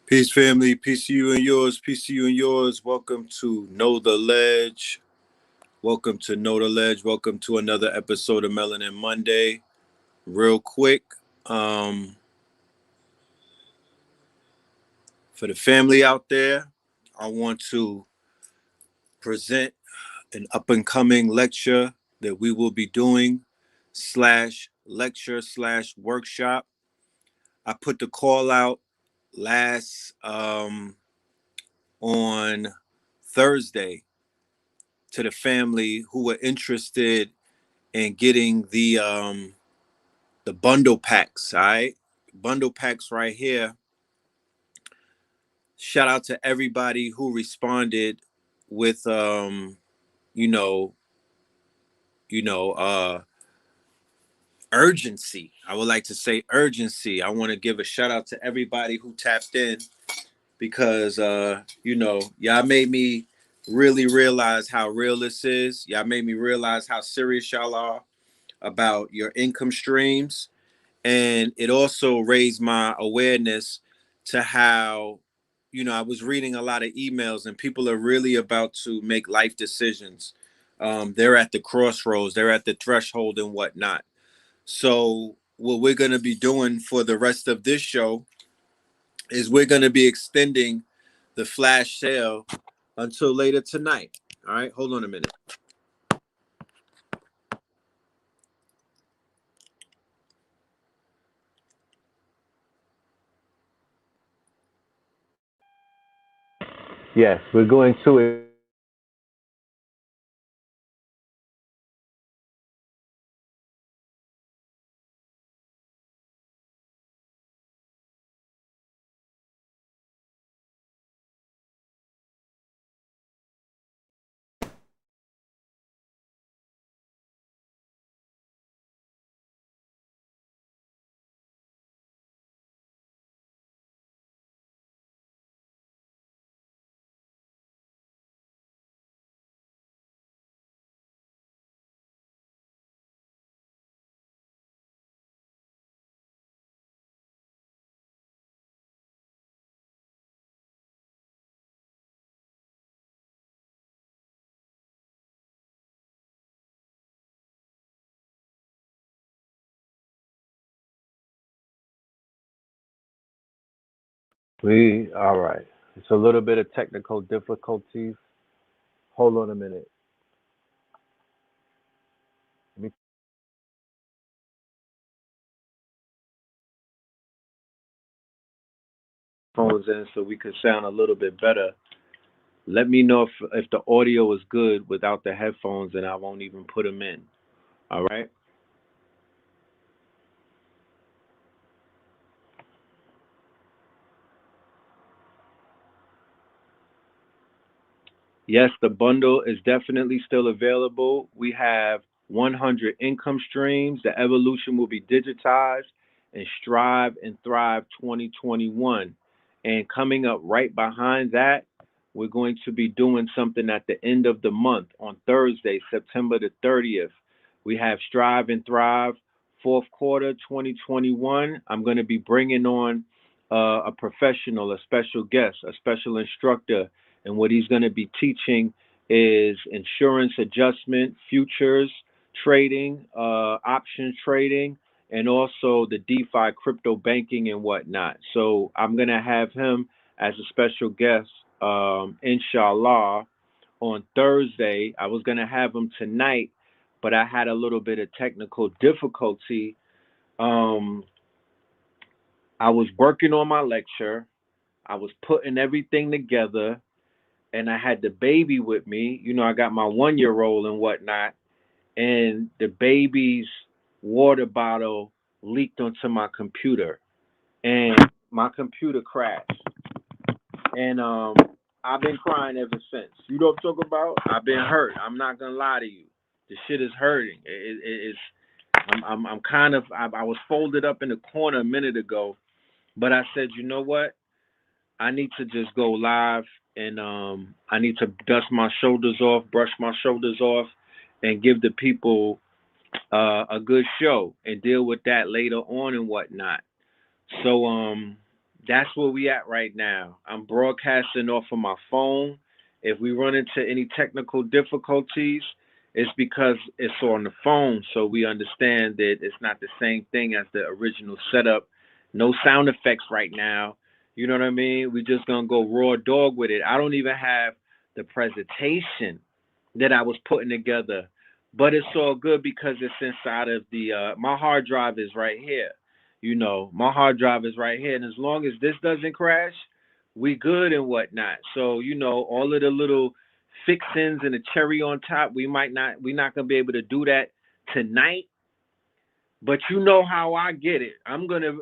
Peace, family. Peace to you and yours. Peace to you and yours. Welcome to Know the Ledge. Welcome to Know the Ledge. Welcome to another episode of Melanin Monday. Real quick, for the family out there, I want to present an up-and-coming lecture that we will be doing /lecture/workshop. I put the call out last on Thursday to the family who were interested in getting the bundle packs. All right, bundle packs right here. Shout out to everybody who responded with you know you know urgency. I would like to say urgency. I want to give a shout out to everybody who tapped in because y'all made me really realize how real this is. Y'all made me realize how serious y'all are about your income streams. And it also raised my awareness to how, I was reading a lot of emails and people are really about to make life decisions. They're at the crossroads, they're at the threshold and whatnot. So what we're going to be doing for the rest of this show is we're going to be extending the flash sale until later tonight. All right, hold on a minute. Yes, we're going to all right. It's a little bit of technical difficulties. Hold on a minute. Let me phones in so we could sound a little bit better. Let me know if the audio is good without the headphones, and I won't even put them in. All right. Yes, the bundle is definitely still available. We have 100 income streams. The evolution will be digitized and Strive and Thrive 2021. And coming up right behind that, we're going to be doing something at the end of the month on Thursday, September the 30th. We have Strive and Thrive fourth quarter 2021. I'm going to be bringing on a professional, a special guest, a special instructor, and what he's going to be teaching is insurance adjustment, futures trading, options trading, and also the DeFi crypto banking and whatnot. So I'm going to have him as a special guest, inshallah, on Thursday. I was going to have him tonight, but I had a little bit of technical difficulty. Um, I was working on my lecture. I was putting everything together and I had the baby with me. I got my 1 year old and whatnot, and the baby's water bottle leaked onto my computer, and my computer crashed. And I've been crying ever since. You know what I'm talking about? I've been hurt. I'm not gonna lie to you. The shit is hurting. It's. I'm kind of. I was folded up in the corner a minute ago, but I said, you know what? I need to just go live and I need to dust my shoulders off, brush my shoulders off, and give the people a good show and deal with that later on and whatnot. So That's where we at right now. I'm broadcasting off of my phone. If we run into any technical difficulties, it's because it's on the phone, so we understand that it's not the same thing as the original setup. No sound effects right now. You know what I mean? We just gonna go raw dog with it. I don't even have the presentation that I was putting together, but it's all good because it's inside of the my hard drive is right here. My hard drive is right here, and as long as this doesn't crash, we good and whatnot. So all of the little fixins and the cherry on top, we're not gonna be able to do that tonight. But you know how I get it. I'm gonna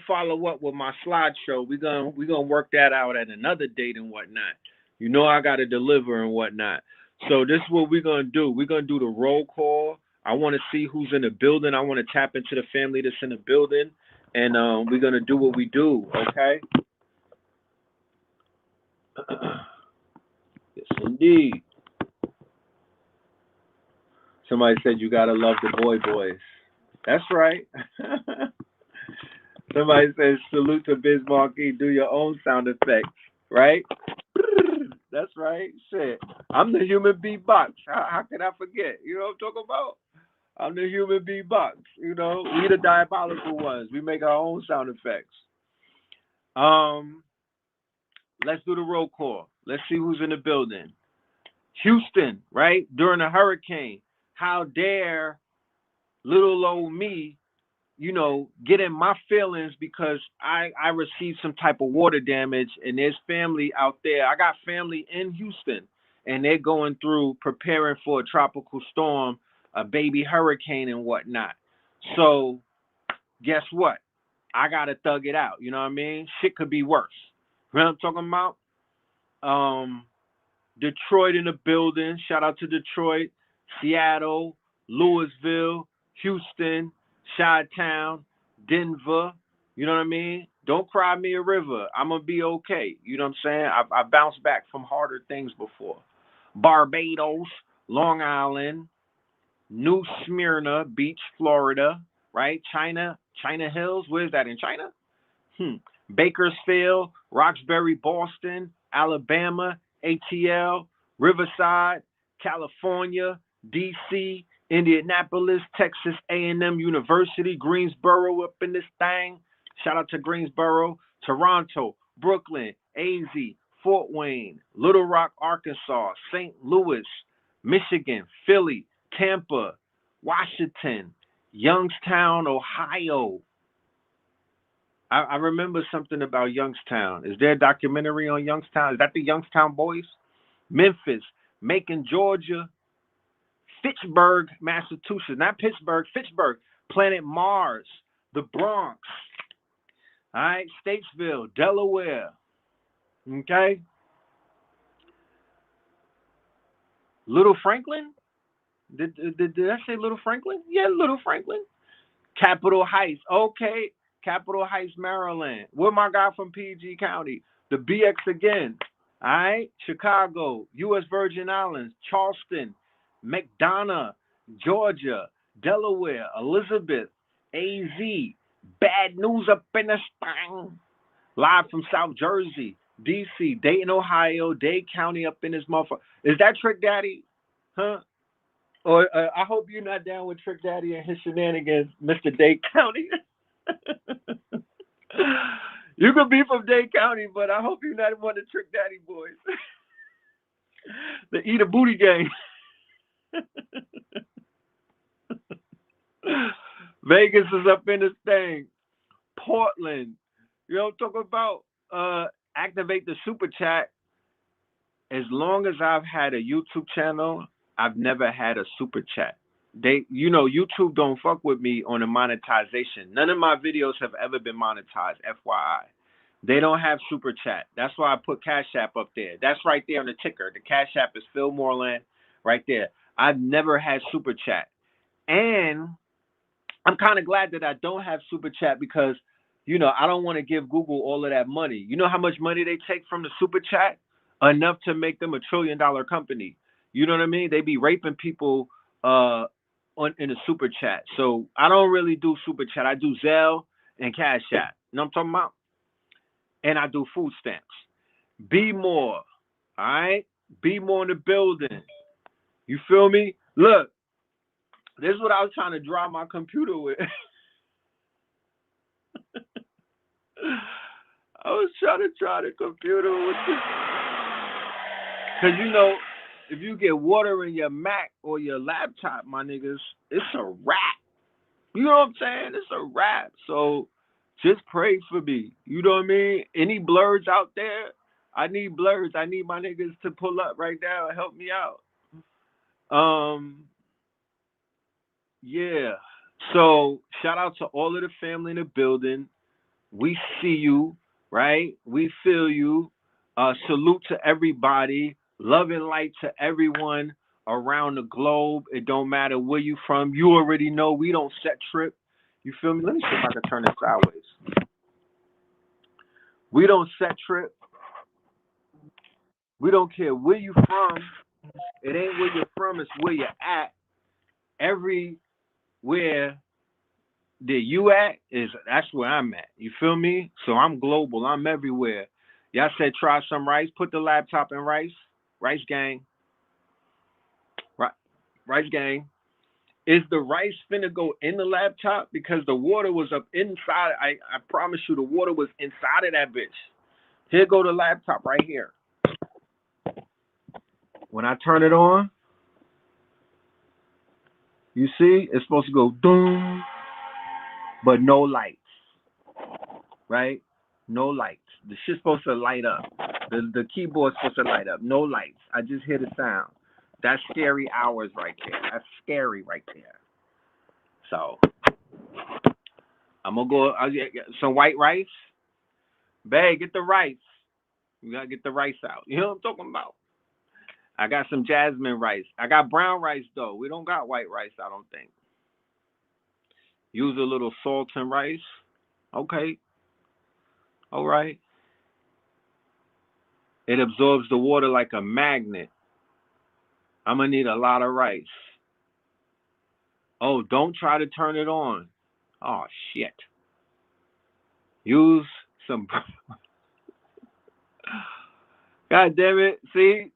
follow up with my slideshow. We're gonna work that out at another date and whatnot. I gotta deliver and whatnot. So this is what we're gonna do. We're gonna do the roll call. I want to see who's in the building. I want to tap into the family that's in the building, and we're gonna do what we do. Okay. Yes, indeed. Somebody said you gotta love the boys. That's right. Somebody says salute to Biz Markie. Do your own sound effects, right? That's right. Shit, I'm the human beatbox. How can I forget? You know what I'm talking about? I'm the human beatbox. We the diabolical ones. We make our own sound effects. Um, let's do the roll call. Let's see who's in the building. Houston, right? During a hurricane, how dare little old me, get in my feelings because I received some type of water damage and there's family out there. I got family in Houston and they're going through preparing for a tropical storm, a baby hurricane and whatnot. So guess what? I gotta thug it out. You know what I mean? Shit could be worse. You know what I'm talking about? Um, Detroit in the building. Shout out to Detroit, Seattle, Louisville, Houston, Chi-Town, Denver. You know what I mean? Don't cry me a river. I'm going to be okay. You know what I'm saying? I bounced back from harder things before. Barbados, Long Island, New Smyrna Beach, Florida, right? China Hills. Where's that in China? Bakersfield, Roxbury, Boston, Alabama, ATL, Riverside, California, DC, Indianapolis, Texas A&M University, Greensboro up in this thing. Shout out to Greensboro, Toronto, Brooklyn, AZ, Fort Wayne, Little Rock, Arkansas, St. Louis, Michigan, Philly, Tampa, Washington, Youngstown, Ohio. I remember something about Youngstown. Is there a documentary on Youngstown? Is that the Youngstown Boys? Memphis, Macon, Georgia, Fitchburg, Massachusetts. Not Pittsburgh, Fitchburg. Planet Mars, the Bronx. All right, Statesville, Delaware. Okay. Little Franklin? Did I say Little Franklin? Yeah, Little Franklin. Capitol Heights. Okay. Capitol Heights, Maryland. Where my guy from PG County? The BX again. All right. Chicago, U.S. Virgin Islands, Charleston, McDonough, Georgia, Delaware, Elizabeth, AZ. Bad news up in the spine. Live from South Jersey, D.C., Dayton, Ohio, Dade County up in this motherfucker. Is that Trick Daddy? Huh? Or I hope you're not down with Trick Daddy and his shenanigans, Mr. Dade County. You could be from Dade County, but I hope you're not one of the Trick Daddy boys. The Eat a Booty Gang. Vegas is up in this thing. Portland. You know what I'm talking about? Activate the super chat. As long as I've had a YouTube channel, I've never had a super chat. YouTube don't fuck with me on the monetization. None of my videos have ever been monetized, FYI. They don't have super chat. That's why I put Cash App up there. That's right there on the ticker. The Cash App is Phil Moreland right there. I've never had super chat. And I'm kind of glad that I don't have super chat because, I don't want to give Google all of that money. You know how much money they take from the super chat? Enough to make them $1 trillion company. You know what I mean? They be raping people in the super chat. So I don't really do super chat. I do Zelle and Cash App. You know what I'm talking about? and I do food stamps. Be more. All right? Be more in the building. You feel me? Look, this is what I was trying to draw my computer with. I was trying to draw the computer with this. Because, you know, if you get water in your Mac or your laptop, my niggas, it's a wrap. You know what I'm saying? It's a wrap. So just pray for me. You know what I mean? Any blurs out there? I need blurs. I need my niggas to pull up right now and help me out. Yeah. So shout out to all of the family in the building. We see you, right? We feel you. Salute to everybody. Love and light to everyone around the globe. It don't matter where you from. You already know we don't set trip. You feel me? Let me see if I can turn this sideways. We don't set trip. We don't care where you from. It ain't where you're from, it's where you're at. Everywhere that you at is that's where I'm at. You feel me? So I'm global. I'm everywhere. Y'all said try some rice. Put the laptop in rice. Rice gang. Rice gang. Is the rice finna go in the laptop? Because the water was up inside. I promise you the water was inside of that bitch. Here go the laptop right here. When I turn it on, you see, it's supposed to go boom, but no lights. Right? No lights. The shit's supposed to light up. The keyboard's supposed to light up. No lights. I just hear the sound. That's scary hours right there. That's scary right there. So I'm gonna go. I'll get some white rice. Babe, get the rice. You gotta get the rice out. You know what I'm talking about? I got some jasmine rice. I got brown rice though. We don't got white rice, I don't think. Use a little salt and rice. Okay. All right. It absorbs the water like a magnet. I'm gonna need a lot of rice. Oh, don't try to turn it on. Oh shit. Use some. God damn it! There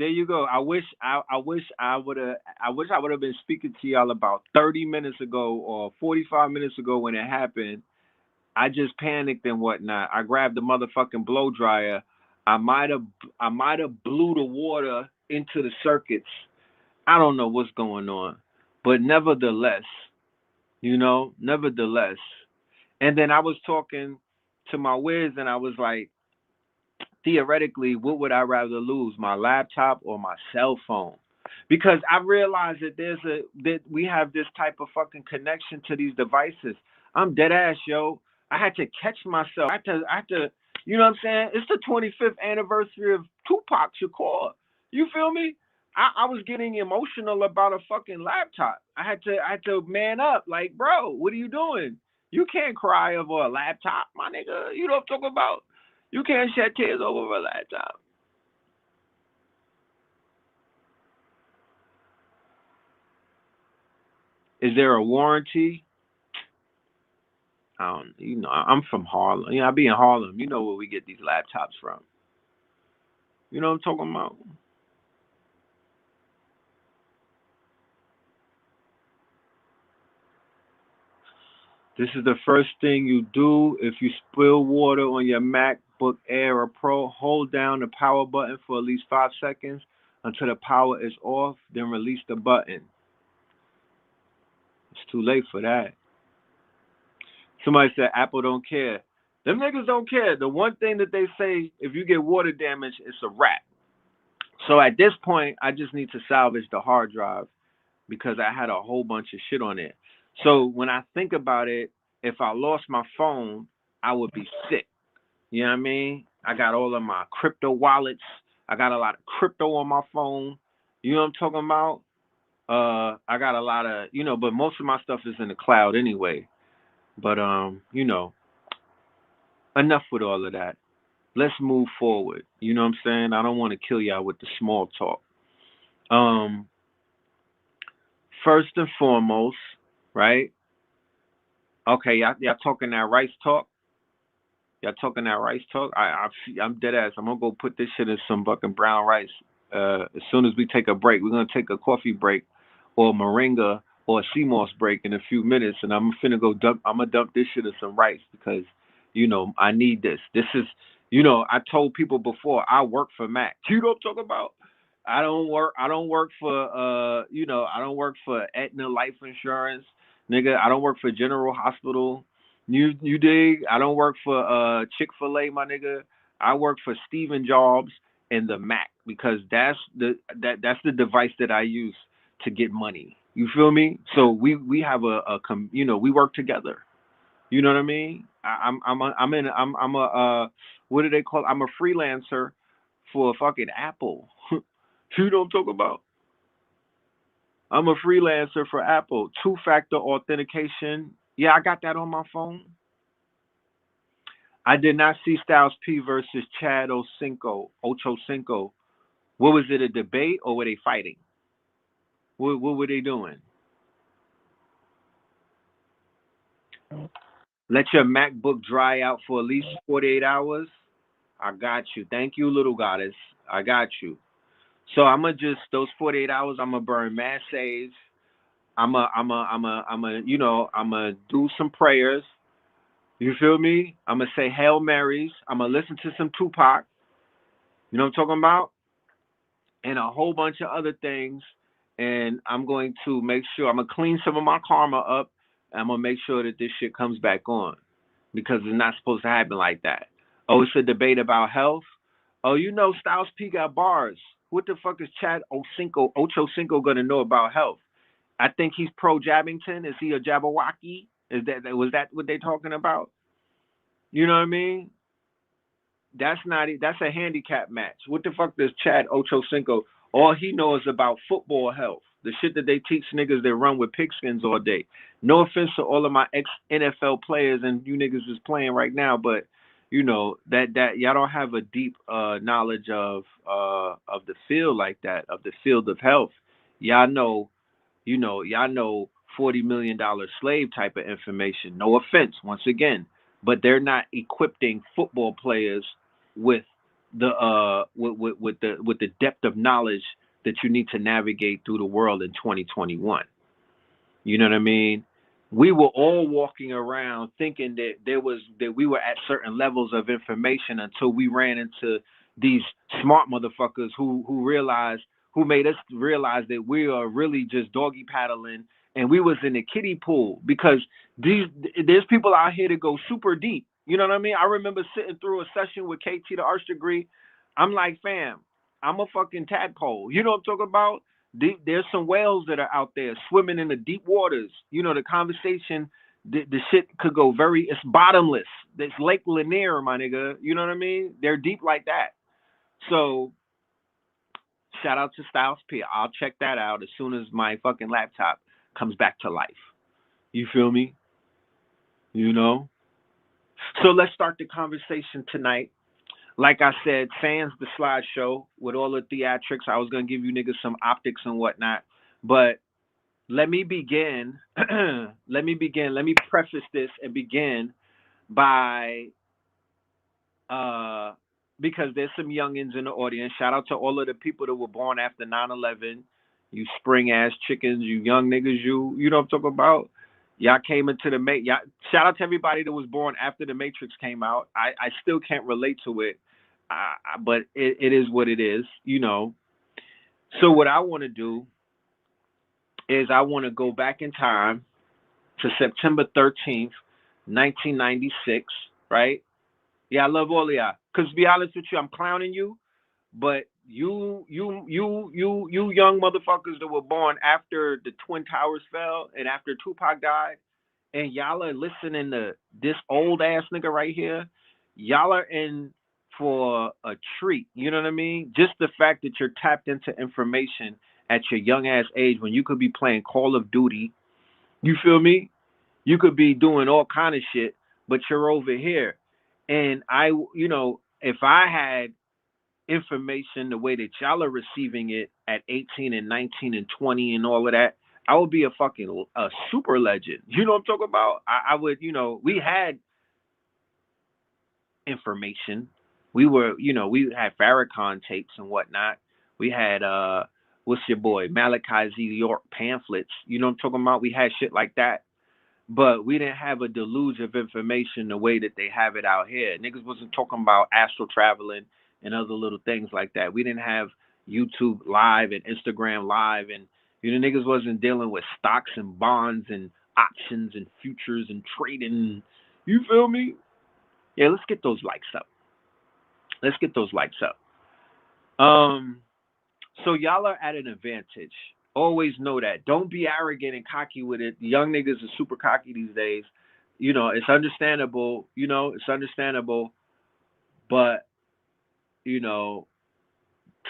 you go. I wish I would have been speaking to y'all about 30 minutes ago or 45 minutes ago when it happened. I just panicked and whatnot. I grabbed the motherfucking blow dryer. I might have blew the water into the circuits. I don't know what's going on, but nevertheless. Nevertheless. And then I was talking to my whiz and I was like, theoretically, what would I rather lose, my laptop or my cell phone? Because I realized that we have this type of fucking connection to these devices. I'm dead ass, yo. I had to catch myself. I had to, you know what I'm saying? It's the 25th anniversary of Tupac Shakur. You feel me? I was getting emotional about a fucking laptop. I had to man up. Like, bro, what are you doing? You can't cry over a laptop, my nigga. You know what I'm talking about? You can't shed tears over a laptop. Is there a warranty? I don't. I'm from Harlem. I be in Harlem. You know where we get these laptops from. You know what I'm talking about? This is the first thing you do if you spill water on your MacBook Air or Pro. Hold down the power button for at least 5 seconds until the power is off. Then release the button. It's too late for that. Somebody said Apple don't care. Them niggas don't care. The one thing that they say, if you get water damage, it's a wrap. So at this point, I just need to salvage the hard drive because I had a whole bunch of shit on it. So when I think about it, if I lost my phone, I would be sick. You know what I mean? I got all of my crypto wallets. I got a lot of crypto on my phone. You know what I'm talking about? I got a lot of, but most of my stuff is in the cloud anyway. But enough with all of that. Let's move forward. You know what I'm saying? I don't want to kill y'all with the small talk. Um, First and foremost, right? Okay, y'all talking that rice talk. Y'all talking that rice talk? I'm dead ass. I'm gonna go put this shit in some fucking brown rice. As soon as we take a break, we're gonna take a coffee break, or moringa, or a sea moss break in a few minutes, and I'm finna go dump. I'm gonna dump this shit in some rice because, I need this. This is, I told people before I work for Mac. You know what I'm talking about? I don't work. I don't work for. I don't work for Aetna Life Insurance, nigga. I don't work for General Hospital. You dig? I don't work for Chick-fil-A, my nigga. I work for Steven Jobs and the Mac because that's the device that I use to get money. You feel me? So we have we work together. You know what I mean? I'm a what do they call? I'm a freelancer for fucking Apple. You know what I'm talking about? I'm a freelancer for Apple. Two-factor authentication. Yeah, I got that on my phone. I did not see Styles P versus Chad Ocho Cinco. What was it, a debate or were they fighting? What were they doing? Let your MacBook dry out for at least 48 hours. I got you. Thank you, little goddess. I got you. So I'm gonna just those 48 hours. I'm gonna burn mass sage. I'm gonna do some prayers. You feel me? I'm gonna say Hail Marys. I'm gonna listen to some Tupac. You know what I'm talking about? And a whole bunch of other things. And I'm going to make sure I'm gonna clean some of my karma up. And I'm gonna make sure that this shit comes back on because it's not supposed to happen like that. Oh, it's a debate about health. Oh, Styles P got bars. What the fuck is Chad Ocho Cinco gonna know about health? I think he's pro Jabbington. Is he a Jabberwocky? Was that what they talking about? You know what I mean? That's a handicap match. What the fuck does Chad Ochocinco? All he knows about football health, the shit that they teach niggas that run with pigskins all day. No offense to all of my ex NFL players and you niggas is playing right now, but that y'all don't have a deep knowledge of the field like that, of the field of health. Y'all know y'all know $40 million slave type of information. No offense, once again, but they're not equipping football players with the depth of knowledge that you need to navigate through the world in 2021. You know what I mean? We were all walking around thinking that we were at certain levels of information until we ran into these smart motherfuckers who made us realize that we are really just doggy paddling and we was in the kiddie pool because there's people out here that go super deep. You know what I mean? I remember sitting through a session with KT the Arch degree. I'm like, fam, I'm a fucking tadpole. You know what I'm talking about? There's some whales that are out there swimming in the deep waters. The conversation, the shit could go it's bottomless. It's Lake Lanier, my nigga. You know what I mean? They're deep like that. So shout out to Styles P. I'll check that out as soon as my fucking laptop comes back to life. You feel me? You know? So let's start the conversation tonight. Like I said, fans the slideshow with all the theatrics. I was gonna give you niggas some optics and whatnot, but let me begin. Let me begin. Let me preface this and begin by because there's some youngins in the audience. Shout out to all of the people that were born after 9/11. You spring ass chickens, you young niggas, you know what I'm talking about? Y'all came into the shout out to everybody that was born after the Matrix came out. I still can't relate to it, but it is what it is, So what I want to do is I want to go back in time to September 13th, 1996, right? Yeah, I love all of y'all. Because to be honest with you, I'm clowning you, but you young motherfuckers that were born after the Twin Towers fell and after Tupac died, and y'all are listening to this old ass nigga right here, y'all are in for a treat. You know what I mean? Just the fact that you're tapped into information at your young ass age when you could be playing Call of Duty. You feel me? You could be doing all kind of shit, but you're over here. And if I had information the way that y'all are receiving it at 18 and 19 and 20 and all of that, I would be a super legend. You know what I'm talking about? I would, we had information. We were, we had Farrakhan tapes and whatnot. We had what's your boy Malachi Z. York pamphlets. You know what I'm talking about? We had shit like that, but we didn't have a deluge of information the way that they have it out here. Niggas wasn't talking about astral traveling and other little things like that. We didn't have YouTube Live and Instagram Live, and niggas wasn't dealing with stocks and bonds and options and futures and trading. You feel me? Yeah, let's get those likes up. Let's get those likes up. So y'all are at an advantage. Always know that. Don't be arrogant and cocky with it. The young niggas are super cocky these days. It's understandable. It's understandable. But,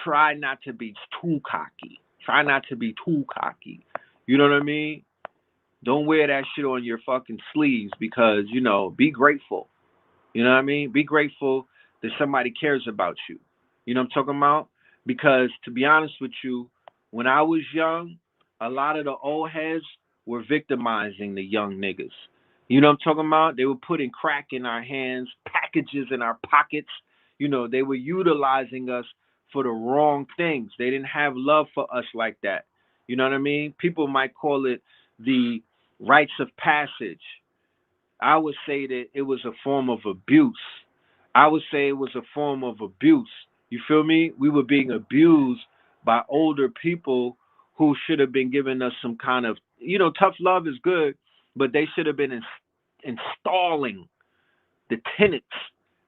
try not to be too cocky. Try not to be too cocky. You know what I mean? Don't wear that shit on your fucking sleeves because, be grateful. You know what I mean? Be grateful that somebody cares about you. You know what I'm talking about? Because to be honest with you, when I was young, a lot of the old heads were victimizing the young niggas. You know what I'm talking about? They were putting crack in our hands, packages in our pockets. They were utilizing us for the wrong things. They didn't have love for us like that. You know what I mean? People might call it the rites of passage. I would say that it was a form of abuse. I would say it was a form of abuse. You feel me? We were being abused by older people who should have been giving us some kind of, tough love is good, but they should have been installing the tenets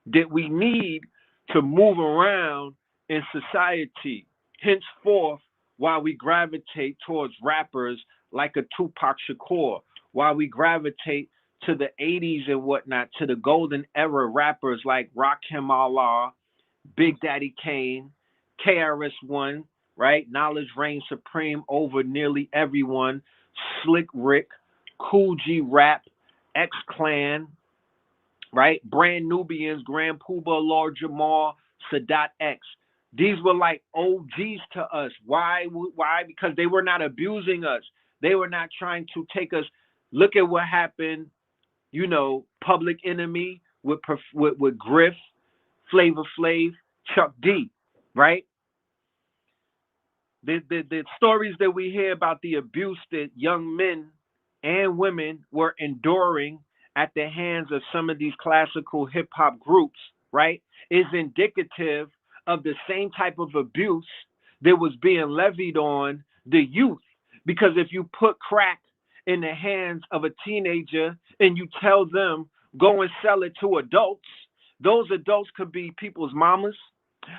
that we need to move around in society. Henceforth, while we gravitate towards rappers like a Tupac Shakur, while we gravitate to the 80s and whatnot, to the golden era rappers like Rakim Allah, Big Daddy Kane, KRS-One, right? Knowledge reigns supreme over nearly everyone. Slick Rick, Cool G Rap, X-Clan, right? Brand Nubians, Grand Puba, Lord Jamal, Sadat X. These were like OGs to us. Why? Because they were not abusing us. They were not trying to take us. Look at what happened, Public Enemy with Griff, Flavor Flav, Chuck D, right? The stories that we hear about the abuse that young men and women were enduring at the hands of some of these classical hip hop groups, right, is indicative of the same type of abuse that was being levied on the youth. Because if you put crack in the hands of a teenager and you tell them, go and sell it to adults, those adults could be people's mamas.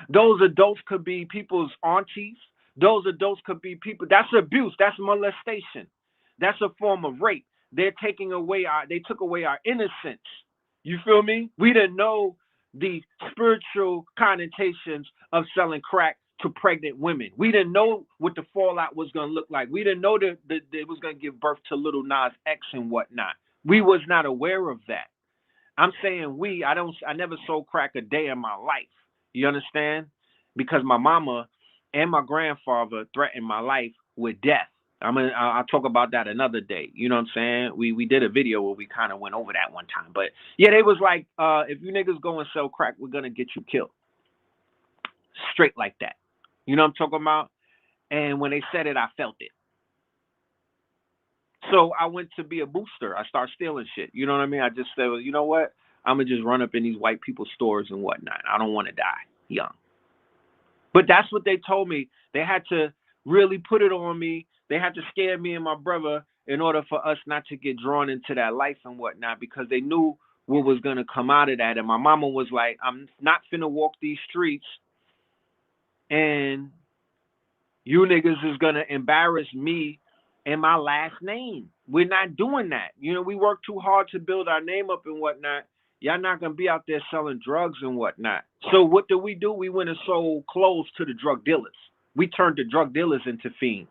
Those adults could be people's aunties. Those adults could be people. That's abuse. That's molestation. That's a form of rape. They took away our innocence. You feel me? We didn't know the spiritual connotations of selling crack to pregnant women. We didn't know what the fallout was going to look like. We didn't know that it was going to give birth to Little Nas X and whatnot. We was not aware of that. I'm saying I never sold crack a day in my life. You understand? Because my mama and my grandfather threatened my life with death. I'll talk about that another day. You know what I'm saying? We did a video where we kind of went over that one time. But yeah, they was like, if you niggas go and sell crack, we're gonna get you killed. Straight like that. You know what I'm talking about? And when they said it, I felt it. So I went to be a booster. I started stealing shit. You know what I mean? I just said, well, you know what? I'm going to just run up in these white people's stores and whatnot. I don't want to die young. But that's what they told me. They had to really put it on me. They had to scare me and my brother in order for us not to get drawn into that life and whatnot, because they knew what was going to come out of that. And my mama was like, I'm not finna walk these streets and you niggas is going to embarrass me and my last name. We're not doing that. We work too hard to build our name up and whatnot. Y'all not going to be out there selling drugs and whatnot. So what do? We went and sold clothes to the drug dealers. We turned the drug dealers into fiends.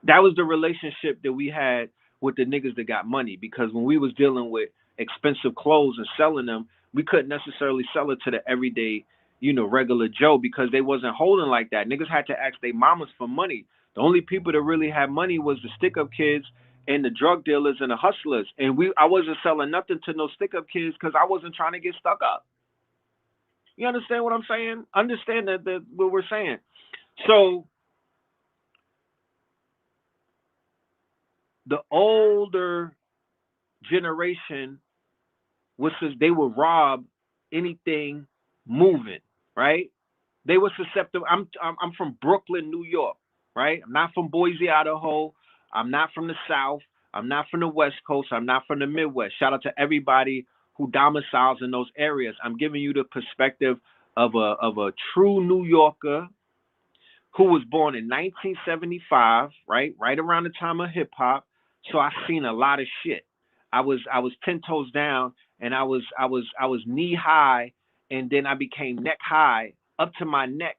That was the relationship that we had with the niggas that got money, because when we was dealing with expensive clothes and selling them, we couldn't necessarily sell it to the everyday, regular Joe, because they wasn't holding like that. Niggas had to ask their mamas for money. The only people that really had money was the stick-up kids and the drug dealers and the hustlers. And I wasn't selling nothing to no stick-up kids because I wasn't trying to get stuck up. You understand what I'm saying? Understand that what we're saying. So the older generation they would rob anything moving, right? They were susceptible. I'm from Brooklyn, New York, right? I'm not from Boise, Idaho. I'm not from the South. I'm not from the West Coast. I'm not from the Midwest. Shout out to everybody who domiciles in those areas. I'm giving you the perspective of a true New Yorker who was born in 1975, right? Right around the time of hip hop. So I seen a lot of shit. I was 10 toes down, and I was knee high, and then I became neck high up to my neck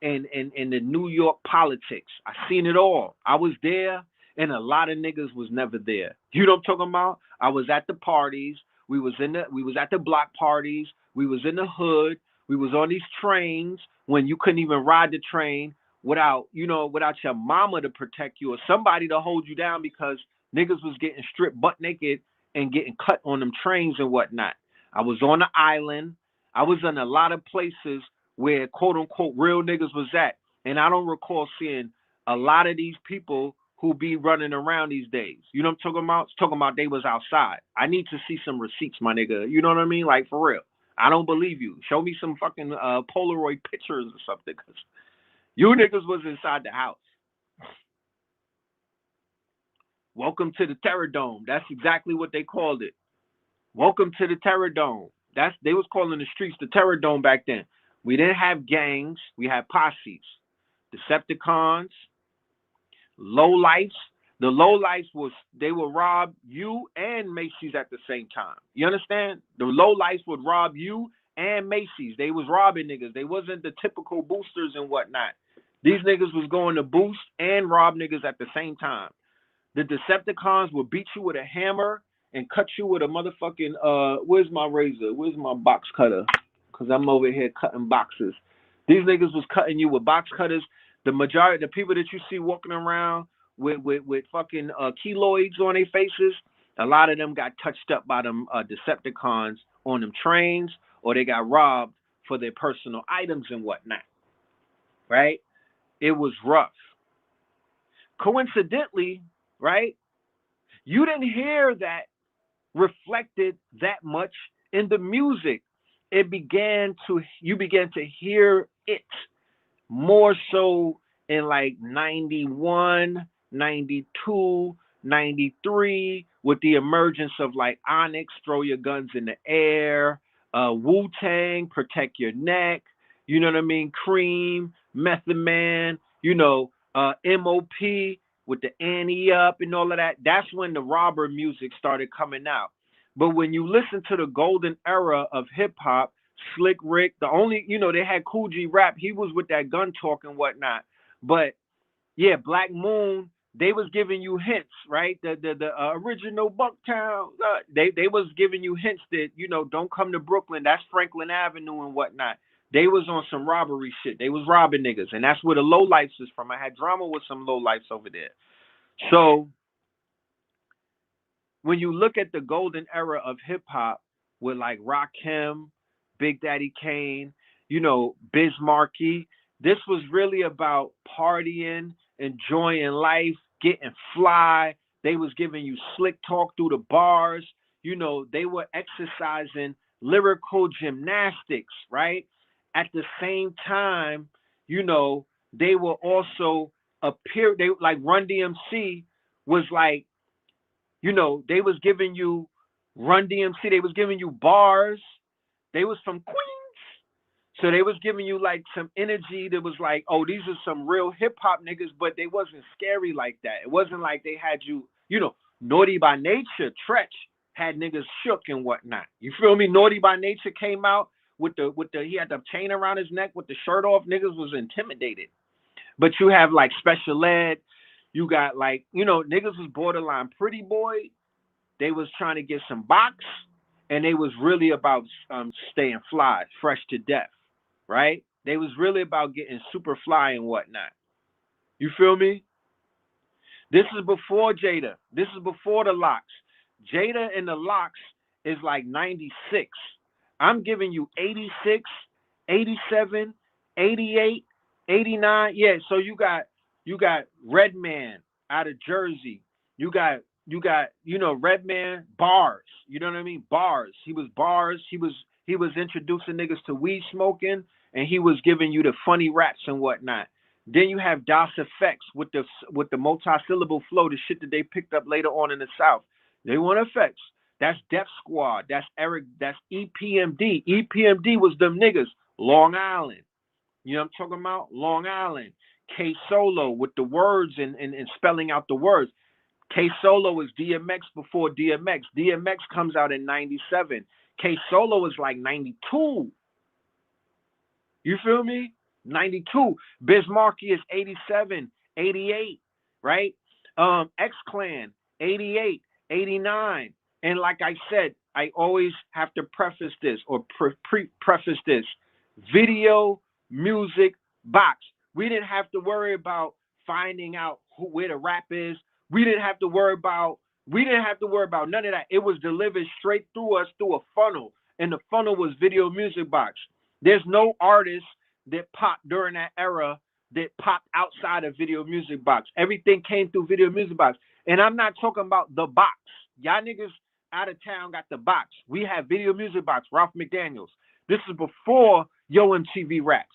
in the New York politics. I seen it all. I was there, and a lot of niggas was never there. You know what I'm talking about? I was at the parties. We was at the block parties. We was in the hood. We was on these trains when you couldn't even ride the train without your mama to protect you or somebody to hold you down because niggas was getting stripped butt naked and getting cut on them trains and whatnot. I was on the island. I was in a lot of places where quote unquote real niggas was at. And I don't recall seeing a lot of these people who be running around these days. You know what I'm talking about? It's talking about they was outside. I need to see some receipts, my nigga. You know what I mean? Like for real. I don't believe you. Show me some fucking Polaroid pictures or something. Cause you niggas was inside the house. Welcome to the Terror Dome. That's exactly what they called it. Welcome to the Terror Dome. They was calling the streets the Terror Dome back then. We didn't have gangs. We had posses. Decepticons, low lights. The low lights they would rob you and Macy's at the same time. You understand? The low lights would rob you and Macy's. They was robbing niggas. They wasn't the typical boosters and whatnot. These niggas was going to boost and rob niggas at the same time. The Decepticons will beat you with a hammer and cut you with a motherfucking where's my razor? Where's my box cutter? Cause I'm over here cutting boxes. These niggas was cutting you with box cutters. The majority the people that you see walking around with fucking keloids on their faces, a lot of them got touched up by them Decepticons on them trains, or they got robbed for their personal items and whatnot. Right? It was rough. Coincidentally, right? You didn't hear that reflected that much in the music. You began to hear it more so in like 91, 92, 93, with the emergence of like Onyx, Throw Your Guns in the Air, Wu-Tang, Protect Your Neck, you know what I mean? Cream, Method Man, MOP with the Annie Up and all of that. That's when the robber music started coming out. But when you listen to the golden era of hip hop, Slick Rick, they had Cool G Rap. He was with that gun talk and whatnot. But yeah, Black Moon, they was giving you hints, right? The original Bucktown, they was giving you hints that don't come to Brooklyn. That's Franklin Avenue and whatnot. They was on some robbery shit. They was robbing niggas, and that's where the low lights is from. I had drama with some low lights over there. So when you look at the golden era of hip hop with like Rakim, Big Daddy Kane, Biz Markie, this was really about partying, enjoying life, getting fly. They was giving you slick talk through the bars. They were exercising lyrical gymnastics, right? At the same time, they were also they like Run DMC was like, they was giving you Run DMC, they was giving you bars. They was from Queens. So they was giving you like some energy that was like, oh, these are some real hip hop niggas, but they wasn't scary like that. It wasn't like they had you, Naughty by Nature, Tretch had niggas shook and whatnot. You feel me? Naughty by Nature came out with he had the chain around his neck with the shirt off. Niggas was intimidated. But you have like Special Ed, you got like, niggas was borderline pretty boy. They was trying to get some box, and they was really about staying fly, fresh to death, right? They was really about getting super fly and whatnot. You feel me? This is before Jada. This is before the Locks. Jada and the Locks is like 96. I'm giving you 86 87, 88, 89. Yeah, so you got Redman out of Jersey. You got Redman bars. You know what I mean? Bars. He was bars. He was introducing niggas to weed smoking, and he was giving you the funny raps and whatnot. Then you have Das Effects with the multi-syllable flow, the shit that they picked up later on in the South. They want effects. That's Def Squad. That's Eric. That's EPMD. EPMD was them niggas. Long Island. You know what I'm talking about? Long Island. K Solo with the words and spelling out the words. K Solo is DMX before DMX. DMX comes out in 97. K Solo is like 92. You feel me? 92. Bismarcky is 87, 88, right? X Clan, 88, 89. And like I said, I always have to preface this or preface this. Video, music, box. We didn't have to worry about finding out where the rap is. We didn't have to worry about none of that. It was delivered straight through us through a funnel. And the funnel was video music box. There's no artist that popped during that era that popped outside of video music box. Everything came through video music box. And I'm not talking about the box. Y'all niggas out of town got the box. We have video music box, Ralph McDaniels. This is before Yo MTV Raps.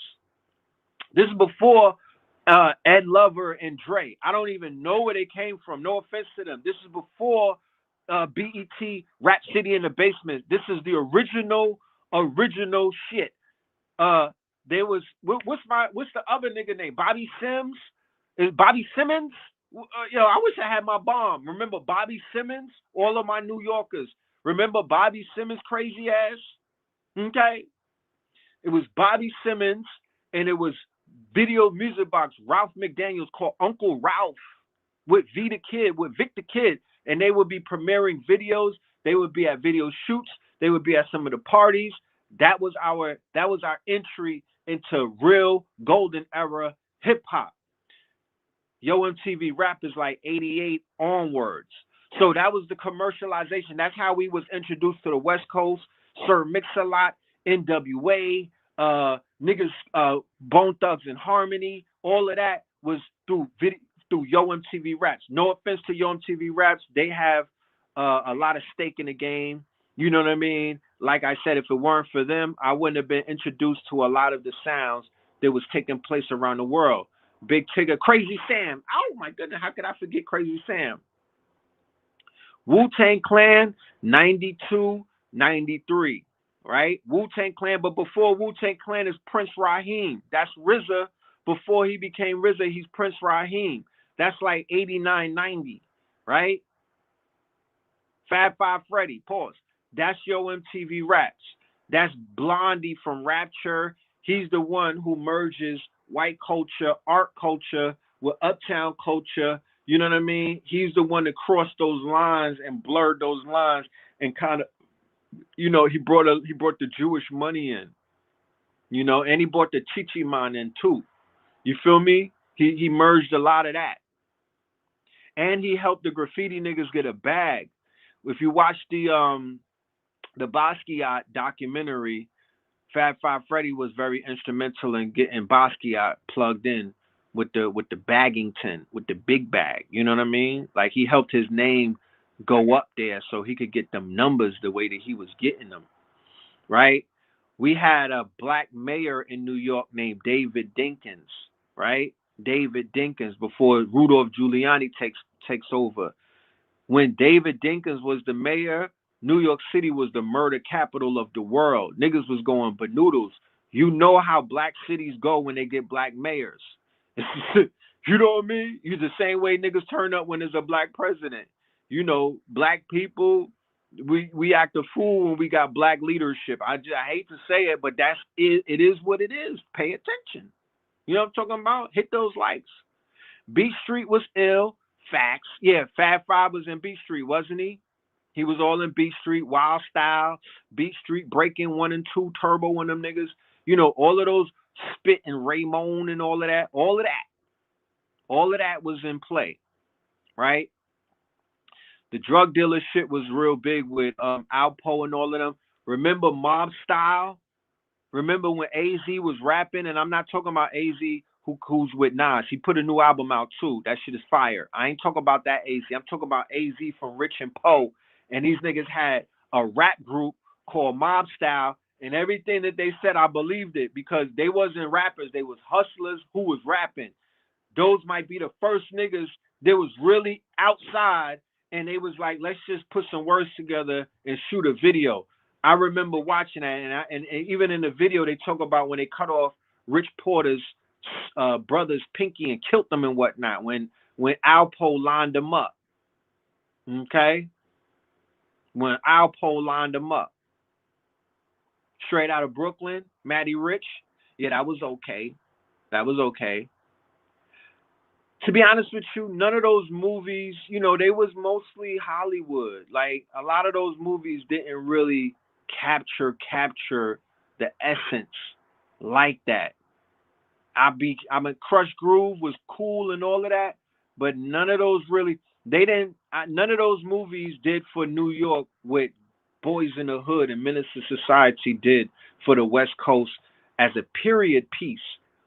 This is before Ed Lover and Dre. I don't even know where they came from. No offense to them. This is before BET Rap City in the Basement. This is the original shit. There was what's the other nigga name? Bobby Sims? Is Bobby Simmons? I wish I had my bomb. Remember Bobby Simmons? All of my New Yorkers. Remember Bobby Simmons' crazy ass? Okay. It was Bobby Simmons, and it was video music box Ralph McDaniels called Uncle Ralph with Vic the Kid, and they would be premiering videos. They would be at video shoots. They would be at some of the parties. That was our entry into real golden era hip hop. Yo MTV Rap is like 88 onwards. So that was the commercialization. That's how we was introduced to the West Coast. Sir Mix-a-Lot, NWA, niggas, Bone Thugs and Harmony. All of that was through Yo MTV Raps. No offense to Yo MTV Raps. They have a lot of stake in the game. You know what I mean? Like I said, if it weren't for them, I wouldn't have been introduced to a lot of the sounds that was taking place around the world. Big Tigger, Crazy Sam. Oh my goodness, how could I forget Crazy Sam? Wu-Tang Clan, 92, 93, right? Wu-Tang Clan, but before Wu-Tang Clan is Prince Raheem. That's RZA. Before he became RZA, he's Prince Raheem. That's like 89, 90, right? Fab Five Freddy, pause. That's Yo MTV Raps. That's Blondie from Rapture. He's the one who merges white culture, art culture with uptown culture. You know what I mean? He's the one that crossed those lines and blurred those lines and kind of, he brought the Jewish money in, and he brought the Chichi Man in too. You feel me? He merged a lot of that. And he helped the graffiti niggas get a bag. If you watch the Basquiat documentary, Fab Five Freddy was very instrumental in getting Basquiat plugged in with the Baggington, with the big bag. You know what I mean? Like he helped his name go up there so he could get them numbers the way that he was getting them. Right? We had a black mayor in New York named David Dinkins, right? David Dinkins before Rudolph Giuliani takes over. When David Dinkins was the mayor, New York City was the murder capital of the world. Niggas was going banoodles. You know how black cities go when they get black mayors. You know what I mean? You the same way niggas turn up when there's a black president. Black people, we act a fool when we got black leadership. I hate to say it, but that's it. It is what it is. Pay attention. You know what I'm talking about? Hit those likes. Beat Street was ill. Facts. Yeah, Fab Five was in Beat Street, wasn't he? He was all in Beat Street, Wild Style, Beat Street, Breaking 1 and 2, Turbo, and them niggas. All of those Spit and Raymond and all of that. All of that was in play, right? The drug dealer shit was real big with Alpo and all of them. Remember Mob Style? Remember when AZ was rapping, and I'm not talking about AZ who's with Nas. He put a new album out too. That shit is fire. I ain't talking about that AZ. I'm talking about AZ from Rich and Poe. And these niggas had a rap group called Mob Style, and everything that they said, I believed it because they wasn't rappers. They was hustlers who was rapping. Those might be the first niggas that was really outside, and they was like, let's just put some words together and shoot a video. I remember watching that, and even in the video, they talk about when they cut off Rich Porter's brother's pinky and killed them and whatnot. When Alpo lined them up, okay. When Alpo lined them up, straight out of Brooklyn, Matty Rich, yeah, that was okay. That was okay. To be honest with you, none of those movies, they was mostly Hollywood. Like a lot of those movies didn't really capture the essence like that. Crush Groove was cool and all of that, but none of those really none of those movies did for New York what Boys in the Hood and Menace to Society did for the West Coast as a period piece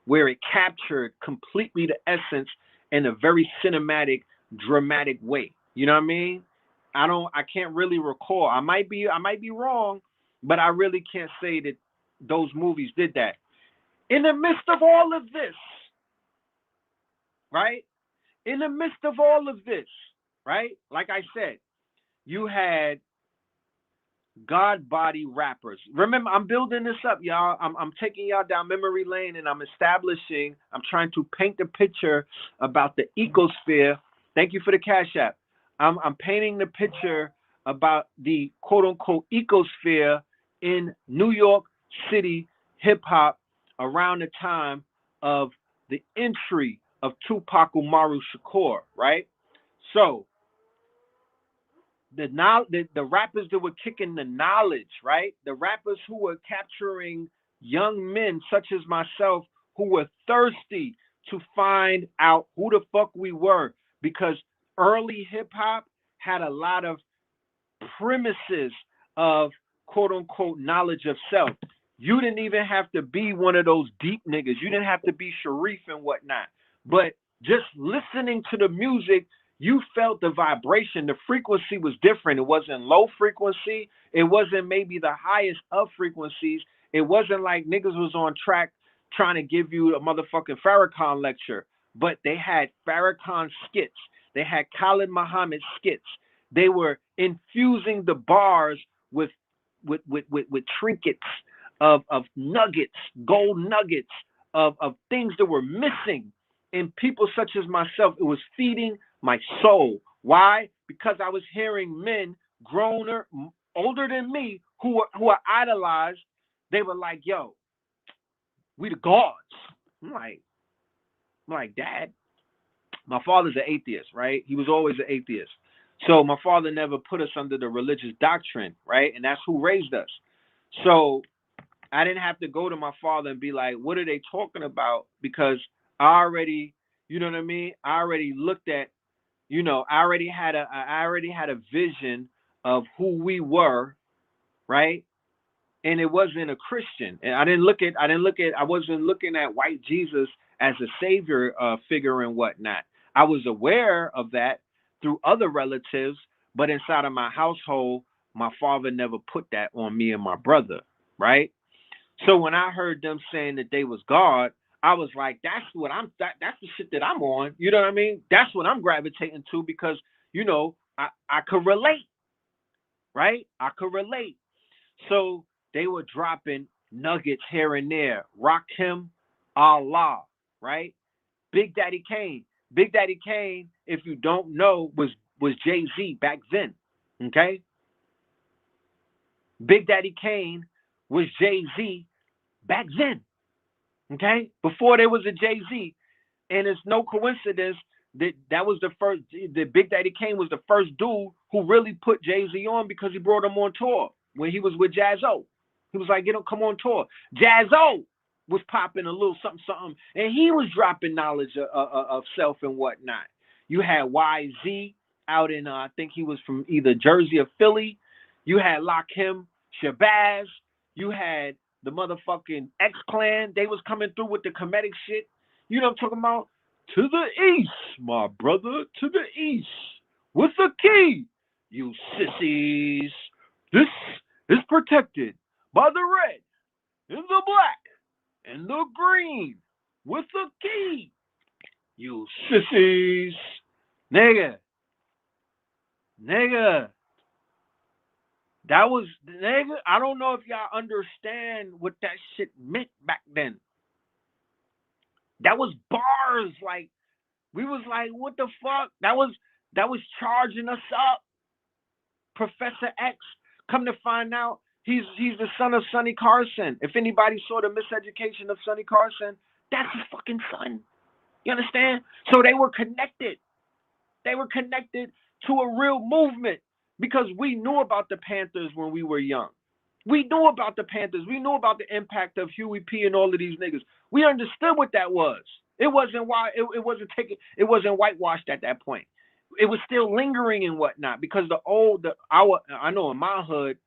where it captured completely the essence in a very cinematic, dramatic way. You know what I mean? I can't really recall. I might be wrong, but I really can't say that those movies did that. In the midst of all of this, right? In the midst of all of this, right? Like I said, you had God body rappers. Remember, I'm building this up, y'all. I'm taking y'all down memory lane, and I'm trying to paint the picture about the ecosphere. Thank you for the Cash App. I'm painting the picture about the quote unquote ecosphere in New York City hip hop around the time of the entry of Tupac Amaru Shakur, right? So the rappers that were kicking the knowledge, right? The rappers who were capturing young men such as myself who were thirsty to find out who the fuck we were, because early hip hop had a lot of premises of quote unquote knowledge of self. You didn't even have to be one of those deep niggas. You didn't have to be Sharif and whatnot. But just listening to the music, you felt the vibration. The frequency was different. It wasn't low frequency. It wasn't maybe the highest of frequencies. It wasn't like niggas was on track trying to give you a motherfucking Farrakhan lecture. But they had Farrakhan skits. They had Khalid Muhammad skits. They were infusing the bars with trinkets of nuggets, gold nuggets of things that were missing in people such as myself. It was feeding my soul. Why? Because I was hearing men older than me who are idolized. They were like, yo, we the gods. I'm like, Dad, my father's an atheist, right? He was always an atheist. So my father never put us under the religious doctrine, right? And that's who raised us. So I didn't have to go to my father and be like, what are they talking about? Because I already, you know what I mean? I already looked at, I already had a vision of who we were, right? And it wasn't a Christian. And I wasn't looking at white Jesus as a savior figure and whatnot. I was aware of that through other relatives, but inside of my household, my father never put that on me and my brother, right? So when I heard them saying that they was God, I was like, that's the shit that I'm on. You know what I mean? That's what I'm gravitating to because, I could relate, right? I could relate. So they were dropping nuggets here and there. Rakim, Allah, right? Big Daddy Kane. Big Daddy Kane, if you don't know, was Jay-Z back then. Okay? Big Daddy Kane was Jay-Z back then. Okay? Before there was a Jay-Z. And it's no coincidence that was the first, the Big Daddy Kane was the first dude who really put Jay-Z on because he brought him on tour when he was with Jaz-O. He was like, come on tour. Jaz-O was popping a little something, and he was dropping knowledge of self and whatnot. You had YZ out in, I think he was from either Jersey or Philly. You had Lakim Shabazz. You had the motherfucking X Clan, they was coming through with the comedic shit. You know what I'm talking about? To the east, my brother, to the east. With the key, you sissies. This is protected by the red and the black and the green. With the key, you sissies. Nigga, nigga. That was, nigga, I don't know if y'all understand what that shit meant back then. That was bars. Like, we was like, what the fuck? That was charging us up. Professor X, come to find out, he's the son of Sonny Carson. If anybody saw the miseducation of Sonny Carson, that's his fucking son. You understand? So they were connected. They were connected to a real movement because we knew about the Panthers when we were young. We knew about the Panthers. We knew about the impact of Huey P. and all of these niggas. We understood what that was. It wasn't why it wasn't taken. It wasn't whitewashed at that point. It was still lingering and whatnot because I know in my hood,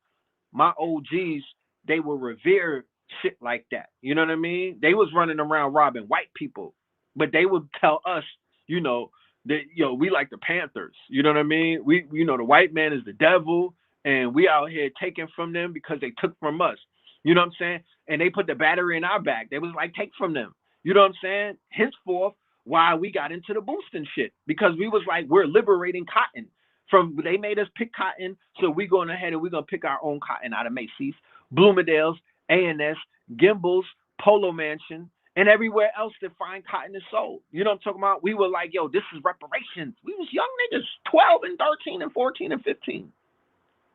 my OGs, they were revere shit like that. You know what I mean? They was running around robbing white people, but they would tell us, you know, that we like the Panthers. You know what I mean? We the white man is the devil, and we out here taking from them because they took from us. You know what I'm saying? And they put the battery in our back. They was like, take from them. You know what I'm saying? Henceforth, why we got into the boosting shit, because we was like, we're liberating cotton from, they made us pick cotton, so we going ahead and we're gonna pick our own cotton out of Macy's, Bloomingdale's, A&S, Gimbel's, Polo Mansion, and everywhere else that fine cotton is sold. You know what I'm talking about? We were like, yo, this is reparations. We was young niggas, 12 and 13 and 14 and 15.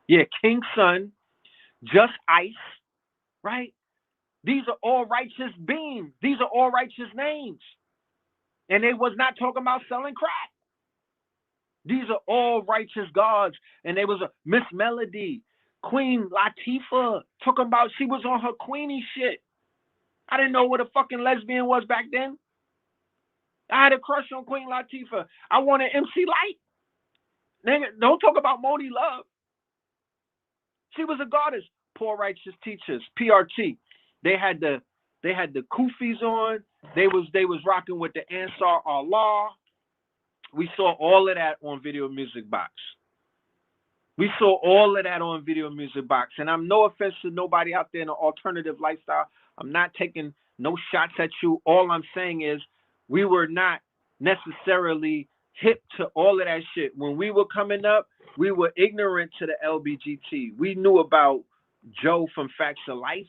Yeah, King's Son, Just Ice, right? These are all righteous beings. These are all righteous names. And they was not talking about selling crack. These are all righteous gods. And there was a Miss Melody, Queen Latifah, talking about she was on her queenie shit. I didn't know what a fucking lesbian was back then. I had a crush on Queen Latifah. I wanted MC Light. Nigga, don't talk about Moni Love. She was a goddess. Poor Righteous Teachers, PRT. They had the kufis on. They was rocking with the Ansar Allah. We saw all of that on Video Music Box. We saw all of that on Video Music Box. And I'm no offense to nobody out there in an alternative lifestyle. I'm not taking no shots at you. All I'm saying is we were not necessarily hip to all of that shit. When we were coming up, we were ignorant to the LBGT. We knew about Joe from Facts of Life.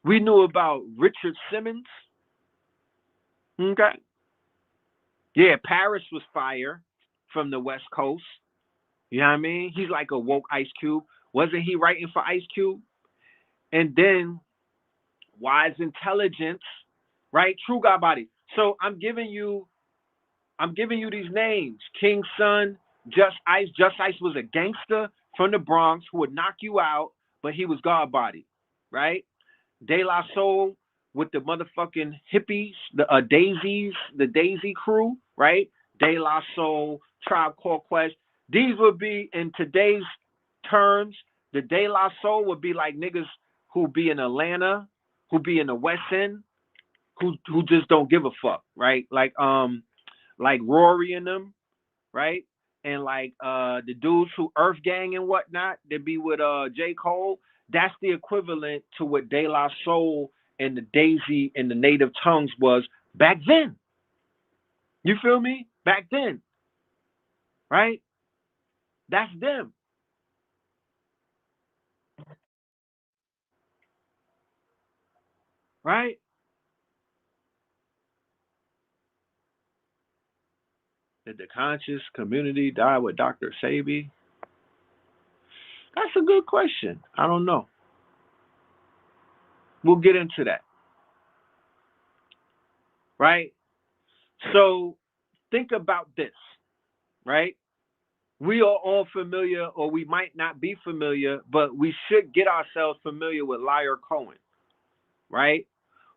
We knew about Richard Simmons. Okay. Yeah, Paris was fire from the West Coast. You know what I mean? He's like a woke Ice Cube. Wasn't he writing for Ice Cube? And then Wise Intelligence, right? True God Body. So I'm giving you these names. King's Son, Just Ice. Just Ice was a gangster from the Bronx who would knock you out, but he was God Body, right? De La Soul with the motherfucking hippies, the Daisies, the Daisy crew, right? De La Soul, Tribe Called Quest. These would be, in today's terms, the De La Soul would be like niggas who be in Atlanta, who be in the West End, who just don't give a fuck, right? Like Rory and them, right? And like the dudes who Earth Gang and whatnot, they be with J. Cole. That's the equivalent to what De La Soul and the Daisy and the Native Tongues was back then. You feel me? Back then. Right? That's them. Right? Did the conscious community die with Dr. Sebi? That's a good question. I don't know. We'll get into that. Right? So think about this, right? We are all familiar, or we might not be familiar, but we should get ourselves familiar with Liar Cohen, right?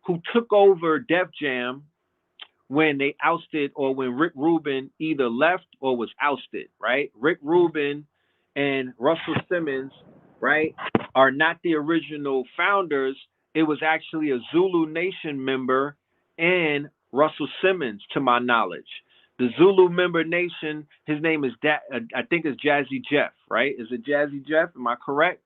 Who took over Def Jam when they ousted or when Rick Rubin either left or was ousted, right? Rick Rubin and Russell Simmons, right, are not the original founders. It was actually a Zulu Nation member and Russell Simmons, to my knowledge. The Zulu member nation, his name is, I think it's Jazzy Jeff, right? Is it Jazzy Jeff? Am I correct?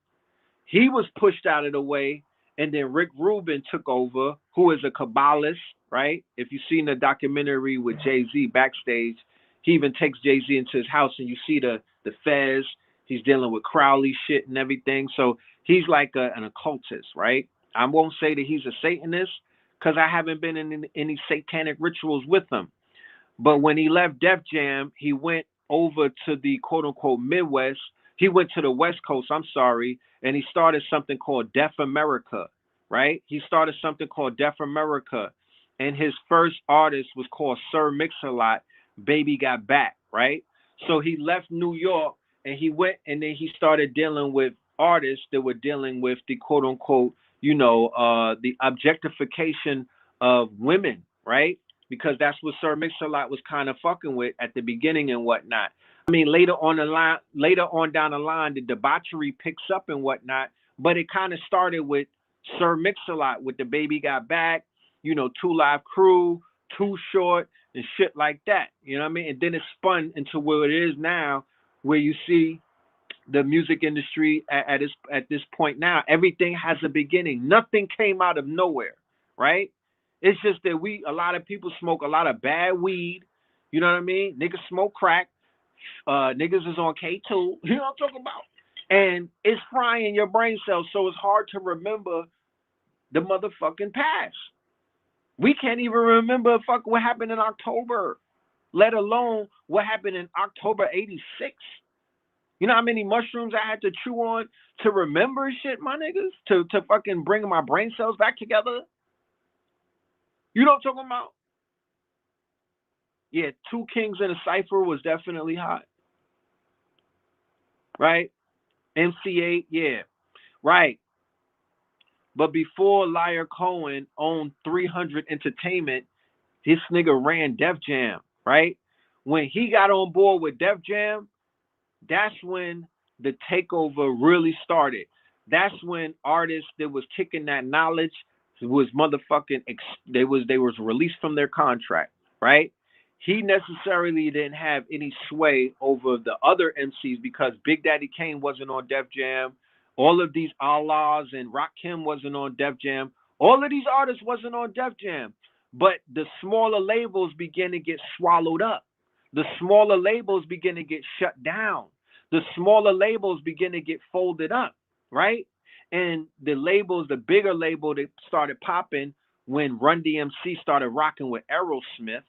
He was pushed out of the way, and then Rick Rubin took over, who is a Kabbalist, right? If you've seen the documentary with Jay-Z backstage, he even takes Jay-Z into his house, and you see the Fez. He's dealing with Crowley shit and everything. So he's like an occultist, right? I won't say that he's a Satanist because I haven't been in any satanic rituals with him. But when he left Def Jam, he went over to the quote unquote Midwest. He went to the West Coast, I'm sorry, and he started something called Deaf America, right? He started something called Deaf America. And his first artist was called Sir Mix-a-Lot, Baby Got Back, right? So he left New York and he went and then he started dealing with artists that were dealing with the quote unquote, the objectification of women, right? Because that's what Sir Mix-a-Lot was kind of fucking with at the beginning and whatnot. I mean, later on down the line, the debauchery picks up and whatnot, but it kind of started with Sir Mix-a-Lot with the Baby Got Back, 2 Live Crew, Too Short, and shit like that. You know what I mean? And then it spun into where it is now, where you see the music industry at this point now. Everything has a beginning. Nothing came out of nowhere, right? It's just that a lot of people smoke a lot of bad weed. You know what I mean? Niggas smoke crack. Niggas is on K2. You know what I'm talking about? And it's frying your brain cells, so it's hard to remember the motherfucking past. We can't even remember what happened in October, let alone what happened in October 86. You know how many mushrooms I had to chew on to remember shit, my niggas? To fucking bring my brain cells back together? You know what I'm talking about? Yeah, 2 Kings in a Cypher was definitely hot. Right? MC8, yeah. Right. But before Liar Cohen owned 300 Entertainment, this nigga ran Def Jam, right? When he got on board with Def Jam, that's when the takeover really started. That's when artists that was kicking that knowledge was motherfucking, they was released from their contract, right? He necessarily didn't have any sway over the other MCs because Big Daddy Kane wasn't on Def Jam. All of these Allahs and Rakim wasn't on Def Jam. All of these artists wasn't on Def Jam. But the smaller labels began to get swallowed up. The smaller labels begin to get shut down. The smaller labels begin to get folded up, right? And the bigger label that started popping when Run DMC started rocking with Aerosmith,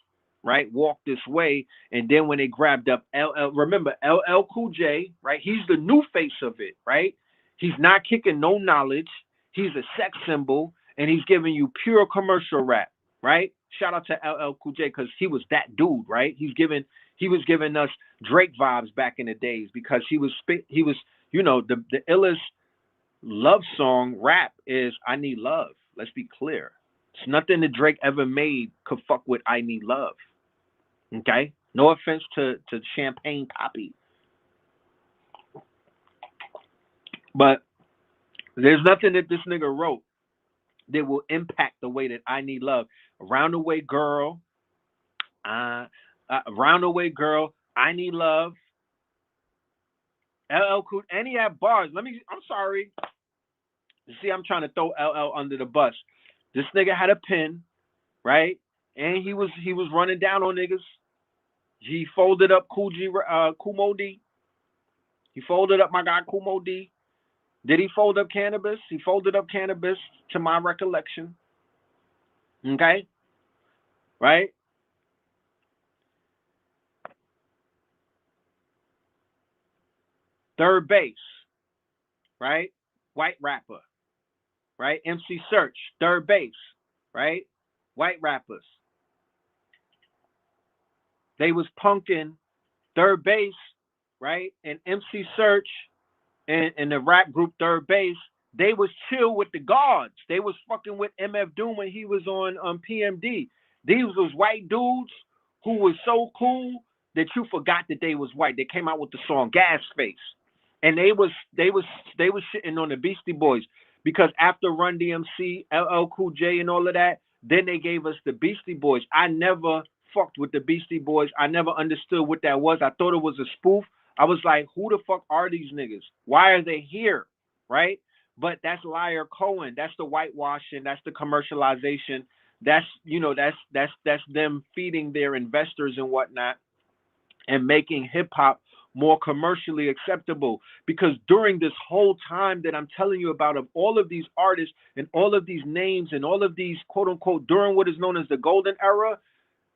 right? Walk This Way. And then when they grabbed up remember LL Cool J, right? He's the new face of it, right? He's not kicking no knowledge. He's a sex symbol, and he's giving you pure commercial rap, right? Shout out to LL Cool J because he was that dude, right? He was giving us Drake vibes back in the days because he was the illest love song rap is I Need Love. Let's be clear. It's nothing that Drake ever made could fuck with I Need Love. Okay? No offense to Champagne Poppy. But there's nothing that this nigga wrote that will impact the way that I Need Love. Roundaway Girl, Roundaway Girl, I Need Love, LL Cool, and he had bars. I'm sorry. See, I'm trying to throw LL under the bus. This nigga had a pen, right? And he was running down on niggas. He folded up Kumo D. He folded up my guy Kumo D. Did he fold up Cannabis? He folded up Cannabis, to my recollection. Okay? Right? Third Base, right? White rapper, right? MC Search, Third Base, right? White rappers. They was punking Third Base, right? And MC Search and the rap group Third Base, they was chill with the guards. They was fucking with MF Doom when he was on PMD. These was white dudes who was so cool that you forgot that they was white. They came out with the song Gas Face. And they was shitting on the Beastie Boys because after Run DMC, LL Cool J and all of that, then they gave us the Beastie Boys. I never fucked with the Beastie Boys. I never understood what that was. I thought it was a spoof. I was like, who the fuck are these niggas? Why are they here? Right? But that's Liar Cohen. That's the whitewashing. That's the commercialization. That's that's them feeding their investors and whatnot and making hip hop more commercially acceptable. Because during this whole time that I'm telling you about, of all of these artists and all of these names and all of these quote unquote during what is known as the golden era,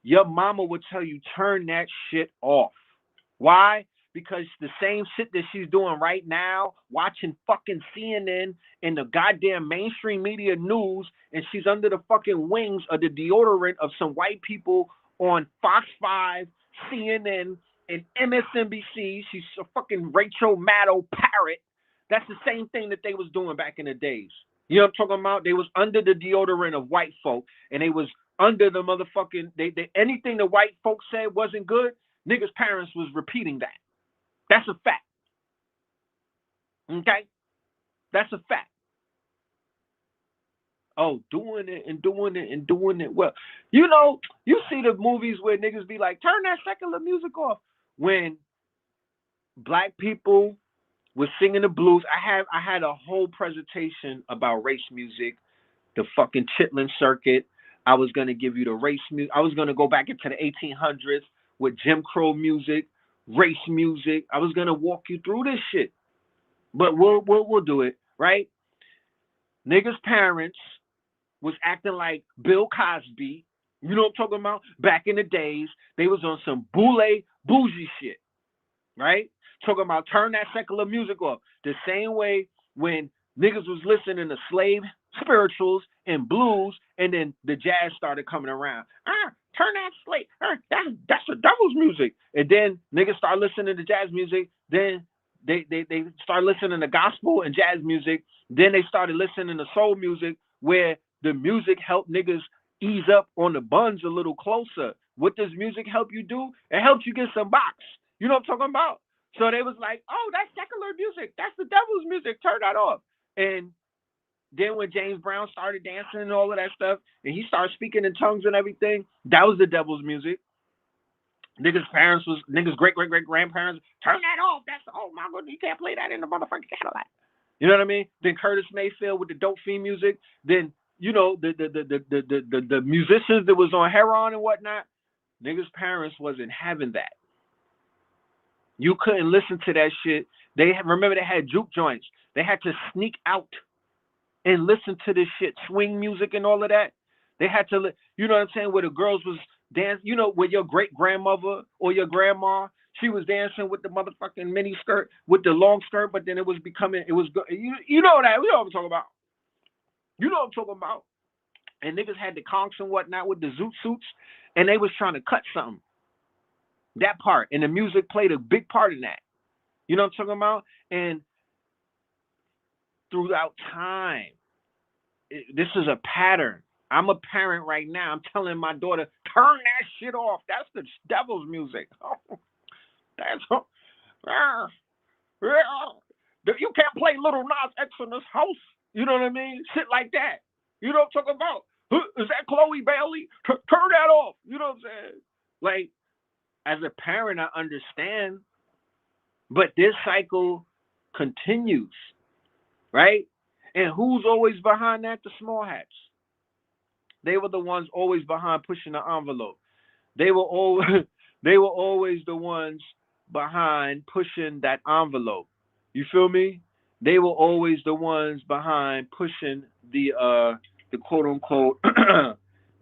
your mama would tell you turn that shit off. Why? Because the same shit that she's doing right now, watching fucking CNN and the goddamn mainstream media news, and she's under the fucking wings of the deodorant of some white people on Fox 5, CNN, and MSNBC. She's a fucking Rachel Maddow parrot. That's the same thing that they was doing back in the days. You know what I'm talking about? They was under the deodorant of white folk, and they was under the motherfucking, they anything the white folks said wasn't good, niggas' parents was repeating that. That's a fact. Okay? That's a fact. Oh, doing it and doing it and doing it well. You know, you see the movies where niggas be like, turn that secular music off. When black people were singing the blues, I had a whole presentation about race music, the fucking Chitlin circuit. I was gonna give you the race music. I was gonna go back into the 1800s with Jim Crow music, race music. I was gonna walk you through this shit, but we'll do it right. Niggas' parents was acting like Bill Cosby. You know what I'm talking about? Back in the days, they was on some boule bougie shit, right? Talking about turn that secular music off. The same way when niggas was listening to slave spirituals and blues, and then the jazz started coming around. Turn that slave. That's the devil's music. And then niggas start listening to jazz music. Then they start listening to gospel and jazz music. Then they started listening to soul music, where the music helped niggas ease up on the buns a little closer. What does music help you do? It helps you get some box. You know what I'm talking about? So they was like, oh, that's secular music. That's the devil's music. Turn that off. And then when James Brown started dancing and all of that stuff, and he started speaking in tongues and everything, that was the devil's music. Niggas' parents was, niggas' great grandparents, turn that off. That's, oh my goodness, you can't play that in the motherfucking Cadillac. You know what I mean? Then Curtis Mayfield with the dope fiend music. Then, you know, the musicians that was on heroin and whatnot. Niggas' parents wasn't having that. You couldn't listen to that shit. Remember they had juke joints. They had to sneak out and listen to this shit, swing music and all of that. They had to, you know what I'm saying, where the girls was dance, you know, with your great grandmother or your grandma, she was dancing with the motherfucking mini skirt, with the long skirt, but then it was becoming, you know that, you know what I'm talking about. You know what I'm talking about. And niggas had the conks and whatnot with the zoot suits, and they was trying to cut something. That part, and the music played a big part in that. You know what I'm talking about? And throughout time, this is a pattern. I'm a parent right now. I'm telling my daughter, turn that shit off. That's the devil's music. That's you can't play Little Nas X in this house. You know what I mean? Shit like that. You know what I'm talking about? Is that Chloe Bailey? Turn that off. You know what I'm saying? Like, as a parent, I understand, but this cycle continues, right? And who's always behind that? The small hats. They were the ones always behind pushing the envelope. They were always the ones behind pushing that envelope. You feel me? They were always the ones behind pushing the quote unquote.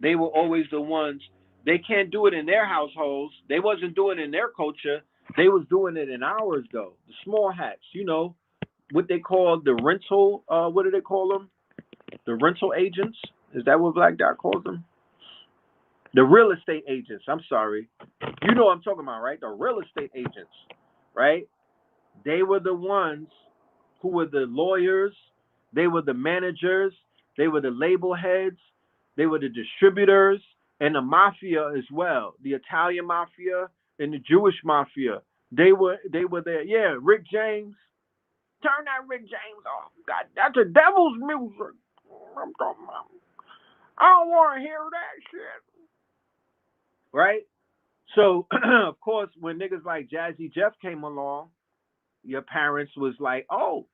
They were always the ones. They can't do it in their households. They wasn't doing it in their culture. They was doing it in ours though. The small hats, you know, what they call the rental. What do they call them? The rental agents. Is that what Black Dot calls them? The real estate agents. I'm sorry. You know what I'm talking about, right? The real estate agents, right? They were the ones who were the lawyers. They were the managers. They were the label heads. They were the distributors. and the mafia as well, the Italian mafia and the Jewish mafia. They were there. Yeah, Rick James. Turn that Rick James off. God, that's the devil's music. I'm talking about. I don't want to hear that shit. Right? So, of course, when niggas like Jazzy Jeff came along, your parents was like, oh,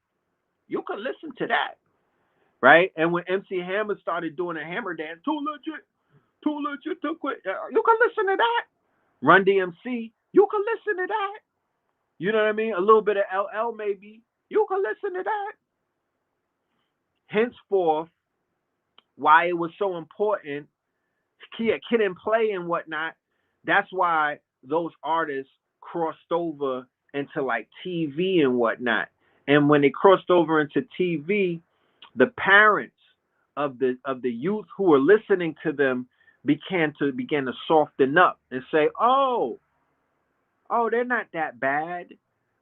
you can listen to that. Right? And when MC Hammer started doing a hammer dance, too legit to quit. You can listen to that. Run DMC, you can listen to that. You know what I mean? A little bit of LL maybe. You can listen to that. Henceforth, why it was so important, Kid and Play and whatnot, that's why those artists crossed over into like TV and whatnot. And when they crossed over into TV, the parents of the youth who were listening to them began to soften up and say, oh, they're not that bad.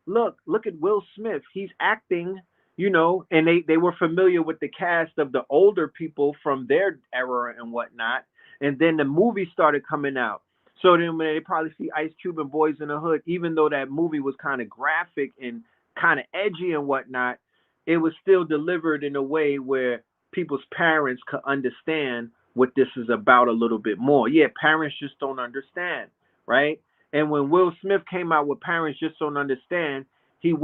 Look at Will Smith. He's acting, and they were familiar with the cast of the older people from their era and whatnot. And then the movie started coming out. So then when they probably see Ice Cube and Boys in the Hood, even though that movie was kind of graphic and kind of edgy and whatnot, it was still delivered in a way where people's parents could understand what this is about a little bit more. Yeah, parents just don't understand, right? And when Will Smith came out with Parents Just Don't Understand, that's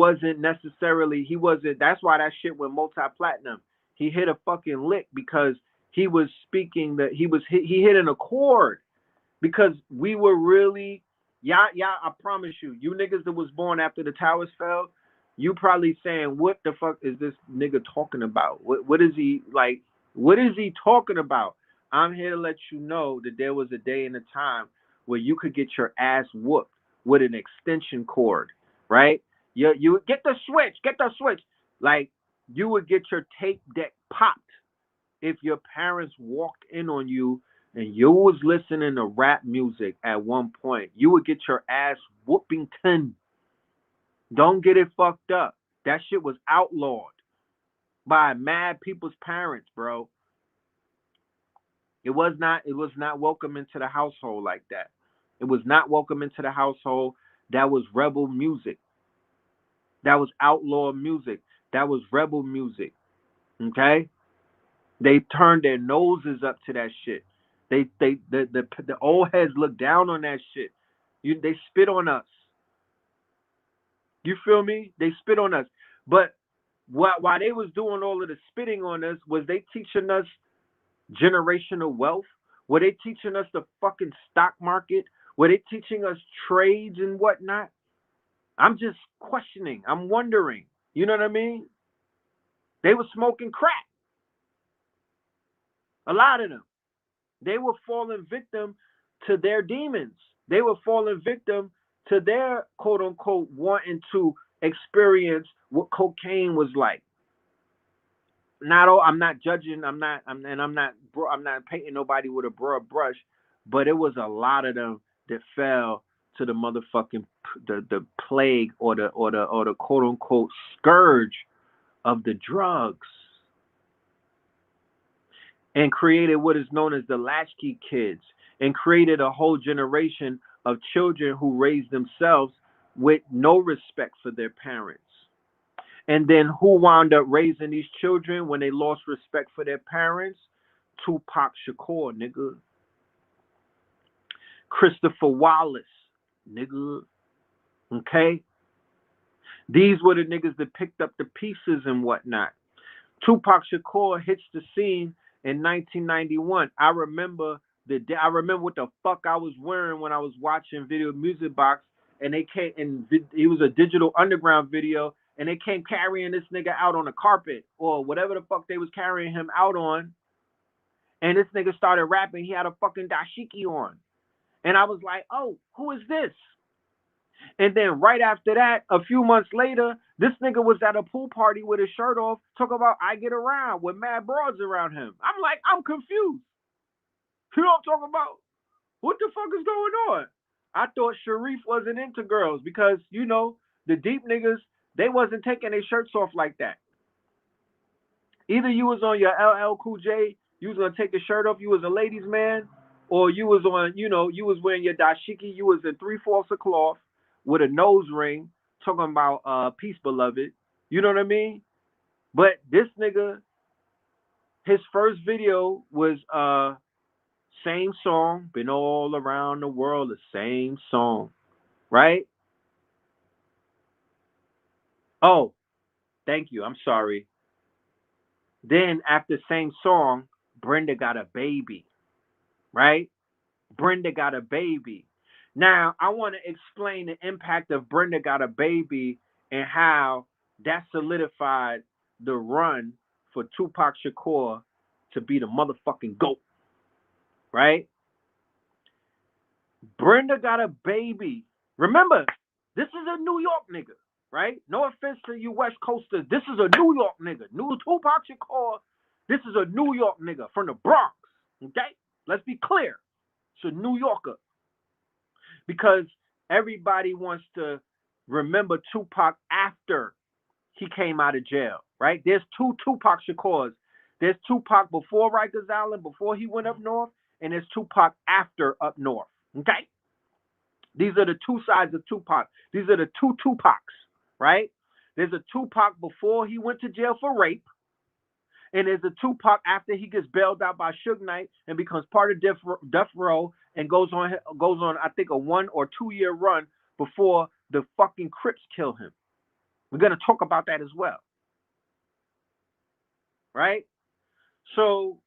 why that shit went multi-platinum. He hit a fucking lick because he was speaking he hit an accord because we were really, I promise you niggas that was born after the towers fell, you probably saying, what the fuck is this nigga talking about? What is he like? What is he talking about? I'm here to let you know that there was a day and a time where you could get your ass whooped with an extension cord, right? You would get the switch. Like you would get your tape deck popped if your parents walked in on you and you was listening to rap music at one point. You would get your ass whooping 10. Don't get it fucked up. That shit was outlawed by mad people's parents, bro. It was not welcome into the household like that. It was not welcome into the household. That was rebel music. That was outlaw music. That was rebel music. Okay? They turned their noses up to that shit. The old heads look down on that shit. They spit on us. You feel me? They spit on us. But while they was doing all of the spitting on us, was they teaching us generational wealth? Were they teaching us the fucking stock market? Were they teaching us trades and whatnot? I'm just questioning. I'm wondering. You know what I mean? They were smoking crack. A lot of them. They were falling victim to their demons. They were falling victim to their quote unquote wanting to experience what cocaine was like. Not all. I'm not judging. I'm not painting nobody with a broad brush, but it was a lot of them that fell to the motherfucking the plague or the quote unquote scourge of the drugs, and created what is known as the latchkey kids, and created a whole generation of children who raised themselves with no respect for their parents. And then who wound up raising these children when they lost respect for their parents? Tupac Shakur, nigga. Christopher Wallace, nigga. Okay? These were the niggas that picked up the pieces and whatnot. Tupac Shakur hits the scene in 1991. I remember what the fuck I was wearing when I was watching Video Music Box, and they came and it was a Digital Underground video, and they came carrying this nigga out on a carpet or whatever the fuck they was carrying him out on, and this nigga started rapping. He had a fucking dashiki on, and I was like, oh, who is this? And then right after that, a few months later, this nigga was at a pool party with his shirt off, talking about I get around with mad broads around him. I'm like, I'm confused. You know what I'm talking about? What the fuck is going on? I thought Sharif wasn't into girls because, the deep niggas, they wasn't taking their shirts off like that. Either you was on your LL Cool J, you was going to take your shirt off, you was a ladies' man, or you was on, you was wearing your dashiki, you was in 3/4 of cloth with a nose ring, talking about peace, beloved. You know what I mean? But this nigga, his first video was same song, been all around the world, the same song, right? Oh, thank you. I'm sorry. Then after same song, Brenda got a baby, right? Brenda got a baby. Now, I want to explain the impact of Brenda got a baby and how that solidified the run for Tupac Shakur to be the motherfucking GOAT, right? Brenda got a baby. Remember, this is a New York nigga, right? No offense to you West Coasters. This is a New York nigga. New Tupac Shakur. This is a New York nigga from the Bronx. Okay? Let's be clear. It's a New Yorker. Because everybody wants to remember Tupac after he came out of jail, right? There's two Tupac Shakurs. There's Tupac before Rikers Island, before he went up north, and there's Tupac after up north. Okay? These are the two sides of Tupac. These are the two Tupacs, right? There's a Tupac before he went to jail for rape, and there's a Tupac after he gets bailed out by Suge Knight and becomes part of Death Row and goes on I think a 1 or 2 year run before the fucking Crips kill him. We're gonna talk about that as well, right? So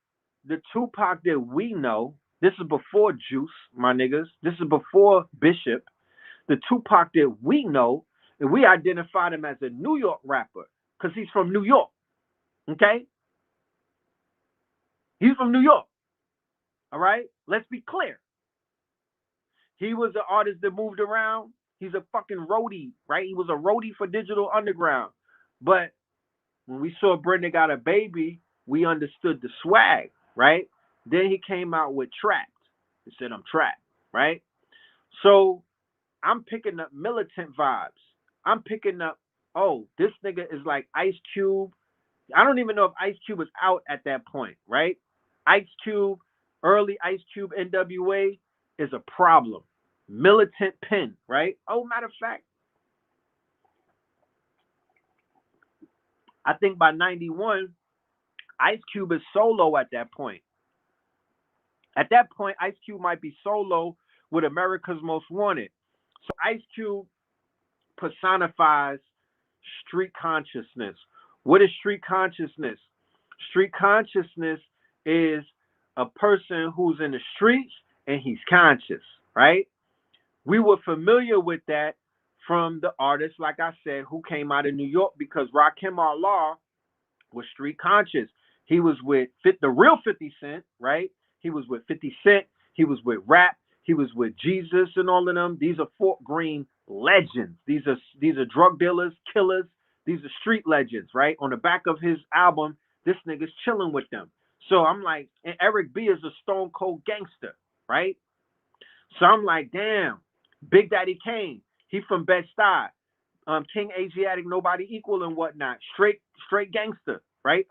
the Tupac that we know, this is before Juice, my niggas. This is before Bishop. The Tupac that we know, and we identified him as a New York rapper because he's from New York. Okay? He's from New York. All right? Let's be clear. He was an artist that moved around. He's a fucking roadie, right? He was a roadie for Digital Underground. But when we saw Brenda Got a Baby, we understood the swag, right? Then he came out with Trapped. He said, I'm trapped, right? So I'm picking up militant vibes. I'm picking up, oh, this nigga is like Ice Cube. I don't even know if Ice Cube was out at that point, right? Ice Cube, early Ice Cube NWA is a problem. Militant pen, right? Oh, matter of fact, I think by 91, Ice Cube is solo at that point. At that point, Ice Cube might be solo with America's Most Wanted. So Ice Cube personifies street consciousness. What is street consciousness? Street consciousness is a person who's in the streets and he's conscious, right? We were familiar with that from the artists, like I said, who came out of New York because Rakim Allah was street conscious. He was with the real 50 Cent, right? He was with 50 Cent. He was with Rap. He was with Jesus and all of them. These are Fort Greene legends. These are drug dealers, killers. These are street legends, right? On the back of his album, this nigga's chilling with them. So I'm like, and Eric B is a stone cold gangster, right? So I'm like, damn, Big Daddy Kane, he from Bed-Stuy. King Asiatic, Nobody Equal and whatnot. Straight gangster, right?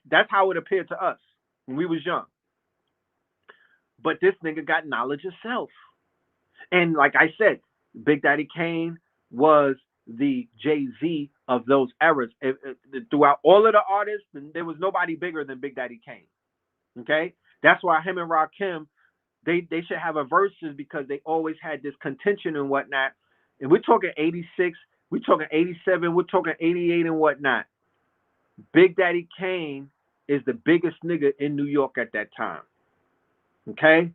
That's how it appeared to us when we was young. But this nigga got knowledge of self. And like I said, Big Daddy Kane was the Jay-Z of those eras. Throughout all of the artists, there was nobody bigger than Big Daddy Kane. Okay? That's why him and Rakim, they should have a verses because they always had this contention and whatnot. And we're talking 86, we're talking 87, we're talking 88 and whatnot. Big Daddy Kane is the biggest nigga in New York at that time. Okay?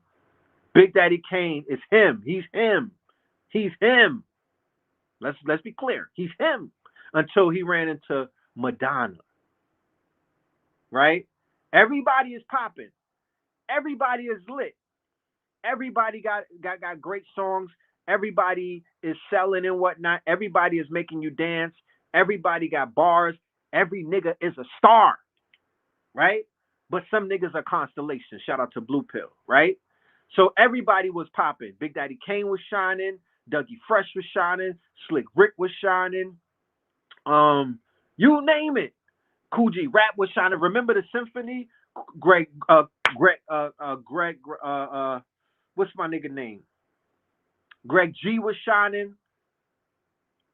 Big Daddy Kane is him. He's him. He's him. Let's be clear. He's him until he ran into Madonna. Right? Everybody is popping. Everybody is lit. Everybody got great songs. Everybody is selling and whatnot. Everybody is making you dance. Everybody got bars. Every nigga is a star. Right? But some niggas are constellations. Shout out to Blue Pill. Right? So everybody was popping. Big Daddy Kane was shining. Dougie Fresh was shining. Slick Rick was shining. You name it. Cool G Rap was shining. Remember the Symphony? What's my nigga name? Greg G was shining.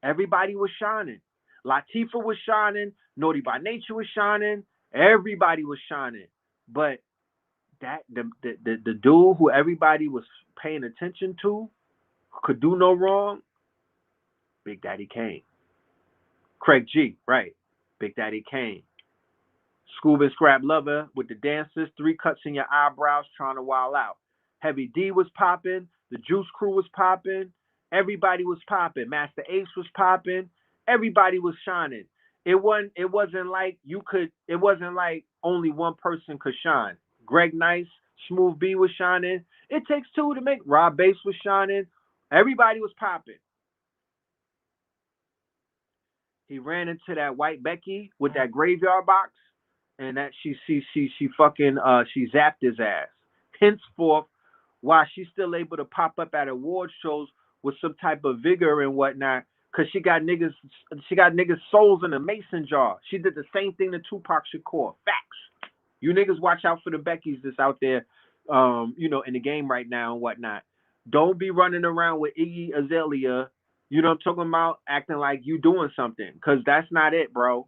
Everybody was shining. Latifah was shining. Naughty by Nature was shining. Everybody was shining. But that the dude who everybody was paying attention to, could do no wrong, Big Daddy Kane. Craig G, right. Big Daddy Kane. Scoob and Scrap Lover with the dancers, 3 cuts in your eyebrows, trying to wild out. Heavy D was popping. The Juice Crew was popping. Everybody was popping. Master Ace was popping. Everybody was shining. It wasn't like you could. It wasn't like only one person could shine. Greg Nice, Smooth B was shining. It Takes Two to Make. Rob Bass was shining. Everybody was popping. He ran into that white Becky with that graveyard box, and that she fucking she zapped his ass. Henceforth, while she's still able to pop up at award shows with some type of vigor and whatnot, cause she got niggas souls in a mason jar. She did the same thing to Tupac Shakur. Facts. You niggas watch out for the Beckys that's out there, in the game right now and whatnot. Don't be running around with Iggy Azalea. You know what I'm talking about? Acting like you doing something, cause that's not it, bro.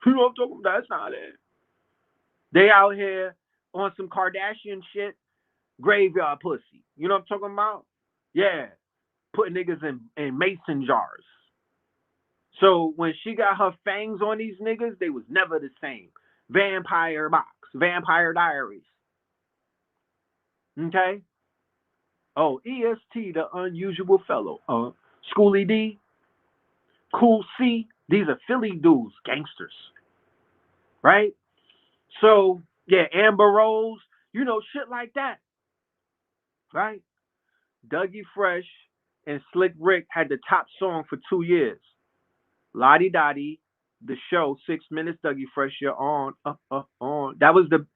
You know what I'm talking about? That's not it. They out here on some Kardashian shit, graveyard pussy. You know what I'm talking about? Yeah, putting niggas in mason jars. So when she got her fangs on these niggas, they was never the same. Vampire Box, Vampire Diaries. Okay? Oh, EST, the unusual fellow. Schoolie D, Cool C. These are Philly dudes, gangsters. Right? So, yeah, Amber Rose, shit like that. Right? Dougie Fresh and Slick Rick had the top song for 2 years. Lottie Dottie, the show, 6 minutes. Dougie Fresh, you're on. That was the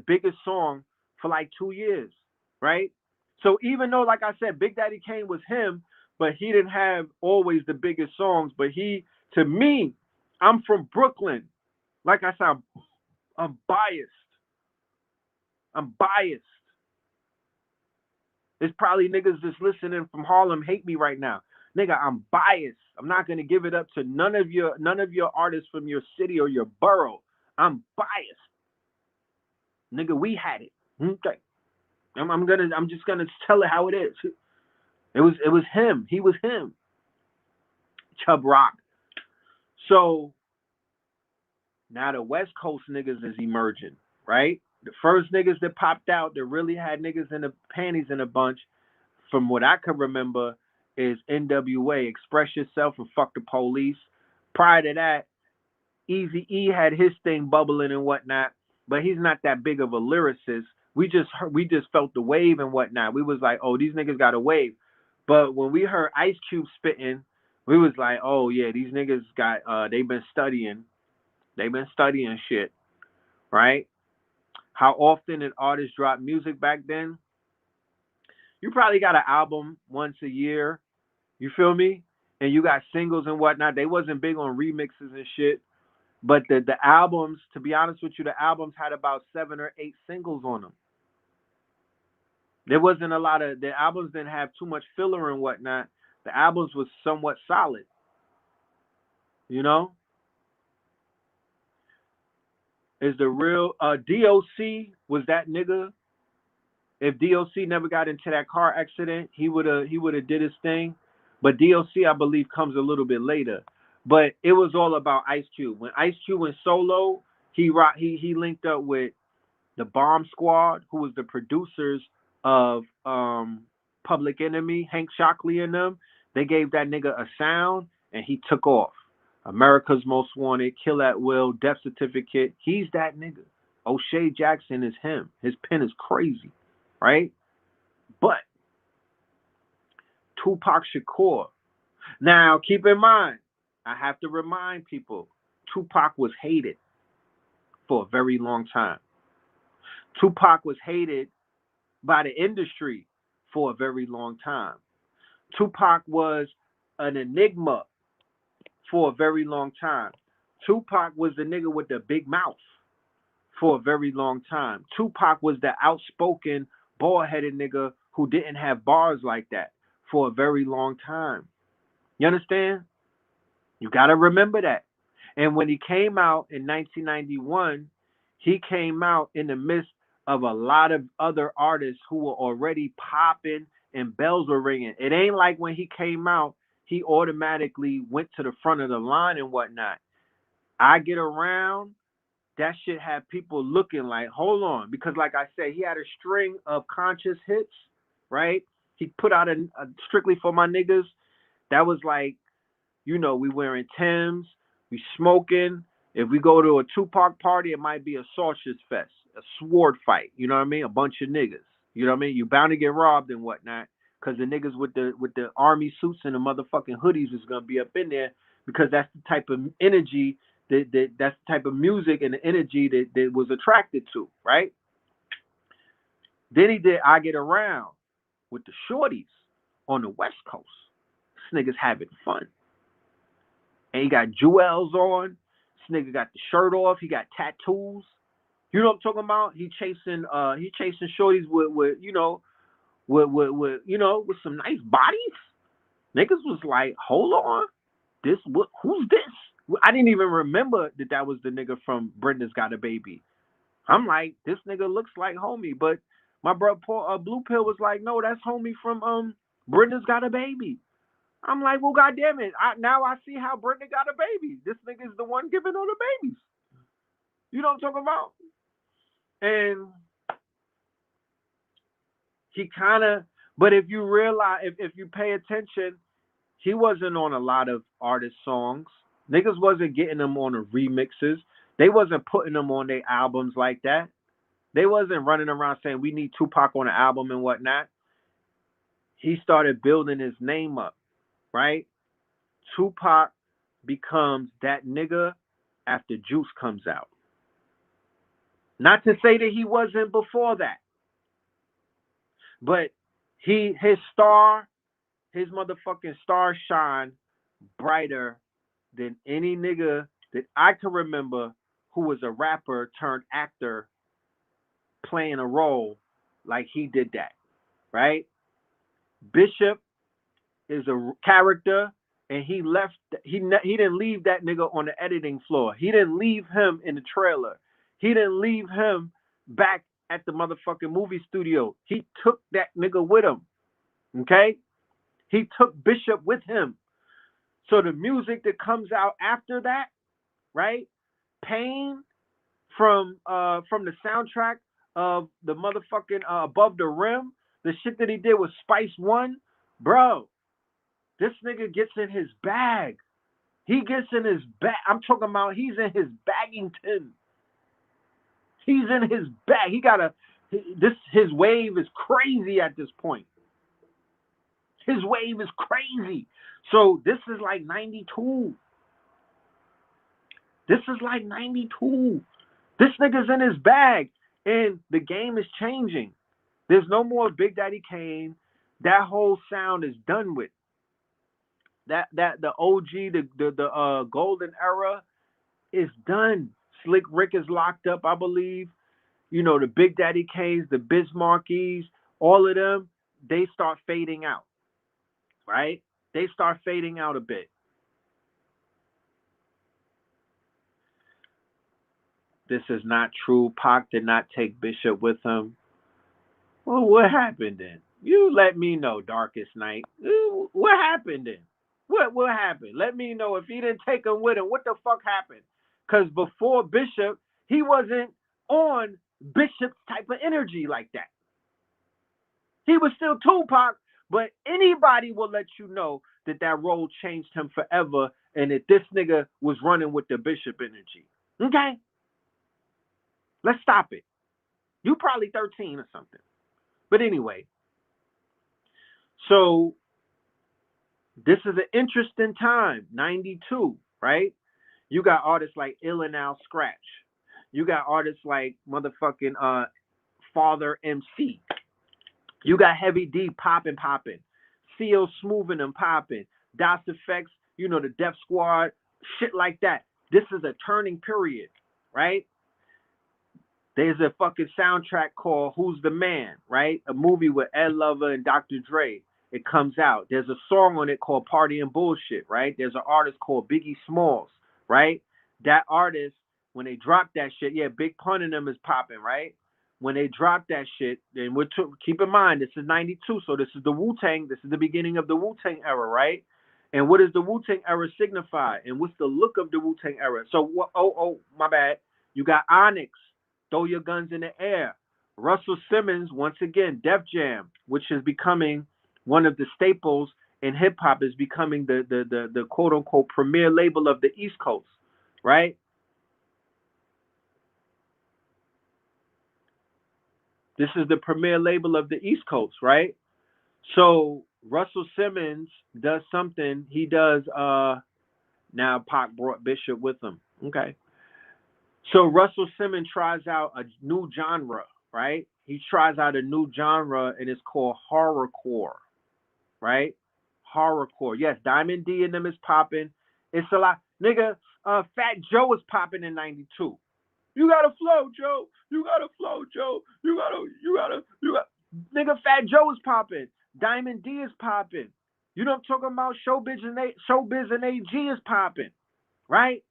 biggest song for like 2 years, right? So even though, like I said, Big Daddy Kane was him, but he didn't have always the biggest songs. But to me, I'm from Brooklyn. Like I said, I'm biased. I'm biased. There's probably niggas just listening from Harlem hate me right now. Nigga, I'm biased. I'm not gonna give it up to none of your artists from your city or your borough. I'm biased. Nigga, we had it. Okay. I'm just gonna tell it how it is. It was him. He was him. Chub Rock. So now the West Coast niggas is emerging, right? The first niggas that popped out that really had niggas in the panties in a bunch, from what I can remember, is NWA, Express Yourself and Fuck the Police. Prior to that, Easy E had his thing bubbling and whatnot, but he's not that big of a lyricist. We just felt the wave and whatnot. We was like, oh, these niggas got a wave. But when we heard Ice Cube spitting, we was like, oh yeah, these niggas they've been studying. They've been studying shit, right? How often did artists drop music back then? You probably got an album once a year. You feel me? And you got singles and whatnot. They wasn't big on remixes and shit. But the albums, to be honest with you, the albums had about 7 or 8 singles on them. There wasn't a lot of, the albums didn't have too much filler and whatnot. The albums was somewhat solid. You know? Is the real DOC was that nigga. If DOC never got into that car accident, he would have did his thing. But DOC, I believe, comes a little bit later. But it was all about Ice Cube. When Ice Cube went solo, he linked up with the Bomb Squad, who was the producers of Public Enemy, Hank Shockley and them. They gave that nigga a sound, and he took off. America's Most Wanted, Kill at Will, Death Certificate. He's that nigga. O'Shea Jackson is him. His pen is crazy, right? But Tupac Shakur. Now, keep in mind, I have to remind people, Tupac was hated for a very long time. Tupac was hated by the industry for a very long time. Tupac was an enigma for a very long time. Tupac was the nigga with the big mouth for a very long time. Tupac was the outspoken, bald-headed nigga who didn't have bars like that for a very long time. You understand? You got to remember that. And when he came out in 1991, he came out in the midst of a lot of other artists who were already popping and bells were ringing. It ain't like when he came out, he automatically went to the front of the line and whatnot. I Get Around, that shit had people looking like, hold on. Because like I said, he had a string of conscious hits, right? He put out a Strictly for My Niggas. That was like, you know, we wearing Timbs, we smoking. If we go to a Tupac party, it might be a sausage fest, a sword fight. You know what I mean? A bunch of niggas. You know what I mean? You bound to get robbed and whatnot, because the niggas with the army suits and the motherfucking hoodies is gonna be up in there, because that's the type of energy that's the type of music and the energy that was attracted to, right? Then he did I Get Around with the shorties on the West Coast. This nigga's having fun. And he got jewels on. This nigga got the shirt off. He got tattoos. You know what I'm talking about? He chasing shorties with you know with you know with some nice bodies. Niggas was like, hold on, who's this? I didn't even remember that was the nigga from Brenda's Got a Baby. I'm like, this nigga looks like homie, but my brother Paul Blue Pill was like, no, that's homie from Brenda's Got a Baby. I'm like, well, goddamn it! Now I see how Brenda got a baby. This nigga's the one giving her the babies. You know what I'm talking about? And he kind of, but if you realize, if you pay attention, he wasn't on a lot of artist songs. Niggas wasn't getting them on the remixes. They wasn't putting them on their albums like that. They wasn't running around saying we need Tupac on the album and whatnot. He started building his name up, right? Tupac becomes that nigga after Juice comes out. Not to say that he wasn't before that, but his motherfucking star shine brighter than any nigga that I can remember who was a rapper turned actor playing a role like he did that, right? Bishop is a character, and he didn't leave that nigga on the editing floor. He didn't leave him in the trailer. He didn't leave him back at the motherfucking movie studio. He took that nigga with him. Okay? He took Bishop with him. So the music that comes out after that, right? Pain from the soundtrack of the motherfucking Above the Rim, the shit that he did with Spice One, bro. This nigga gets in his bag. He gets in his bag. I'm talking about he's in his baggington. He's in his bag. His wave is crazy at this point. His wave is crazy. So this is like 92. This is like 92. This nigga's in his bag. And the game is changing. There's no more Big Daddy Kane. That whole sound is done with. That the OG, the golden era is done. Slick Rick is locked up, I believe. You know, the Big Daddy Kanes, the Bismarckies, all of them, they start fading out. Right? They start fading out a bit. This is not true. Pac did not take Bishop with him. Well, what happened then? You let me know, Darkest Night. What happened then? What happened? Let me know if he didn't take him with him. What the fuck happened? Because before Bishop, he wasn't on Bishop's type of energy like that. He was still Tupac, but anybody will let you know that role changed him forever and that this nigga was running with the Bishop energy. Okay? Let's stop it. You probably 13 or something. But anyway, so this is an interesting time, 92, right? You got artists like Ill and Al Scratch. You got artists like motherfucking Father MC. You got Heavy D popping. CO Smoothing and popping. DOS Effects, you know, the Def Squad, shit like that. This is a turning period, right? There's a fucking soundtrack called Who's the Man, right? A movie with Ed Lover and Dr. Dre. It comes out. There's a song on it called Party and Bullshit, right? There's an artist called Biggie Smalls, right? That artist, when they drop that shit, yeah, Big Pun in them is popping, right? When they drop that shit, then keep in mind, this is 92, so this is the Wu-Tang, this is the beginning of the Wu-Tang era, right? And what does the Wu-Tang era signify? And what's the look of the Wu-Tang era? So, my bad. You got Onyx, Throw Your Guns in the Air. Russell Simmons, once again, Def Jam, which is becoming one of the staples in hip hop, is becoming the quote unquote premier label of the East Coast, right? This is the premier label of the East Coast, right? So Russell Simmons does something. He does now Pac brought Bishop with him. Okay. So Russell Simmons tries out a new genre, right? He tries out a new genre and it's called horrorcore, right? Horrorcore. Yes, Diamond D and them is popping. It's a lot. Nigga, Fat Joe was popping in 92. You gotta flow, Joe. You gotta flow, Joe. You gotta. Nigga, Fat Joe is popping. Diamond D is popping. You know what I'm talking about? Showbiz and AG is popping, right?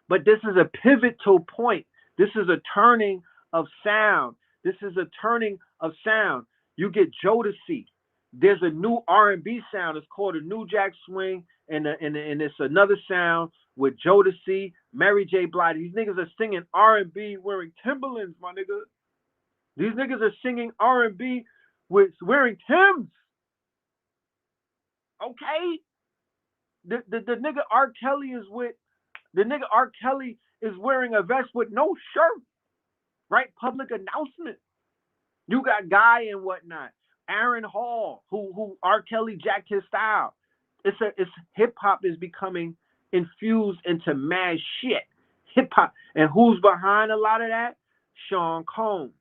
But this is a pivotal point. This is a turning of sound. This is a turning of sound. You get Jodeci. There's a new R&B sound. It's called a New Jack Swing, and it's another sound with Jodeci, Mary J. Blige. These niggas are singing R&B wearing Timberlands, my nigga. These niggas are singing R&B with wearing Timbs. Okay? The nigga R. Kelly is with the nigga R. Kelly is wearing a vest with no shirt, right? Public announcement. You got Guy and whatnot. Aaron Hall, who R. Kelly jacked his style. It's hip hop is becoming infused into mad shit. Hip hop. And who's behind a lot of that? Sean Combs,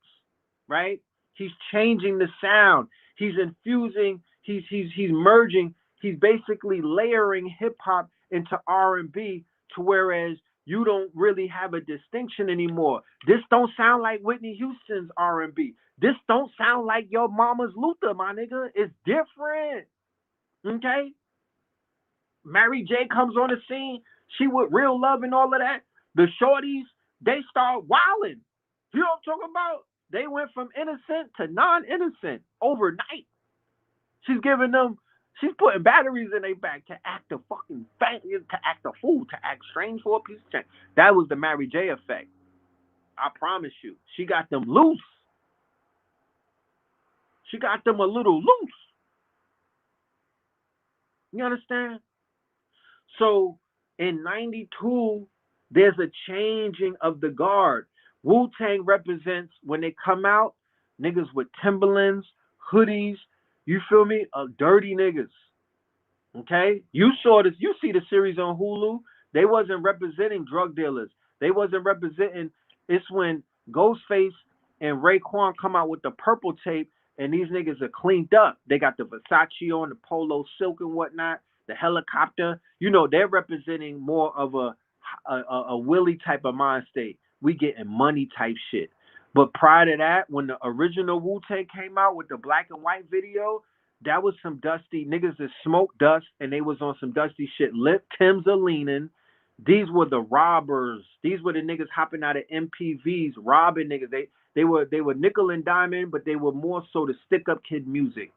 right? He's changing the sound. He's infusing, he's merging, he's basically layering hip hop into R&B to whereas you don't really have a distinction anymore. This don't sound like Whitney Houston's R&B. This don't sound like your mama's Luther, my nigga. It's different. Okay? Mary J comes on the scene. She with Real Love and all of that. The shorties, they start wilding. You know what I'm talking about? They went from innocent to non-innocent overnight. She's giving them, she's putting batteries in their back to act a fucking to act a fool, to act strange for a piece of change. That was the Mary J effect. I promise you. She got them loose. She got them a little loose. You understand? So in 92, there's a changing of the guard. Wu-Tang represents, when they come out, niggas with Timberlands, hoodies, you feel me? Dirty niggas. Okay? You saw this, you see the series on Hulu. They wasn't representing drug dealers. They wasn't representing, it's when Ghostface and Raekwon come out with the purple tape and these niggas are cleaned up. They got the Versace on, the polo silk and whatnot, the helicopter. You know, they're representing more of a Willie type of mind state. We getting money type shit. But prior to that, when the original Wu-Tang came out with the black and white video, that was some dusty niggas that smoked dust and they was on some dusty shit. Lip Tims are leaning. These were the robbers. These were the niggas hopping out of MPVs, robbing niggas. They were nickel and diamond, but they were more so the stick-up kid music.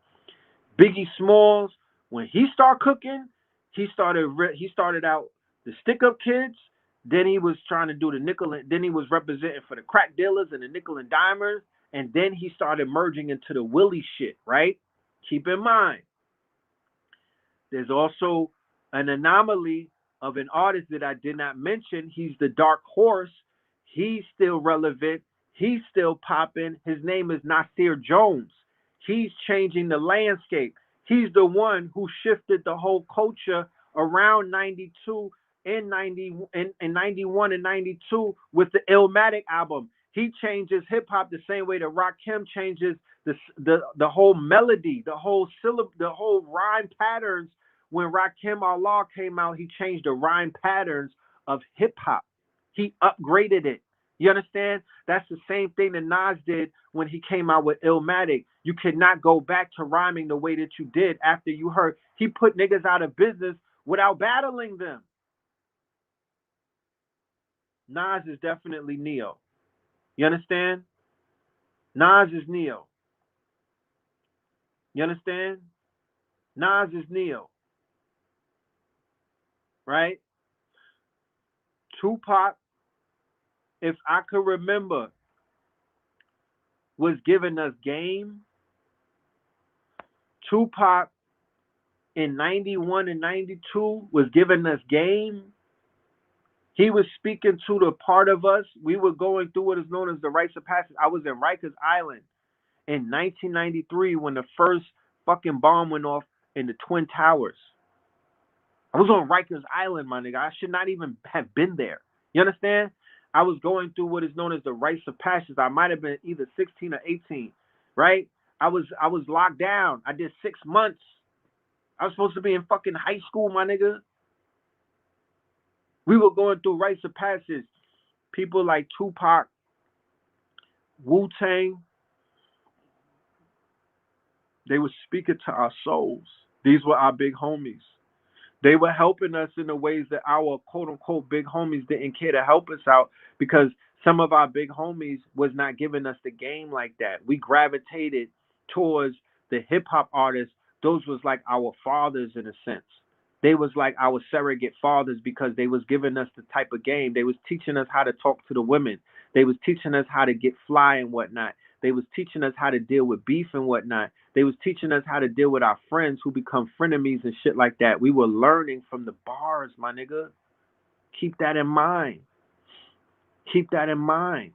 Biggie Smalls, when he started cooking, he started out the stick-up kids. Then he was trying to do the nickel, and then he was representing for the crack dealers and the nickel and dimers. And then he started merging into the Willie shit, right? Keep in mind, there's also an anomaly of an artist that I did not mention. He's the Dark Horse. He's still relevant. He's still popping. His name is Nasir Jones. He's changing the landscape. He's the one who shifted the whole culture around 92 and 91 and 92 with the Illmatic album. He changes hip hop the same way that Rakim changes the whole melody, the whole rhyme patterns. When Rakim Allah came out, he changed the rhyme patterns of hip hop. He upgraded it. You understand? That's the same thing that Nas did when he came out with Illmatic. You cannot go back to rhyming the way that you did after you heard. He put niggas out of business without battling them. Nas is definitely Neo. You understand? Nas is Neo. You understand? Nas is Neo. Right? Tupac, if I could remember, was giving us game. Tupac in 91 and 92 was giving us game. He was speaking to the part of us. We were going through what is known as the rites of passage. I was in Rikers Island in 1993 when the first fucking bomb went off in the Twin Towers. I was on Rikers Island, my nigga. I should not even have been there. You understand? I was going through what is known as the rites of passage. I might have been either 16 or 18, right? I was locked down. I did 6 months. I was supposed to be in fucking high school, my nigga. We were going through rites of passage. People like Tupac, Wu-Tang, they were speaking to our souls. These were our big homies. They were helping us in the ways that our quote-unquote big homies didn't care to help us out because some of our big homies was not giving us the game like that. We gravitated towards the hip-hop artists. Those was like our fathers in a sense. They was like our surrogate fathers because they was giving us the type of game. They was teaching us how to talk to the women. They was teaching us how to get fly and whatnot. They was teaching us how to deal with beef and whatnot. They was teaching us how to deal with our friends who become frenemies and shit like that. We were learning from the bars, my nigga. Keep that in mind. Keep that in mind.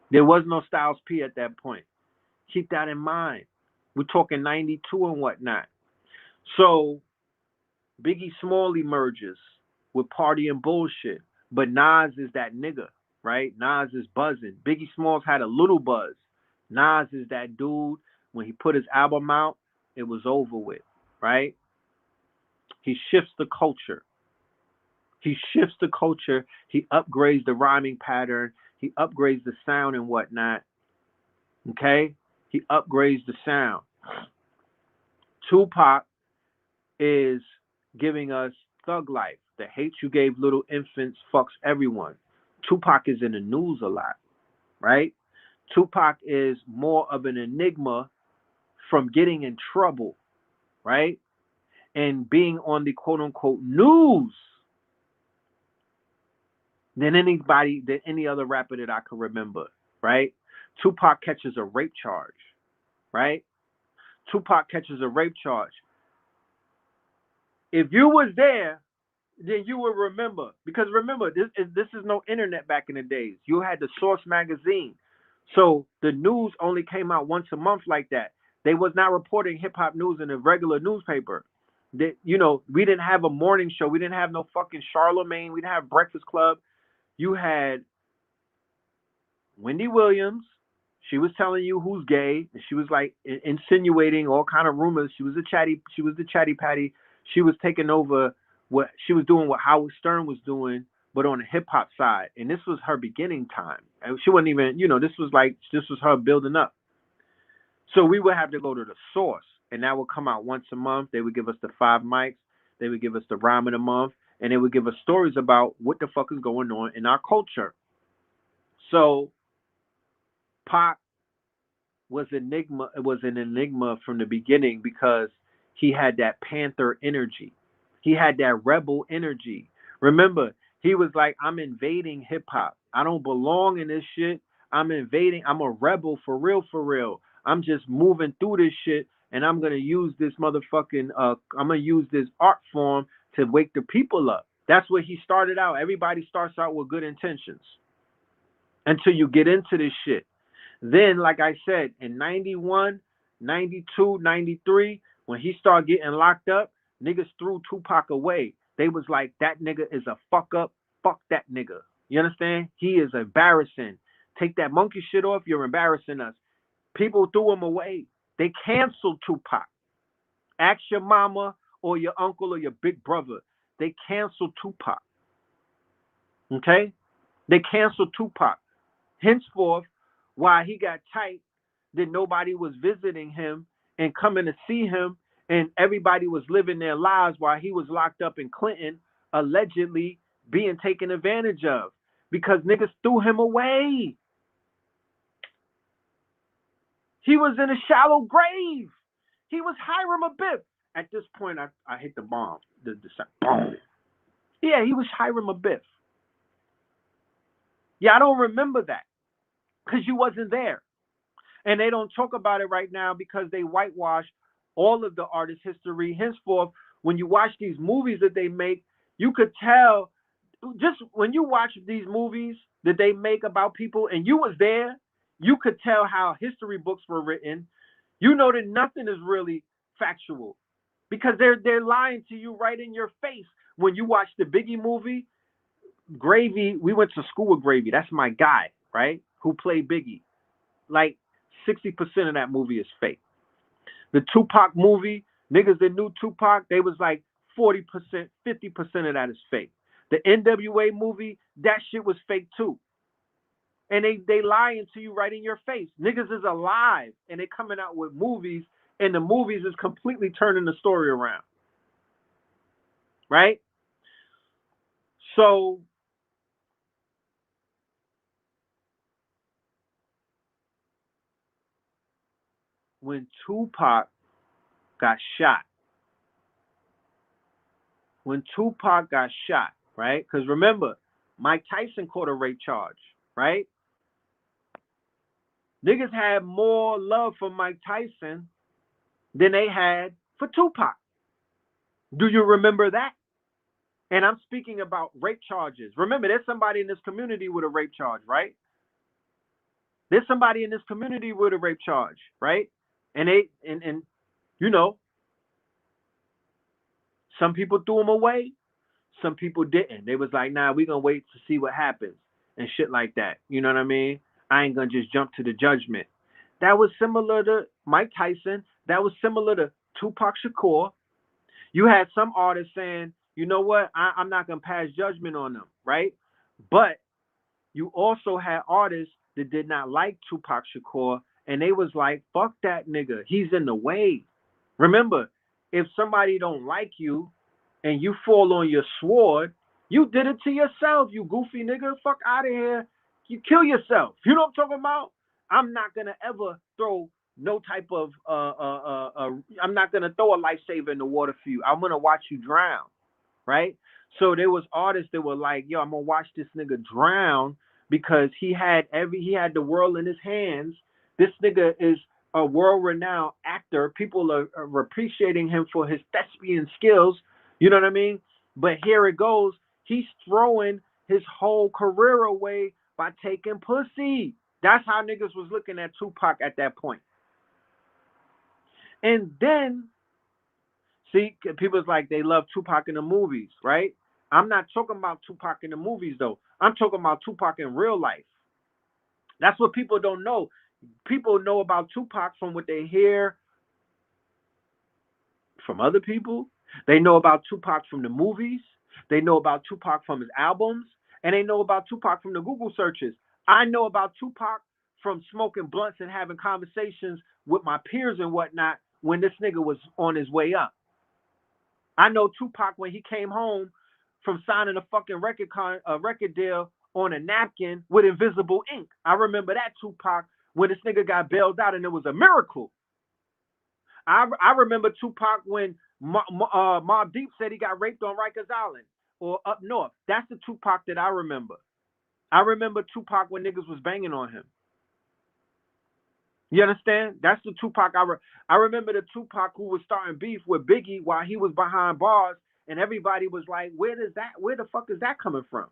There was no Styles P at that point. Keep that in mind. We're talking 92 and whatnot. So Biggie Small emerges with Party and Bullshit. But Nas is that nigga, right? Nas is buzzing. Biggie Smalls had a little buzz. Nas is that dude. When he put his album out, it was over with, right? He shifts the culture. He shifts the culture. He upgrades the rhyming pattern. He upgrades the sound and whatnot. Okay? He upgrades the sound. Tupac is giving us Thug Life. The hate you gave little infants fucks everyone. Tupac is in the news a lot, right? Tupac is more of an enigma from getting in trouble, right? And being on the quote unquote news than any other rapper that I can remember, right? Tupac catches a rape charge, right? Tupac catches a rape charge. If you was there, then you will remember. Because remember, this is no internet back in the days. You had the Source magazine. So the news only came out once a month like that. They was not reporting hip hop news in a regular newspaper. That we didn't have a morning show. We didn't have no fucking Charlemagne. We didn't have Breakfast Club. You had Wendy Williams. She was telling you who's gay. And she was like insinuating all kind of rumors. She was the chatty patty. She was taking over what she was doing, what Howard Stern was doing, but on the hip hop side. And this was her beginning time. And she wasn't even, this was her building up. So we would have to go to the Source, and that would come out once a month. They would give us the 5 mics. They would give us the rhyme of the month, and they would give us stories about what the fuck is going on in our culture. So Pac was an enigma from the beginning because he had that Panther energy. He had that rebel energy. Remember, he was like, I'm invading hip hop. I don't belong in this shit. I'm invading. I'm a rebel for real, for real. I'm just moving through this shit, and I'm gonna use this motherfucking. I'm gonna use this art form to wake the people up. That's what he started out. Everybody starts out with good intentions until you get into this shit. Then, like I said, in 91, 92, 93, when he started getting locked up, niggas threw Tupac away. They was like, that nigga is a fuck up. Fuck that nigga. You understand? He is embarrassing. Take that monkey shit off. You're embarrassing us. People threw him away. They canceled Tupac. Ask your mama or your uncle or your big brother. They canceled Tupac. Okay? They canceled Tupac. Henceforth, while he got tight, then nobody was visiting him and coming to see him, and everybody was living their lives while he was locked up in Clinton, allegedly being taken advantage of because niggas threw him away. He was in a shallow grave. He was Hiram Abiff. At this point, I hit the bomb. The boom. Yeah, he was Hiram Abiff. Yeah, I don't remember that because you wasn't there. And they don't talk about it right now because they whitewash all of the artist history. Henceforth, when you watch these movies that they make, you could tell just when you watch these movies that they make about people and you was there, you could tell how history books were written. You know that nothing is really factual because they're lying to you right in your face. When you watch the Biggie movie, Gravy, we went to school with Gravy. That's my guy, right? Who played Biggie. Like 60% of that movie is fake. The Tupac movie, niggas that knew Tupac, they was like 40%, 50% of that is fake. The NWA movie, that shit was fake too. And they lying to you right in your face. Niggas is alive and they coming out with movies and the movies is completely turning the story around. Right? So when Tupac got shot, right? Because remember, Mike Tyson caught a rape charge, right? Niggas had more love for Mike Tyson than they had for Tupac. Do you remember that? And I'm speaking about rape charges. Remember, there's somebody in this community with a rape charge, right? There's somebody in this community with a rape charge, right? And you know, some people threw him away, some people didn't. They was like, nah, we gonna wait to see what happens and shit like that. You know what I mean? I ain't gonna just jump to the judgment. That was similar to Mike Tyson. That was similar to Tupac Shakur. You had some artists saying, you know what, I'm not gonna pass judgment on them, right? But you also had artists that did not like Tupac Shakur, and they was like, fuck that nigga, he's in the way. Remember, if somebody don't like you and you fall on your sword, you did it to yourself, you goofy nigga. Fuck out of here. You kill yourself. You know what I'm talking about? I'm not gonna ever throw no type of I'm not gonna throw a lifesaver in the water for you. I'm gonna watch you drown, right? So there was artists that were like, yo, I'm gonna watch this nigga drown because he had the world in his hands. This nigga is a world-renowned actor. People are appreciating him for his thespian skills. You know what I mean? But here it goes. He's throwing his whole career away by taking pussy. That's how niggas was looking at Tupac at that point. And then, see, people's like, they love Tupac in the movies, right? I'm not talking about Tupac in the movies, though. I'm talking about Tupac in real life. That's what people don't know. People know about Tupac from what they hear from other people. They know about Tupac from the movies. They know about Tupac from his albums. And they know about Tupac from the Google searches. I know about Tupac from smoking blunts and having conversations with my peers and whatnot when this nigga was on his way up. I know Tupac when he came home from signing a fucking record deal on a napkin with invisible ink. I remember that Tupac when this nigga got bailed out and it was a miracle. I remember Tupac when Mobb Deep said he got raped on Rikers Island or up north. That's the Tupac that I remember. I remember Tupac when niggas was banging on him. You understand? That's the Tupac I remember the Tupac who was starting beef with Biggie while he was behind bars, and everybody was like, where the fuck is that coming from?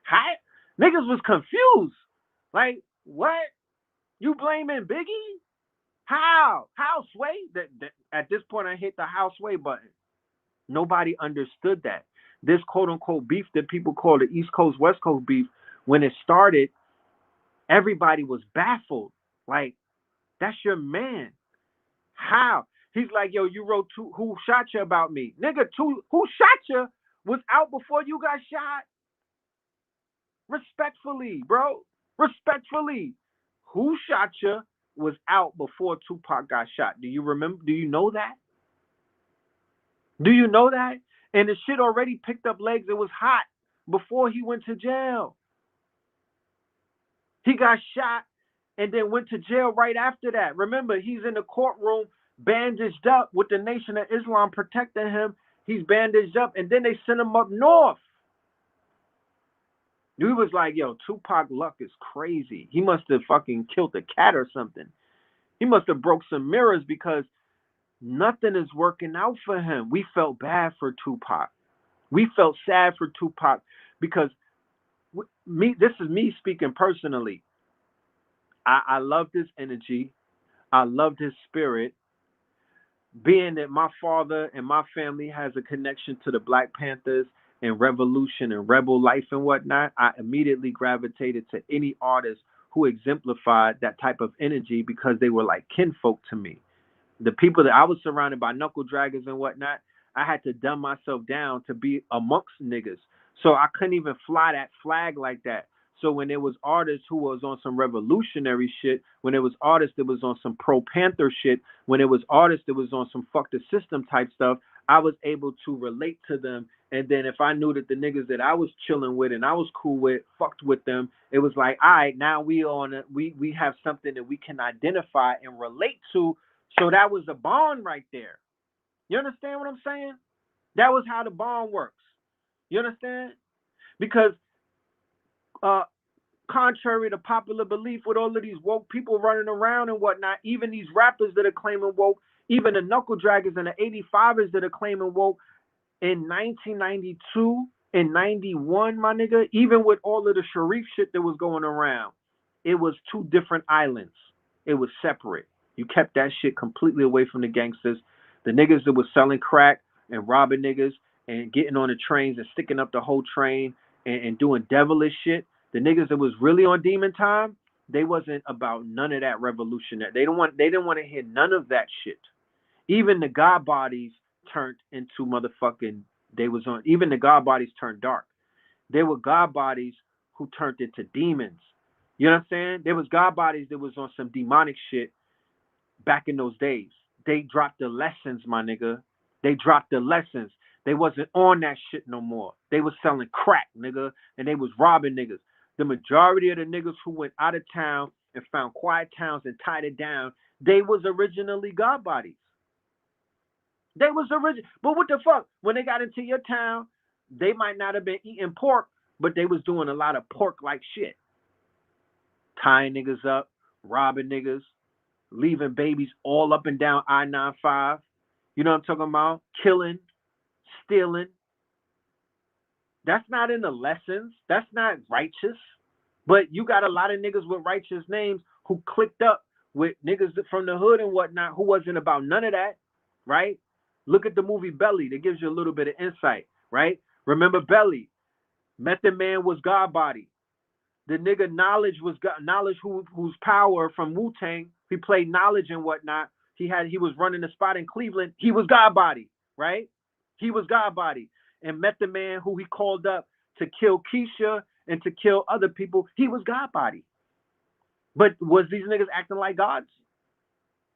Hi? Niggas was confused. Like, what? You blaming Biggie? How? How, Sway? At this point, I hit the how Sway button. Nobody understood that. This quote-unquote beef that people call the East Coast, West Coast beef, when it started, everybody was baffled. Like, that's your man. How? He's like, yo, you wrote Who Shot You about me. Nigga, Who Shot You was out before you got shot. Respectfully, bro. Respectfully. Who shot you was out before Tupac got shot. Do you remember? Do you know that? Do you know that? And the shit already picked up legs. It was hot before he went to jail. He got shot and then went to jail right after that. Remember, he's in the courtroom bandaged up with the Nation of Islam protecting him. He's bandaged up, and then they sent him up north. He was like, yo, Tupac luck is crazy. He must have fucking killed a cat or something. He must have broke some mirrors because nothing is working out for him. We felt bad for Tupac. We felt sad for Tupac because this is me speaking personally. I loved his energy. I loved his spirit. Being that my father and my family has a connection to the Black Panthers and revolution and rebel life and whatnot, I immediately gravitated to any artist who exemplified that type of energy because they were like kinfolk to me. The people that I was surrounded by, knuckle draggers and whatnot, I had to dumb myself down to be amongst niggas. So I couldn't even fly that flag like that. So when there was artists who was on some revolutionary shit, when there was artists that was on some pro Panther shit, when there was artists that was on some fuck the system type stuff, I was able to relate to them. And then if I knew that the niggas that I was chilling with and I was cool with fucked with them, it was like, all right, now we have something that we can identify and relate to. So that was a bond right there. You understand what I'm saying? That was how the bond works. You understand? Because uh contrary to popular belief, with all of these woke people running around and whatnot, even these rappers that are claiming woke, even the knuckle draggers and the 85ers that are claiming woke, in 1992 and 91, my nigga, even with all of the Sharif shit that was going around, it was two different islands. It was separate. You kept that shit completely away from the gangsters. The niggas that was selling crack and robbing niggas and getting on the trains and sticking up the whole train and doing devilish shit. The niggas that was really on demon time, they wasn't about none of that revolutionary. They didn't want to hear none of that shit. Even the God bodies turned into motherfucking. They was on. Even the God bodies turned dark. There were God bodies who turned into demons. You know what I'm saying? There was God bodies that was on some demonic shit back in those days. They dropped the lessons, my nigga. They dropped the lessons. They wasn't on that shit no more. They was selling crack, nigga, and they was robbing niggas. The majority of the niggas who went out of town and found quiet towns and tied it down, they was originally God bodies. They was original. But what the fuck? When they got into your town, they might not have been eating pork, but they was doing a lot of pork-like shit. Tying niggas up, robbing niggas, leaving babies all up and down I-95. You know what I'm talking about? Killing, stealing. That's not in the lessons. That's not righteous. But you got a lot of niggas with righteous names who clicked up with niggas from the hood and whatnot who wasn't about none of that, right? Look at the movie Belly. That gives you a little bit of insight, right? Remember Belly. Method Man was God body. The nigga Knowledge was God, Knowledge whose power from Wu-Tang. He played Knowledge and whatnot. He was running the spot in Cleveland. He was God body, right? He was God body. And Method Man, who he called up to kill Keisha and to kill other people, he was God body. But was these niggas acting like gods?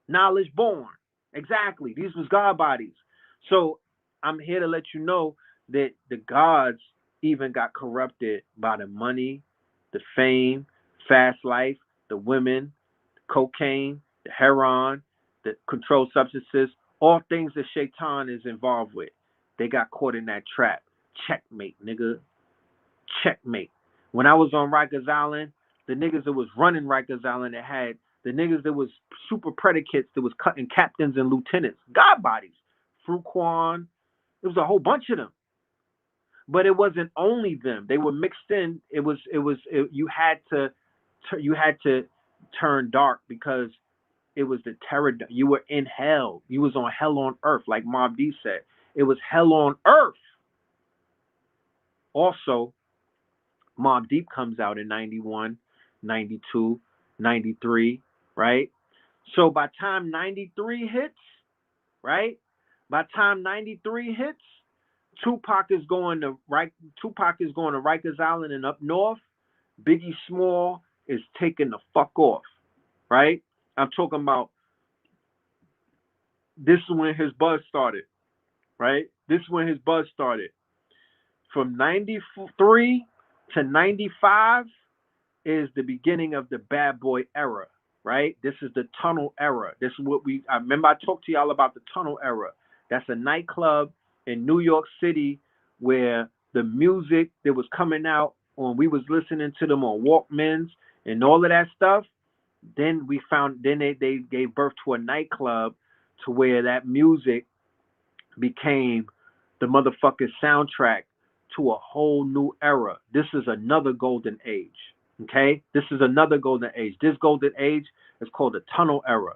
Knowledge born. Exactly. These was God bodies. So I'm here to let you know that the gods even got corrupted by the money, the fame, fast life, the women, the cocaine, the heroin, the controlled substances, all things that Shaitan is involved with. They got caught in that trap. Checkmate, nigga. Checkmate. When I was on Rikers Island, the niggas that was running Rikers Island that had the niggas that was super predicates that was cutting captains and lieutenants, God bodies, Fruquan. It was a whole bunch of them, but it wasn't only them. They were mixed in. You had to turn dark because it was the terror. You were in hell. You was on hell on earth, like Mob D said. It was hell on earth. Also, Mob Deep comes out in 91, 92, 93, right? So by time 93 hits, right? By time 93 hits, Tupac is going to Rikers Island and up north. Biggie Small is taking the fuck off, right? I'm talking about this is when his buzz started, right? This is when his buzz started. From 93 to 95 is the beginning of the bad boy era, right? This is the tunnel era. This is what I remember I talked to y'all about the tunnel era. That's a nightclub in New York City where the music that was coming out when we was listening to them on Walkmans and all of that stuff, then they gave birth to a nightclub to where that music became the motherfucking soundtrack to a whole new era. This is another golden age. Okay? This is another golden age. This golden age is called the tunnel era.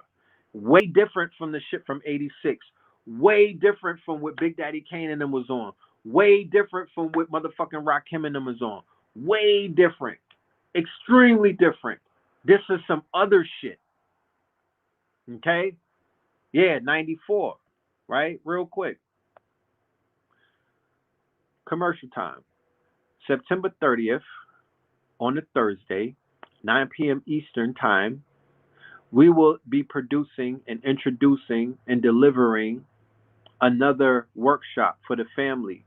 Way different from the shit from 86. Way different from what Big Daddy Kane and them was on. Way different from what motherfucking Rakim and them was on. Way different. Extremely different. This is some other shit. Okay? Yeah, 94. Right? Real quick. Commercial time. September 30th, on a Thursday, 9 p.m. Eastern Time, we will be producing and introducing and delivering another workshop for the family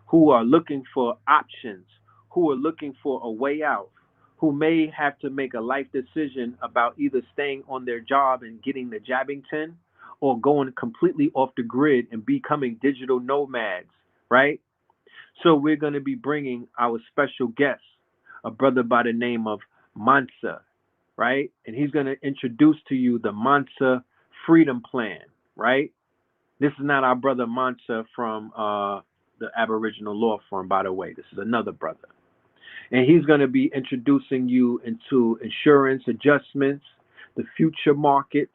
who are looking for options, who are looking for a way out, who may have to make a life decision about either staying on their job and getting the Jabbington or going completely off the grid and becoming digital nomads, right? So we're going to be bringing our special guest, a brother by the name of Mansa, right? And he's going to introduce to you the Mansa Freedom Plan, right? This is not our brother Mansa from the Aboriginal Law Firm, by the way. This is another brother. And he's going to be introducing you into insurance adjustments, the future markets,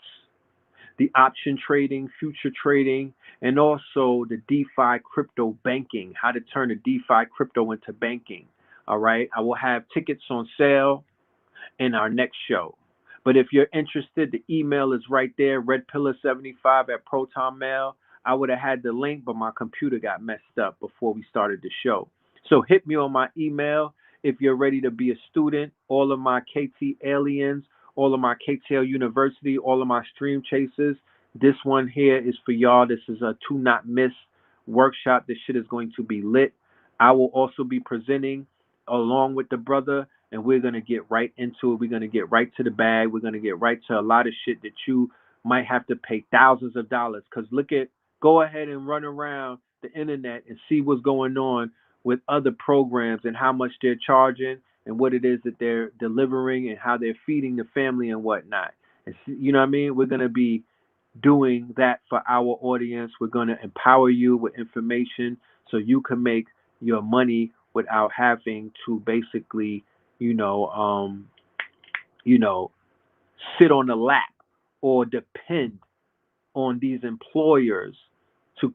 the option trading, future trading, and also the DeFi crypto banking, how to turn the DeFi crypto into banking. All right. I will have tickets on sale in our next show. But if you're interested, the email is right there, redpillar75 at Proton Mail. I would have had the link, but my computer got messed up before we started the show. So hit me on my email if you're ready to be a student. All of my KT aliens, all of my KTL University, all of my stream chasers. This one here is for y'all. This is a to not miss workshop. This shit is going to be lit. I will also be presenting along with the brother, and we're going to get right into it. We're going to get right to the bag. We're going to get right to a lot of shit that you might have to pay thousands of dollars. Because go ahead and run around the internet and see what's going on with other programs and how much they're charging and what it is that they're delivering and how they're feeding the family and whatnot. And you know what I mean? We're going to be doing that for our audience. We're going to empower you with information so you can make your money without having to basically, you know, you know, sit on the lap or depend on these employers to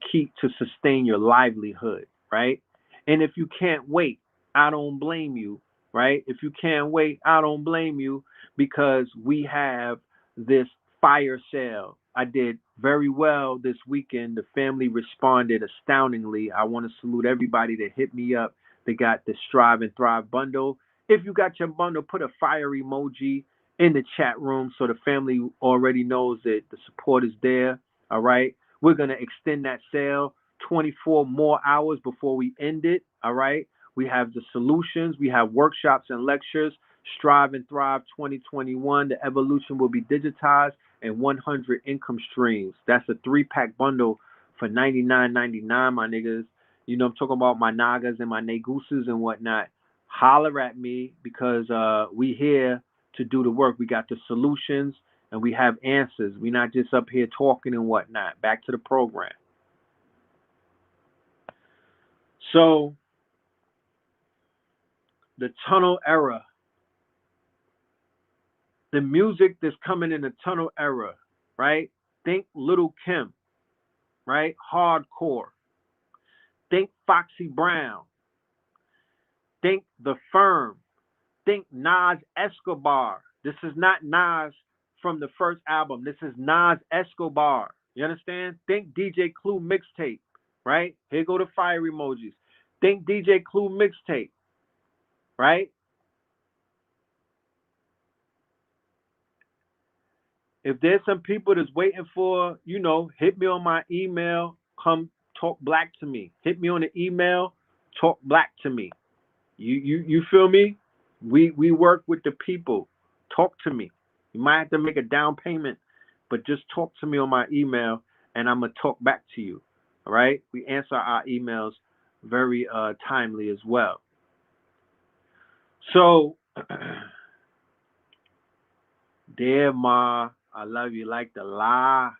sustain your livelihood, right? And if you can't wait, I don't blame you, right? If you can't wait, I don't blame you because we have this fire sale. I did very well this weekend. The family responded astoundingly. I want to salute everybody that hit me up. They got the Strive and Thrive bundle. If you got your bundle, put a fire emoji in the chat room so the family already knows that the support is there. All right. We're going to extend that sale 24 more hours before we end it. All right. We have the solutions. We have workshops and lectures. Strive and Thrive 2021. The evolution will be digitized and 100 income streams. That's a 3-pack bundle for $99.99, my niggas. You know, I'm talking about my Nagas and my Neguses and whatnot. Holler at me because we here to do the work. We got the solutions and we have answers. We're not just up here talking and whatnot. Back to the program. So, the tunnel era, the music that's coming in the tunnel era, right? Think Little Kim, right? Hardcore. Think Foxy Brown. Think The Firm. Think Nas Escobar. This is not Nas from the first album. This is Nas Escobar. You understand? Think DJ Clue mixtape, right? Here go the fire emojis. Think DJ Clue mixtape, right? If there's some people that's waiting for, hit me on my email, come talk black to me. Hit me on the email, talk black to me. You feel me? We work with the people. Talk to me. You might have to make a down payment, but just talk to me on my email and I'm gonna talk back to you. All right? We answer our emails very timely as well. So dear Ma, I love you like the la,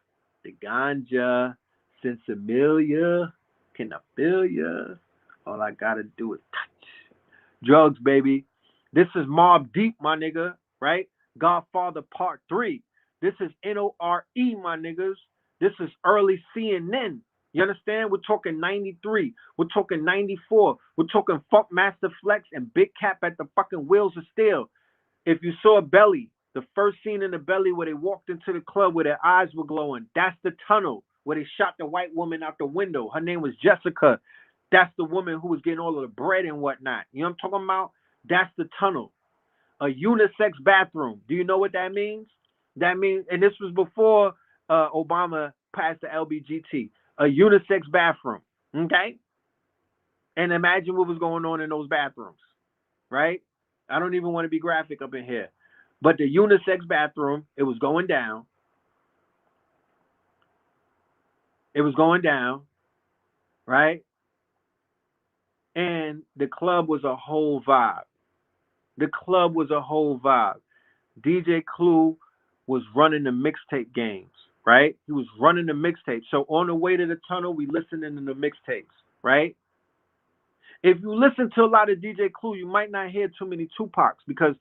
the ganja, sensimilia, can I feel ya? All I gotta do is touch. Drugs, baby. This is Mob Deep, my nigga, right? Godfather Part 3. This is NORE, my niggas. This is early CNN. You understand? We're talking 93. We're talking 94. We're talking Funk Master Flex and Big Cap at the fucking Wheels of Steel. If you saw Belly, the first scene in the Belly where they walked into the club where their eyes were glowing, that's the tunnel where they shot the white woman out the window. Her name was Jessica. That's the woman who was getting all of the bread and whatnot. You know what I'm talking about? That's the tunnel. A unisex bathroom. Do you know what that means? That means, and this was before Obama passed the LBGT. A unisex bathroom. Okay? And imagine what was going on in those bathrooms. Right? I don't even want to be graphic up in here. But the unisex bathroom, it was going down. It was going down. Right? And the club was a whole vibe. The club was a whole vibe. DJ Clue was running the mixtape games, right? He was running the mixtape. So on the way to the tunnel, we listening to the mixtapes, right? If you listen to a lot of DJ Clue, you might not hear too many Tupacs because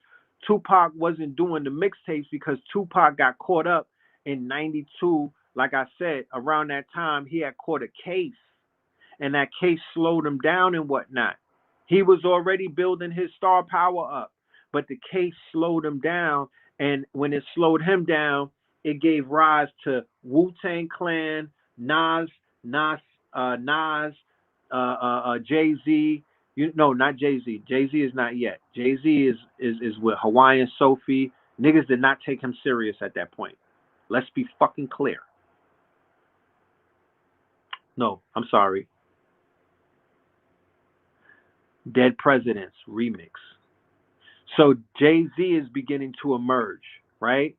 Tupac wasn't doing the mixtapes because Tupac got caught up in 92. Like I said, around that time, he had caught a case, and that case slowed him down and whatnot. He was already building his star power up, but the case slowed him down. And when it slowed him down, it gave rise to Wu-Tang Clan, Nas, Jay-Z. Not Jay-Z. Jay-Z is not yet. Jay-Z is with Hawaiian Sophie. Niggas did not take him serious at that point. Let's be fucking clear. No, I'm sorry. Dead Presidents remix. So Jay-Z is beginning to emerge, right?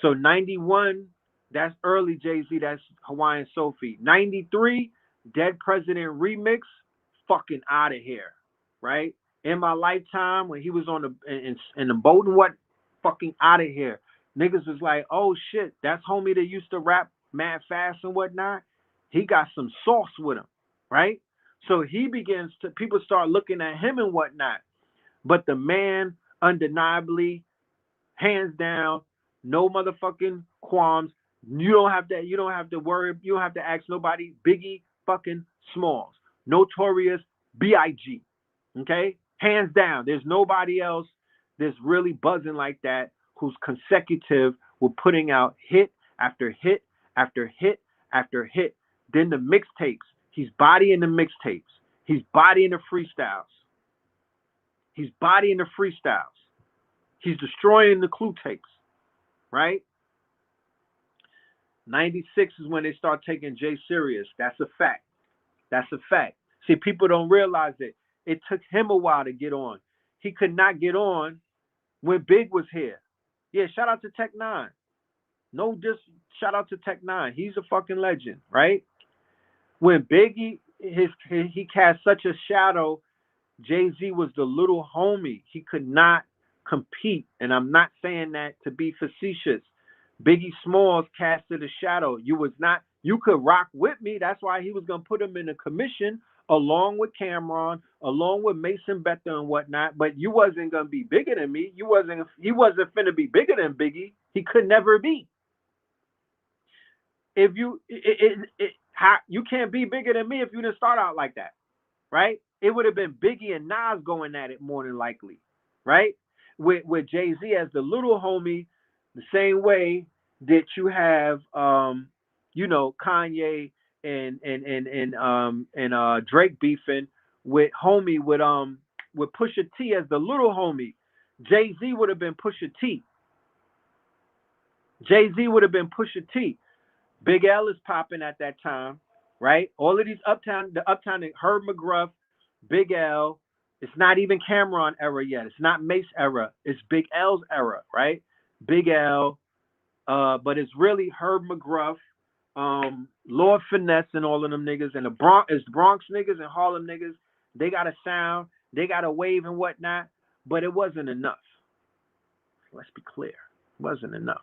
So 91, that's early Jay-Z, that's Hawaiian Sophie. 93, Dead President remix, fucking out of here, right? In My Lifetime, when he was on in the boat and what, fucking out of here. Niggas was like, oh shit, that's homie that used to rap mad fast and whatnot. He got some sauce with him, right? So people start looking at him and whatnot. But the man, undeniably, hands down, no motherfucking qualms. You don't have to worry. You don't have to ask nobody. Biggie fucking Smalls. Notorious B.I.G. Okay? Hands down. There's nobody else that's really buzzing like that who's consecutive with putting out hit after hit after hit after hit. Then the mixtapes. He's bodying the mixtapes. He's bodying the freestyles. He's bodying the freestyles. He's destroying the Clue tapes, right? 96 is when they start taking Jay serious. That's a fact. That's a fact. See, people don't realize it. It took him a while to get on. He could not get on when Big was here. Yeah, shout out to Tech Nine. Shout out to Tech Nine. He's a fucking legend, right? When Biggie, he cast such a shadow, Jay-Z was the little homie. He could not compete. And I'm not saying that to be facetious. Biggie Smalls casted a shadow. You could rock with me. That's why he was going to put him in a commission along with Cameron, along with Mason Betha and whatnot. But you wasn't going to be bigger than me. He wasn't finna be bigger than Biggie. He could never be. If you can't be bigger than me if you didn't start out like that, right? It would have been Biggie and Nas going at it more than likely, right? With Jay-Z as the little homie, the same way that you have, Kanye and Drake beefing with homie with Pusha T as the little homie. Jay-Z would have been Pusha T. Jay-Z would have been Pusha T. Big L is popping at that time, right? All of these the Uptown, Herb McGruff, Big L. It's not even Cameron era yet. It's not Mace era. It's Big L's era, right? Big L, but it's really Herb McGruff, Lord Finesse, and all of them niggas, and Bronx niggas and Harlem niggas. They got a sound, they got a wave and whatnot, but it wasn't enough. Let's be clear, it wasn't enough.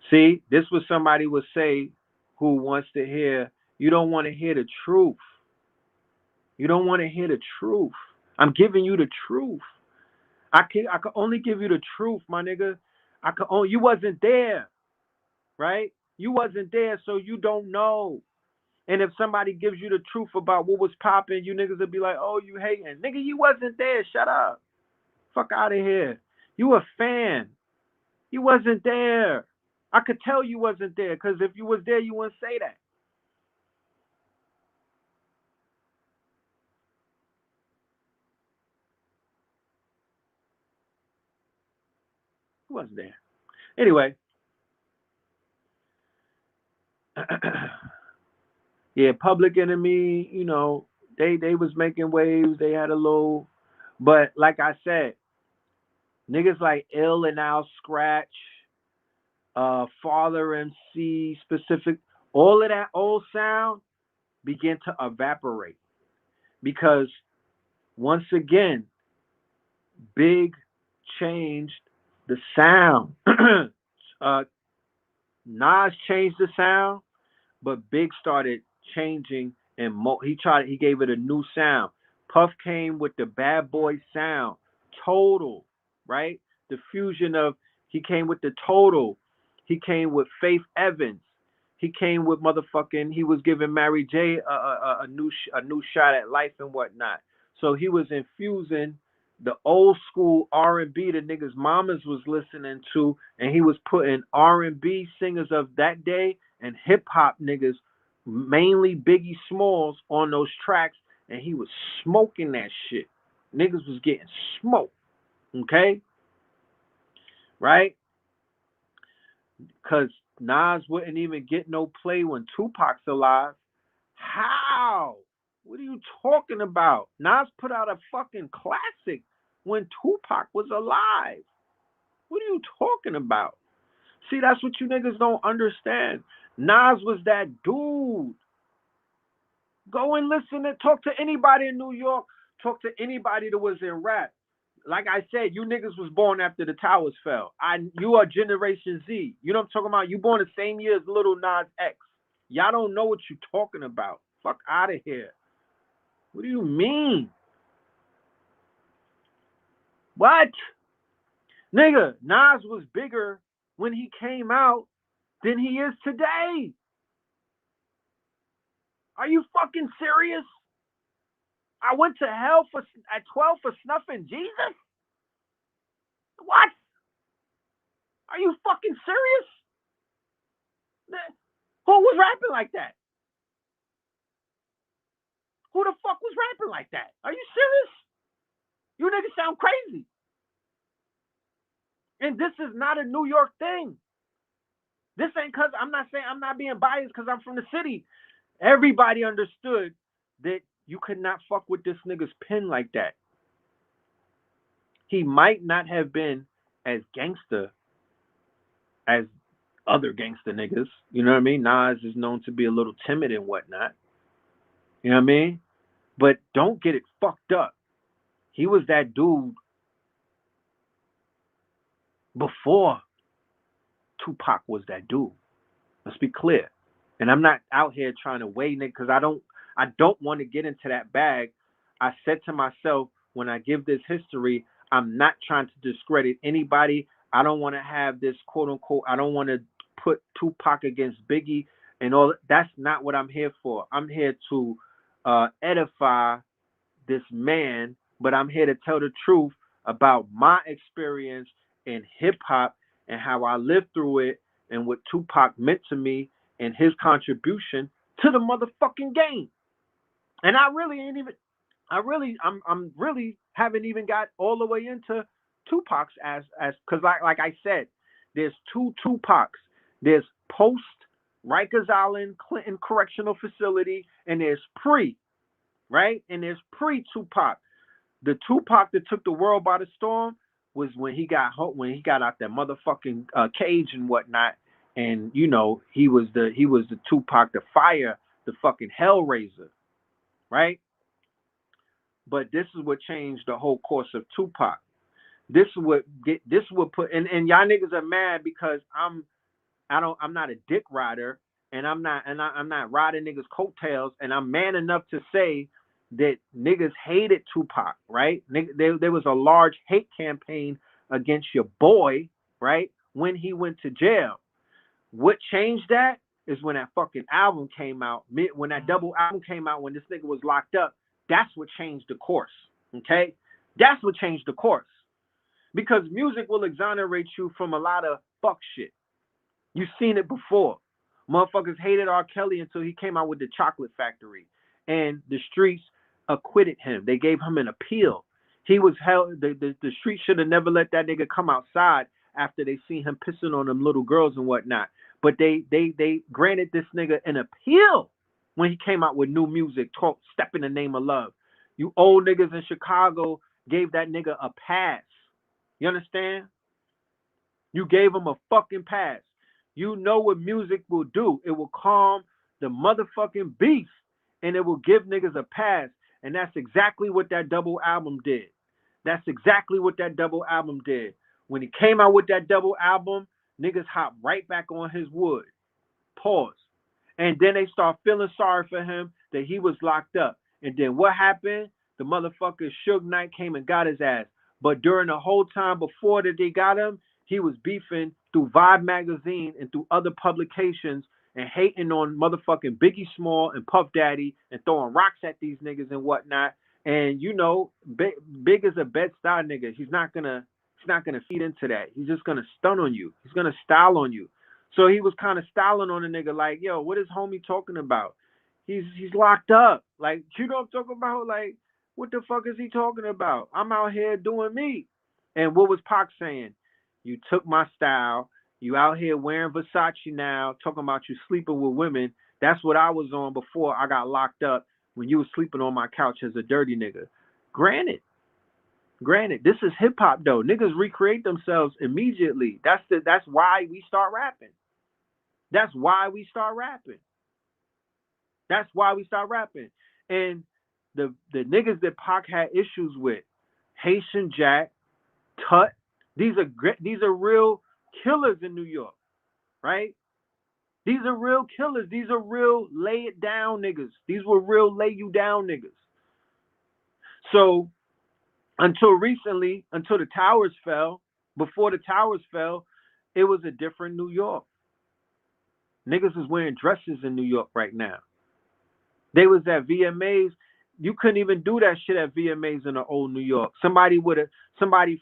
See, this was somebody would say who wants to hear. You don't want to hear the truth. You don't want to hear the truth. I'm giving you the truth. I can only give you the truth, my nigga. You wasn't there, right? You wasn't there, so you don't know. And if somebody gives you the truth about what was popping, you niggas will be like, oh, you hating. Nigga, you wasn't there. Shut up. Fuck out of here. You a fan. You wasn't there. I could tell you wasn't there, because if you was there, you wouldn't say that. You wasn't there. Anyway. Yeah, Public Enemy, they was making waves. They had a little, but like I said, niggas like Ill and Al Scratch, Father MC specific, all of that old sound began to evaporate because once again, Big changed the sound. Nas changed the sound, but Big started changing and he gave it a new sound. Puff came with the bad boy sound, total, right? The fusion of he came with the total. He came with Faith Evans. He came with motherfucking. He was giving Mary J a new shot at life and whatnot. So he was infusing the old school R&B the niggas mamas was listening to, and he was putting R&B singers of that day and hip hop niggas, mainly Biggie Smalls, on those tracks, and he was smoking that shit. Niggas was getting smoked, okay? Right? Because Nas wouldn't even get no play when Tupac's alive. How? What are you talking about? Nas put out a fucking classic when Tupac was alive. What are you talking about? See, that's what you niggas don't understand. Nas was that dude. Go and listen and talk to anybody in New York. Talk to anybody that was in rap. Like I said, you niggas was born after the towers fell. You are Generation Z. You know what I'm talking about? You born the same year as Little Nas X. Y'all don't know what you talking about. Fuck out of here. What do you mean? What? Nigga, Nas was bigger when he came out than he is today. Are you fucking serious? I went to hell at 12 for snuffing Jesus? What? Are you fucking serious? Who was rapping like that? Who the fuck was rapping like that? Are you serious? You niggas sound crazy. And this is not a New York thing. This ain't because I'm not saying I'm not being biased because I'm from the city. Everybody understood that you could not fuck with this nigga's pen like that. He might not have been as gangster as other gangster niggas. You know what I mean? Nas is known to be a little timid and whatnot. You know what I mean? But don't get it fucked up. He was that dude before Tupac was that dude. Let's be clear. And I'm not out here trying to weigh niggas because I don't want to get into that bag. I said to myself, when I give this history, I'm not trying to discredit anybody. I don't want to have this quote unquote, I don't want to put Tupac against Biggie and all. That's not what I'm here for. I'm here to edify this man, but I'm here to tell the truth about my experience in hip hop and how I lived through it and what Tupac meant to me and his contribution to the motherfucking game. And I'm really haven't even got all the way into Tupac's as because like I said, there's two Tupacs. There's post Rikers Island Clinton Correctional Facility, and there's pre, right? And there's pre Tupac. The Tupac that took the world by the storm was when he got out that motherfucking cage and whatnot, and you know he was the Tupac, the fire, the fucking Hellraiser, right? But this is what changed the whole course of Tupac. This would put and y'all niggas are mad because I'm not a dick rider, and I'm not riding niggas coattails, and I'm man enough to say that niggas hated Tupac, right? There was a large hate campaign against your boy, right? When he went to jail. What changed that is when that fucking album came out, when that double album came out, when this nigga was locked up. That's what changed the course, okay? That's what changed the course. Because music will exonerate you from a lot of fuck shit. You've seen it before. Motherfuckers hated R. Kelly until he came out with the Chocolate Factory. And the streets acquitted him. They gave him an appeal. He was held, the streets should have never let that nigga come outside after they seen him pissing on them little girls and whatnot. But they granted this nigga an appeal when he came out with new music, Step in the Name of Love. You old niggas in Chicago gave that nigga a pass. You understand? You gave him a fucking pass. You know what music will do. It will calm the motherfucking beast, and it will give niggas a pass. And that's exactly what that double album did. That's exactly what that double album did. When he came out with that double album, niggas hopped right back on his wood. Pause. And then they start feeling sorry for him that he was locked up. And then what happened? The motherfucker Suge Knight came and got his ass. But during the whole time before that they got him, he was beefing through Vibe magazine and through other publications and hating on motherfucking Biggie Small and Puff Daddy and throwing rocks at these niggas and whatnot. And you know, Big is a Bed-Stuy nigga. He's not gonna feed into that. He's just gonna stun on you. He's gonna style on you. So he was kind of styling on a nigga like, yo, what is homie talking about? He's locked up. Like, you know what I'm talking about? Like, what the fuck is he talking about? I'm out here doing me. And what was Pac saying? You took my style. You out here wearing Versace now, talking about you sleeping with women. That's what I was on before I got locked up, when you was sleeping on my couch as a dirty nigga. Granted, this is hip hop though. Niggas recreate themselves immediately. That's why we start rapping. That's why we start rapping. And the niggas that Pac had issues with, Haitian Jack, Tut, these are real killers in New York, right? These are real killers. These are real lay it down niggas. These were real lay you down niggas. So until recently, until the towers fell, before the towers fell, it was a different New York. Niggas is wearing dresses in New York right now. They was at VMAs. You couldn't even do that shit at VMAs in the old New York. Somebody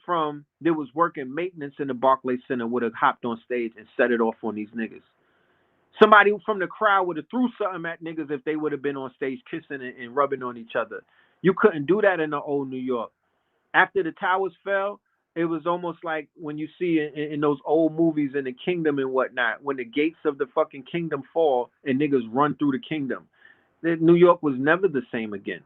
from that was working maintenance in the Barclays Center would have hopped on stage and set it off on these niggas. Somebody from the crowd would have threw something at niggas if they would have been on stage kissing and rubbing on each other. You couldn't do that in the old New York. After the towers fell, it was almost like when you see in those old movies in the kingdom and whatnot, when the gates of the fucking kingdom fall and niggas run through the kingdom. New York was never the same again.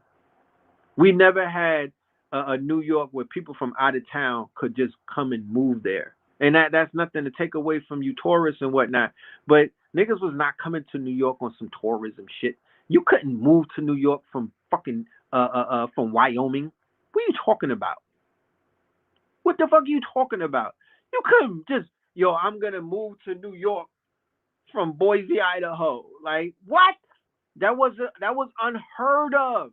We never had a New York where people from out of town could just come and move there. And that's nothing to take away from you tourists and whatnot. But niggas was not coming to New York on some tourism shit. You couldn't move to New York from fucking from Wyoming. What are you talking about? What the fuck are you talking about? You couldn't just, yo, I'm gonna move to New York from Boise, Idaho. Like, what? That was unheard of.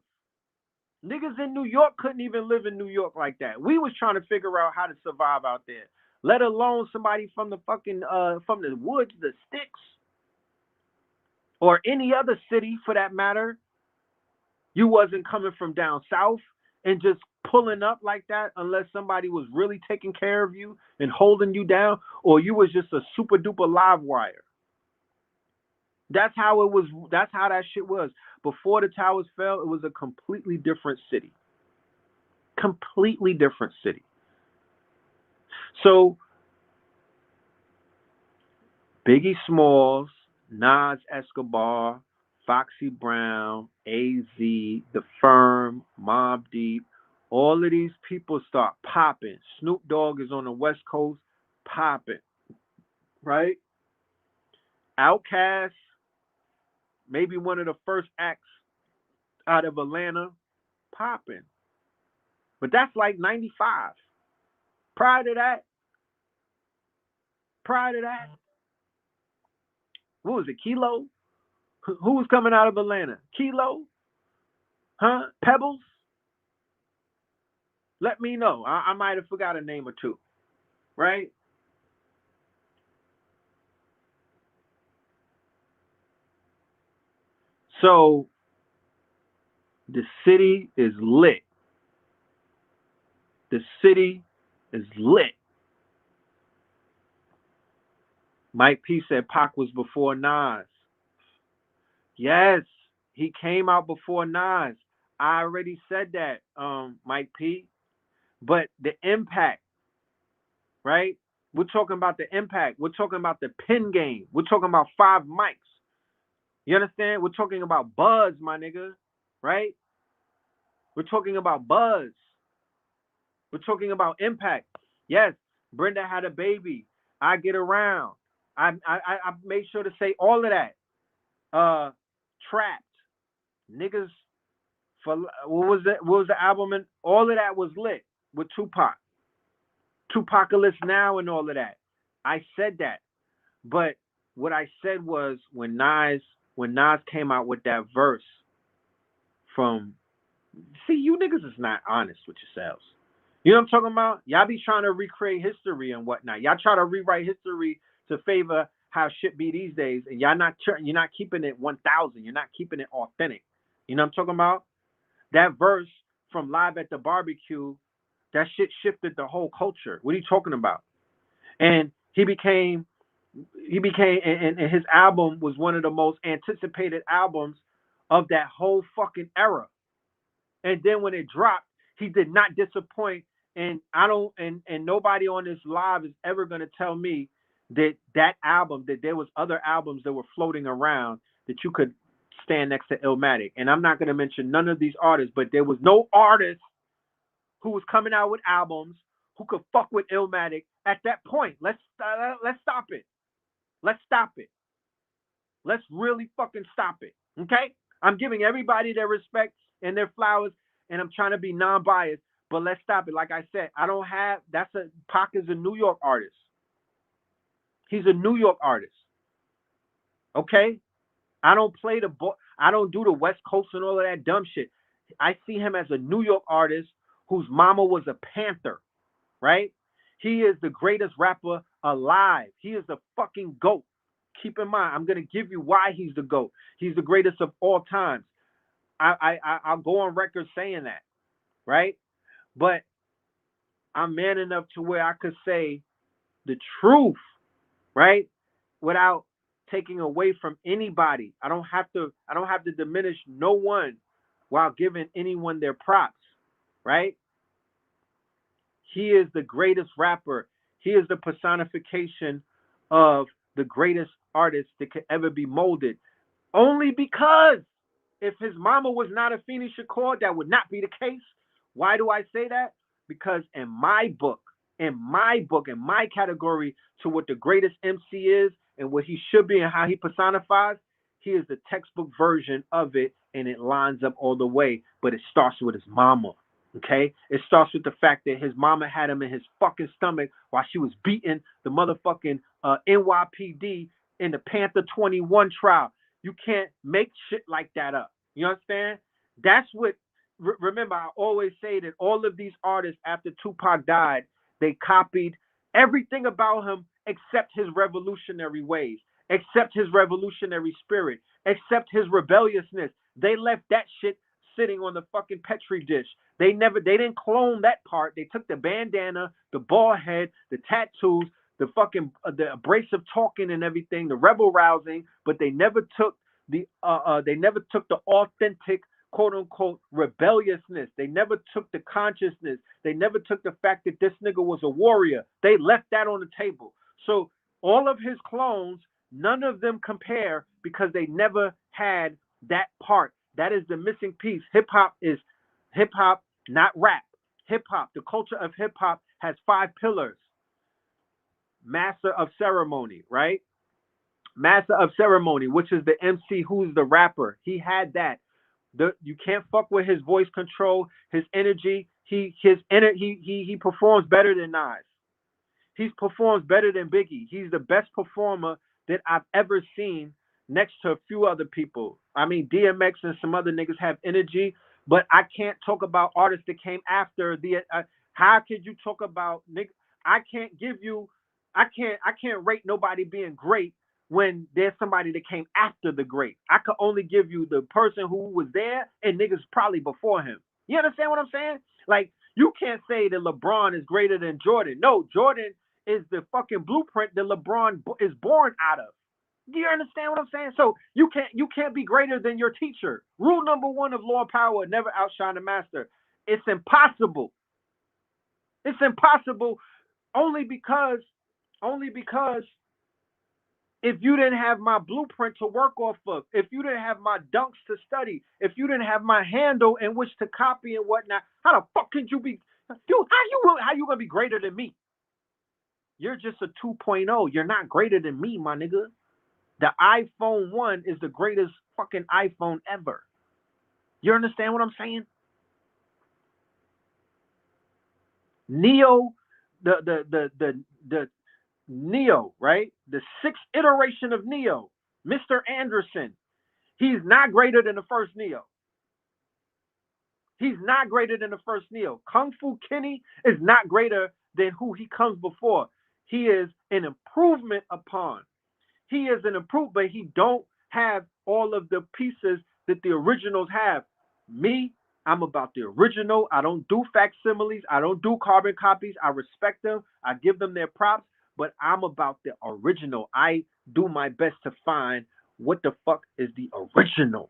Niggas in New York couldn't even live in New York like that. We was trying to figure out how to survive out there. Let alone somebody from the fucking from the woods, the sticks, or any other city for that matter. You wasn't coming from down south and just pulling up like that unless somebody was really taking care of you and holding you down, or you was just a super duper live wire. That's how it was. That's how that shit was. Before the towers fell, it was a completely different city. Completely different city. So Biggie Smalls, Nas Escobar, Foxy Brown, AZ, The Firm, Mobb Deep, all of these people start popping. Snoop Dogg is on the West Coast popping, right? Outkast, maybe one of the first acts out of Atlanta, popping. But that's like 95. Prior to that, prior to that, what was it, Kilo? Who was coming out of Atlanta? Kilo? Huh? Pebbles? Let me know. I might have forgot a name or two, right? So the city is lit. The city is lit. Mike P said Pac was before Nas. Yes, he came out before Nas. I already said that, Mike P. But the impact, right? We're talking about the impact. We're talking about the pen game. We're talking about 5 mics. You understand? We're talking about buzz, my nigga, right? We're talking about buzz. We're talking about impact. Yes, Brenda had a baby. I get around. I made sure to say all of that. Trapped niggas for what was that? What was the album? And all of that was lit with Tupac, Tupacalypse Now, and all of that. I said that, but what I said was when Nas came out with that verse from, see, you niggas is not honest with yourselves. You know what I'm talking about? Y'all be trying to recreate history and whatnot. Y'all try to rewrite history to favor how shit be these days, and you're not keeping it 1,000. You're not keeping it authentic. You know what I'm talking about? That verse from Live at the Barbecue, that shit shifted the whole culture. What are you talking about? And and his album was one of the most anticipated albums of that whole fucking era. And then when it dropped, he did not disappoint. And I don't, and nobody on this live is ever going to tell me that album, that there was other albums that were floating around that you could stand next to Illmatic. And I'm not going to mention none of these artists, but there was no artist who was coming out with albums who could fuck with Illmatic at that point. Let's stop it. Let's stop it. Let's really fucking stop it. Okay? I'm giving everybody their respect and their flowers, and I'm trying to be non-biased, but let's stop it. Like I said, Pac is a New York artist. He's a New York artist. Okay? I don't do the West Coast and all of that dumb shit. I see him as a New York artist whose mama was a Panther, right? He is the greatest rapper alive. He is the fucking GOAT. Keep in mind, I'm gonna give you why he's the GOAT. He's the greatest of all times. I'll go on record saying that, right? But I'm man enough to where I could say the truth, right? Without taking away from anybody. I don't have to diminish no one while giving anyone their props, right? He is the greatest rapper. He is the personification of the greatest artist that could ever be molded. Only because if his mama was not a Afeni Shakur, that would not be the case. Why do I say that? Because in my book, in my category to what the greatest MC is and what he should be and how he personifies, he is the textbook version of it, and it lines up all the way. But it starts with his mama. Okay? It starts with the fact that his mama had him in his fucking stomach while she was beating the motherfucking NYPD in the Panther 21 trial. You can't make shit like that up. You understand? That's what, remember, I always say that all of these artists after Tupac died, they copied everything about him except his revolutionary ways, except his revolutionary spirit, except his rebelliousness. They left that shit sitting on the fucking Petri dish. They didn't clone that part. They took the bandana, the bald head, the tattoos, the fucking the abrasive talking and everything, the rebel rousing, but they never took the authentic quote unquote rebelliousness. They never took the consciousness. They never took the fact that this nigga was a warrior. They left that on the table. So all of his clones, none of them compare because they never had that part. That is the missing piece. Hip hop is hip hop, not rap. Hip hop, the culture of hip hop has 5 pillars. Master of ceremony, right? Master of ceremony, which is the MC who's the rapper. He had that. You can't fuck with his voice control, his energy. He performs better than Nas. He performs better than Biggie. He's the best performer that I've ever seen next to a few other people. I mean, DMX and some other niggas have energy, but I can't talk about artists that came after the. How could you talk about niggas? I can't give you. I can't rate nobody being great when there's somebody that came after the great. I could only give you the person who was there and niggas probably before him. You understand what I'm saying? Like, you can't say that LeBron is greater than Jordan. No, Jordan is the fucking blueprint that LeBron is born out of. Do you understand what I'm saying? So you can't be greater than your teacher. Rule number 1 of law of power: never outshine the master. It's impossible. It's impossible only because if you didn't have my blueprint to work off of, if you didn't have my dunks to study, if you didn't have my handle in which to copy and whatnot, how the fuck can you be? Dude, how you gonna be greater than me? You're just a 2.0. You're not greater than me, my nigga. The iPhone 1 is the greatest fucking iPhone ever. You understand what I'm saying? Neo, the Neo, right? The 6th iteration of Neo, Mr. Anderson. He's not greater than the first Neo. He's not greater than the first Neo. Kung Fu Kenny is not greater than who he comes before. He is an improvement upon. He is an improvement, but he don't have all of the pieces that the originals have. Me, I'm about the original. I don't do facsimiles. I don't do carbon copies. I respect them. I give them their props, but I'm about the original. I do my best to find what the fuck is the original.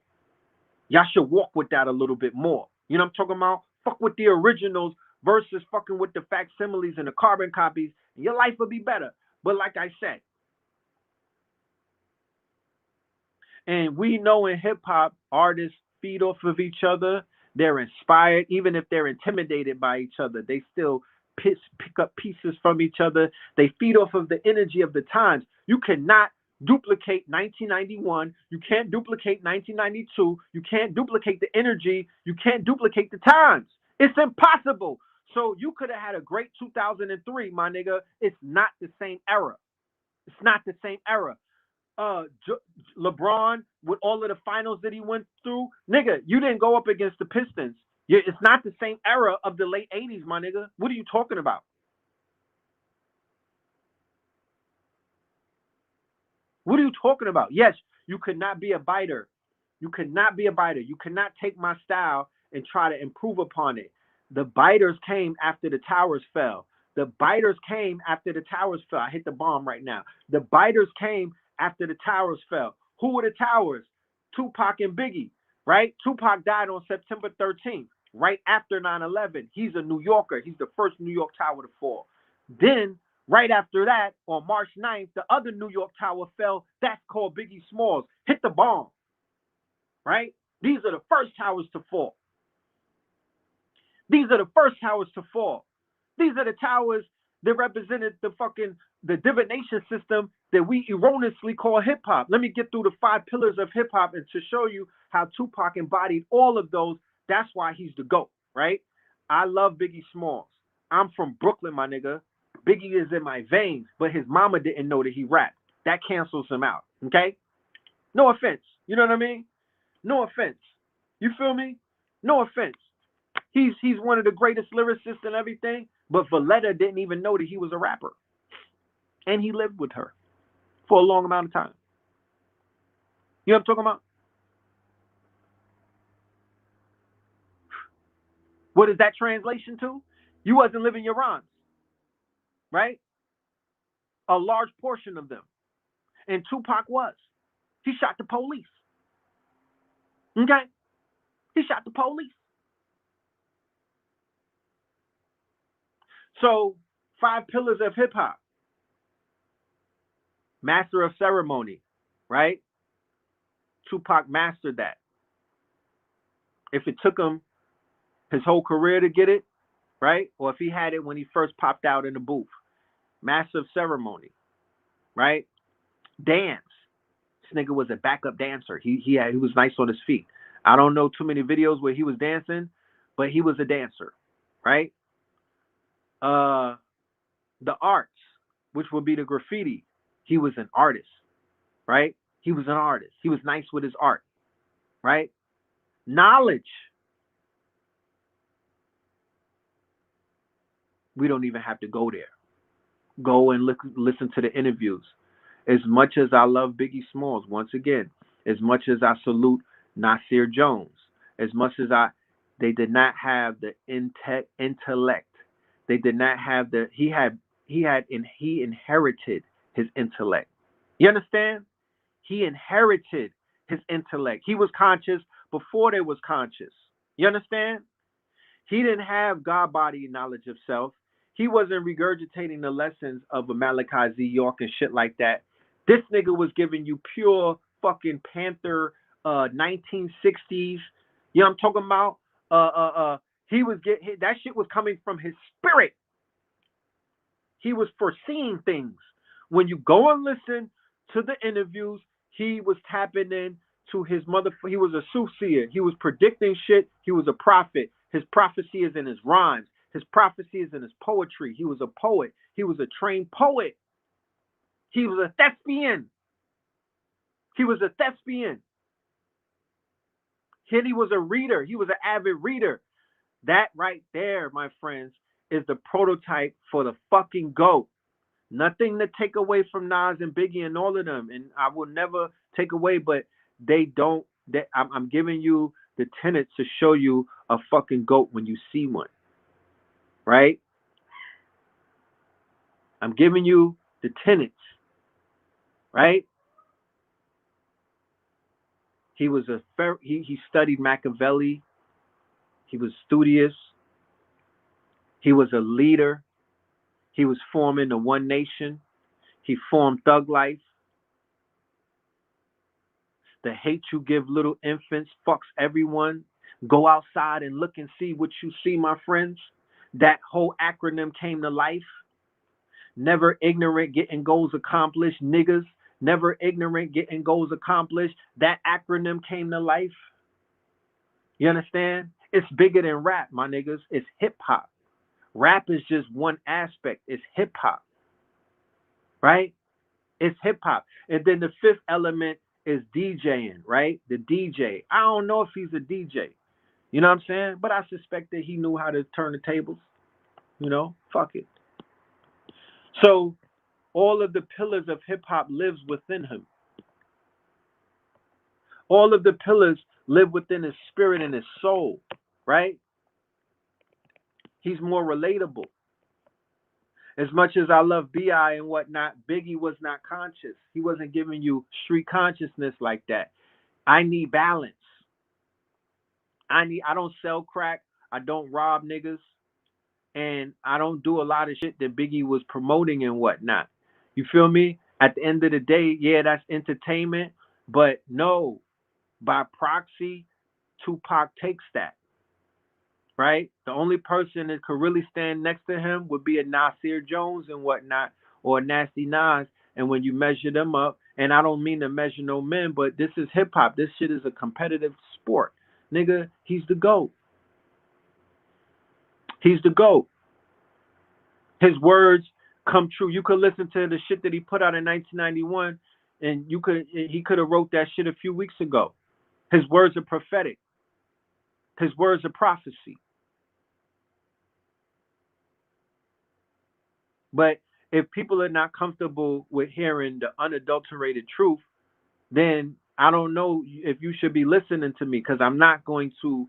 Y'all should walk with that a little bit more. You know what I'm talking about? Fuck with the originals versus fucking with the facsimiles and the carbon copies. Your life will be better. But like I said, and we know in hip hop, artists feed off of each other. They're inspired, even if they're intimidated by each other. They still pick up pieces from each other. They feed off of the energy of the times. You cannot duplicate 1991. You can't duplicate 1992. You can't duplicate the energy. You can't duplicate the times. It's impossible. So you could have had a great 2003, my nigga. It's not the same era. It's not the same era. LeBron with all of the finals that he went through, nigga, you didn't go up against the Pistons. It's not the same era of the late 80s, my nigga. What are you talking about? What are you talking about? Yes, you could not be a biter. You could not be a biter. You cannot take my style and try to improve upon it. The biters came after the towers fell. The biters came after the towers fell. I hit the bomb right now. The biters came after the towers fell. Who were the towers? Tupac and Biggie, right? Tupac died on September 13th, right after 9/11. He's a New Yorker. He's the first New York tower to fall. Then, right after that, on March 9th, the other New York tower fell. That's called Biggie Smalls. Hit the bomb, right? These are the first towers to fall. These are the first towers to fall. These are the towers that represented the divination system that we erroneously call hip hop. Let me get through the 5 pillars of hip hop and to show you how Tupac embodied all of those. That's why he's the GOAT, right? I love Biggie Smalls. I'm from Brooklyn, my nigga. Biggie is in my veins, but his mama didn't know that he rapped. That cancels him out, okay? No offense. You know what I mean? No offense. You feel me? No offense. He's one of the greatest lyricists and everything, but Valletta didn't even know that he was a rapper. And he lived with her for a long amount of time. You know what I'm talking about? What is that translation to? You wasn't living your rhymes, right? A large portion of them. And Tupac was. He shot the police. Okay? He shot the police. So, 5 pillars of hip hop. Master of ceremony, right? Tupac mastered that. If it took him his whole career to get it, right? Or if he had it when he first popped out in the booth. Master of ceremony, right? Dance. This nigga was a backup dancer. He was nice on his feet. I don't know too many videos where he was dancing, but he was a dancer, right? The arts, which would be the graffiti. He was an artist, right? He was an artist. He was nice with his art, right? Knowledge. We don't even have to go there. Go and listen to the interviews. As much as I love Biggie Smalls, once again, as much as I salute Nasir Jones, as much as they did not have the intellect. They did not have he inherited his intellect. You understand? He inherited his intellect. He was conscious before they was conscious. You understand? He didn't have God body knowledge of self. He wasn't regurgitating the lessons of a Malachi Z. York and shit like that. This nigga was giving you pure fucking Panther 1960s. You know what I'm talking about? He was that shit was coming from his spirit. He was foreseeing things. When you go and listen to the interviews, he was tapping in to his mother. He was a soothsayer. He was predicting shit. He was a prophet. His prophecy is in his rhymes. His prophecy is in his poetry. He was a poet. He was a trained poet. He was a thespian. He was a thespian. And he was a reader. He was an avid reader. That right there, my friends, is the prototype for the fucking GOAT. Nothing to take away from Nas and Biggie and all of them. And I will never take away, but I'm giving you the tenets to show you a fucking GOAT when you see one. Right? I'm giving you the tenets. Right? He studied Machiavelli. He was studious. He was a leader. He was forming the One Nation. He formed Thug Life. The hate you give little infants fucks everyone. Go outside and look and see what you see, my friends. That whole acronym came to life. Never ignorant, getting goals accomplished, niggas. Never ignorant, getting goals accomplished. That acronym came to life. You understand? It's bigger than rap, my niggas. It's hip hop. Rap is just one aspect. It's hip hop. Right? It's hip hop. And then the fifth element is DJing, right? The DJ. I don't know if he's a DJ. You know what I'm saying? But I suspect that he knew how to turn the tables. You know? Fuck it. So all of the pillars of hip hop lives within him. All of the pillars live within his spirit and his soul, right? He's more relatable. As much as I love B.I. and whatnot, Biggie was not conscious. He wasn't giving you street consciousness like that. I need balance. I don't sell crack. I don't rob niggas. And I don't do a lot of shit that Biggie was promoting and whatnot. You feel me? At the end of the day, yeah, that's entertainment. But no, by proxy, Tupac takes that. Right? The only person that could really stand next to him would be a Nasir Jones and whatnot, or a Nasty Nas. And when you measure them up, and I don't mean to measure no men, but this is hip hop. This shit is a competitive sport. Nigga, he's the GOAT. He's the GOAT. His words come true. You could listen to the shit that he put out in 1991, and he could have wrote that shit a few weeks ago. His words are prophetic. His words are prophecy. But if people are not comfortable with hearing the unadulterated truth, then I don't know if you should be listening to me, because I'm not going to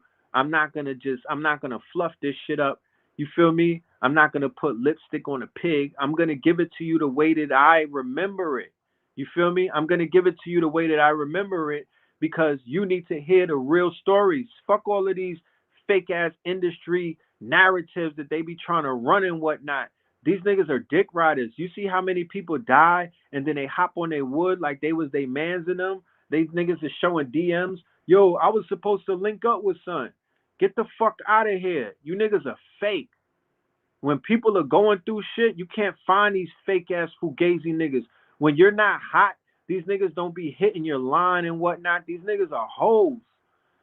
fluff this shit up. You feel me? I'm not going to put lipstick on a pig. I'm going to give it to you the way that I remember it. You feel me? I'm going to give it to you the way that I remember it, because you need to hear the real stories. Fuck all of these fake ass industry narratives that they be trying to run and whatnot. These niggas are dick riders. You see how many people die and then they hop on their wood like they was they mans in them? These niggas is showing DMs. Yo, I was supposed to link up with son. Get the fuck out of here. You niggas are fake. When people are going through shit, you can't find these fake ass fugazi niggas. When you're not hot, these niggas don't be hitting your line and whatnot. These niggas are hoes.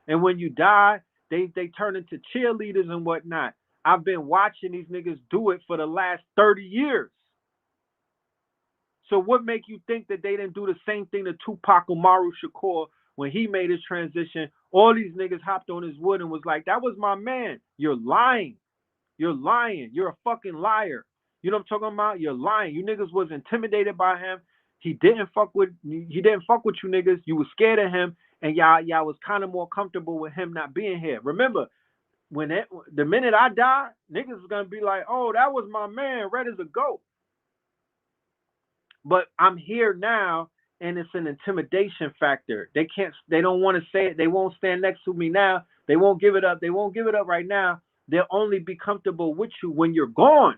And when you die, they turn into cheerleaders and whatnot. I've been watching these niggas do it for the last 30 years. So what make you think that they didn't do the same thing to Tupac Amaru Shakur when he made his transition? All these niggas hopped on his wood and was like, that was my man. You're lying. You're lying. You're a fucking liar. You know what I'm talking about? You're lying. You niggas was intimidated by him. He didn't fuck with you niggas. You was scared of him, and y'all was kind of more comfortable with him not being here. Remember, the minute I die, niggas is gonna be like, oh, that was my man, red as a goat. But I'm here now, and it's an intimidation factor. They don't want to say it. They won't stand next to me now. They won't give it up. They won't give it up right now. They'll only be comfortable with you when you're gone.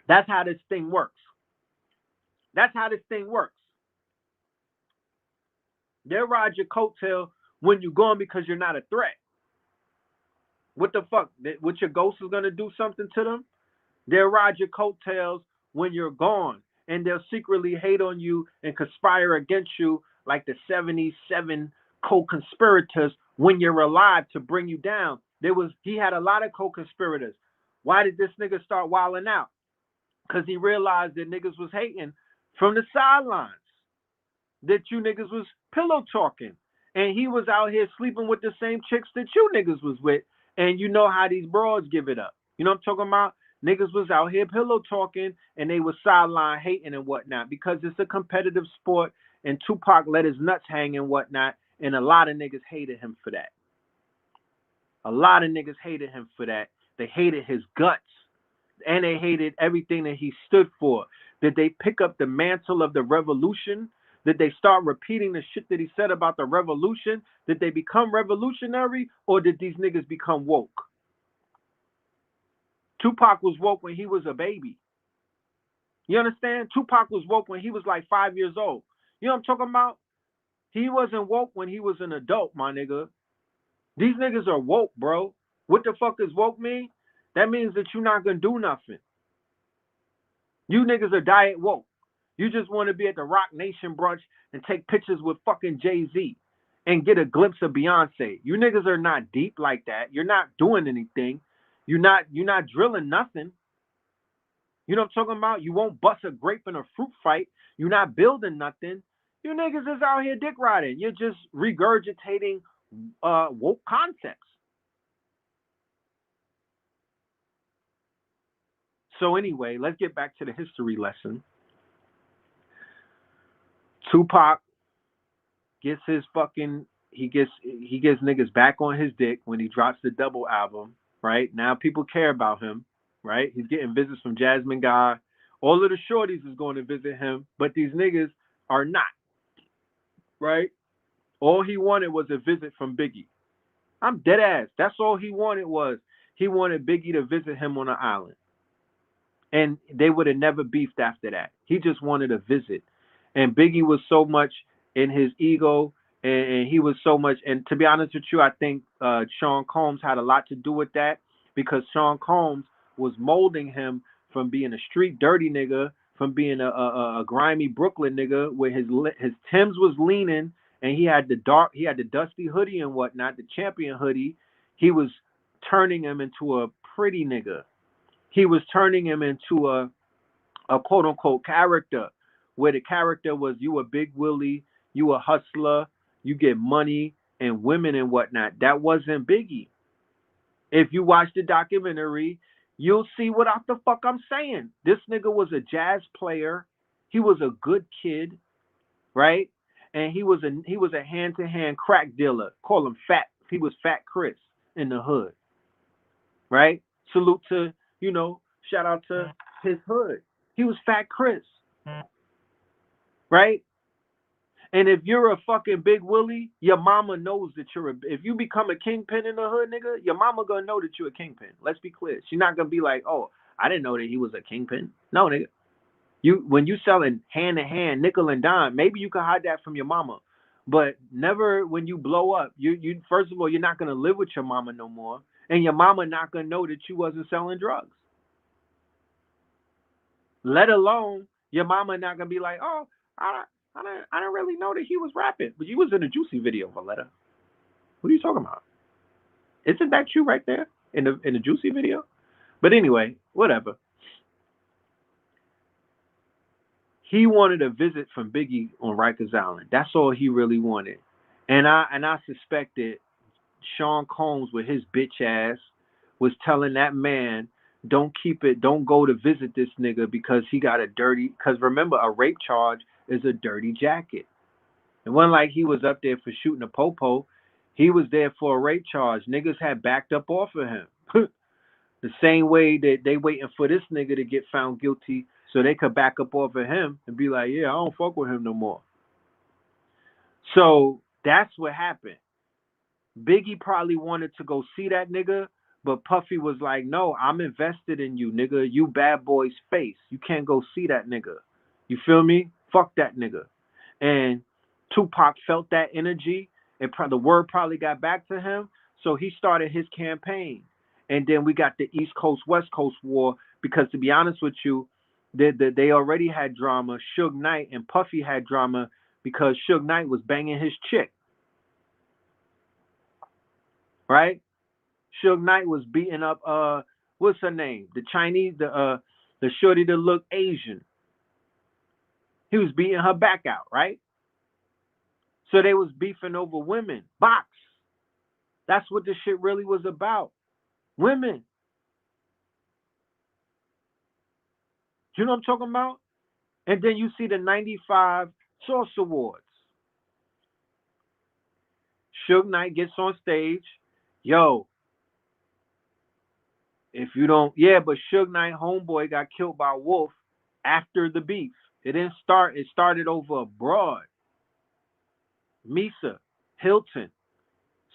That's how this thing works. That's how this thing works. They'll ride your coattail when you're gone because you're not a threat. What the fuck? What your ghost is gonna do something to them? They'll ride your coattails when you're gone, and they'll secretly hate on you and conspire against you like the 77 co-conspirators when you're alive to bring you down. He had a lot of co-conspirators. Why did this nigga start wilding out? Because he realized that niggas was hating from the sidelines, that you niggas was pillow talking, and he was out here sleeping with the same chicks that you niggas was with, and you know how these broads give it up. You know what I'm talking about? Niggas was out here pillow talking, and they was sideline hating and whatnot, because it's a competitive sport, and Tupac let his nuts hang and whatnot, and a lot of niggas hated him for that. A lot of niggas hated him for that. They hated his guts, and they hated everything that he stood for. Did they pick up the mantle of the revolution? Did they start repeating the shit that he said about the revolution? Did they become revolutionary, or did these niggas become woke? Tupac was woke when he was a baby. You understand? Tupac was woke when he was like 5 years old. You know what I'm talking about? He wasn't woke when he was an adult, my nigga. These niggas are woke, bro. What the fuck does woke mean? That means that you're not gonna do nothing. You niggas are diet woke. You just want to be at the Rock Nation brunch and take pictures with fucking Jay-Z and get a glimpse of Beyonce. You niggas are not deep like that. You're not doing anything. You're not drilling nothing. You know what I'm talking about? You won't bust a grape in a fruit fight. You're not building nothing. You niggas is out here dick riding. You're just regurgitating woke concepts. So anyway, let's get back to the history lesson. Tupac gets his fucking he gets niggas back on his dick when he drops the double album, right? Now people care about him, right? He's getting visits from Jasmine Guy. All of the shorties is going to visit him, but these niggas are not, right? All he wanted was a visit from Biggie. I'm dead ass. That's all he wanted was he wanted Biggie to visit him on an island. And they would have never beefed after that. He just wanted a visit. And Biggie was so much in his ego, and he was so much, and to be honest with you, I think Sean Combs had a lot to do with that, because Sean Combs was molding him from being a street dirty nigga, from being a grimy Brooklyn nigga, where his Timbs was leaning, and he had the dusty hoodie and whatnot, the champion hoodie. He was turning him into a pretty nigga. He was turning him into a quote unquote character, where the character was, you a big Willie, you a hustler, you get money and women and whatnot. That wasn't Biggie. If you watch the documentary, you'll see what the fuck I'm saying. This nigga was a jazz player. He was a good kid, right? And he was a hand-to-hand crack dealer. Call him Fat. He was Fat Chris in the hood, right? Salute to, shout out to his hood. He was Fat Chris, right? And if you're a fucking Big Willie, your mama knows that you're a. If you become a kingpin in the hood, nigga, your mama gonna know that you're a kingpin. Let's be clear. She's not gonna be like, oh, I didn't know that he was a kingpin. No, nigga. You when you selling hand to hand, nickel and dime, maybe you can hide that from your mama, but never when you blow up. You first of all, you're not gonna live with your mama no more, and your mama not gonna know that you wasn't selling drugs. Let alone your mama not gonna be like, oh, I didn't really know that he was rapping, but you was in a Juicy video, Valletta. What are you talking about? Isn't that you right there in the Juicy video? But anyway, whatever. He wanted a visit from Biggie on Rikers Island. That's all he really wanted. And I suspected Sean Combs with his bitch ass was telling that man, don't go to visit this nigga because he got a dirty, because remember, a rape charge is a dirty jacket. It wasn't like he was up there for shooting a popo. He was there for a rape charge. Niggas had backed up off of him. The same way that they waiting for this nigga to get found guilty so they could back up off of him and be like, yeah, I don't fuck with him no more. So that's what happened. Biggie probably wanted to go see that nigga, but Puffy was like, no, I'm invested in you, nigga. You bad boy's face. You can't go see that nigga. You feel me? Fuck that nigga. And Tupac felt that energy, and the word probably got back to him, so he started his campaign. And then we got the East Coast, West Coast war, because to be honest with you, they already had drama. Suge Knight and Puffy had drama because Suge Knight was banging his chick. Right? Suge Knight was beating up what's her name? The Chinese, the shorty that looked Asian. He was beating her back out, right? So they was beefing over women. Box. That's what this shit really was about. Women. You know what I'm talking about? And then you see the 95 Source Awards. Suge Knight gets on stage. Yo, if you don't, yeah, but Suge Knight homeboy got killed by Wolf after the beef. It didn't start, it started over abroad. Misa, Hilton,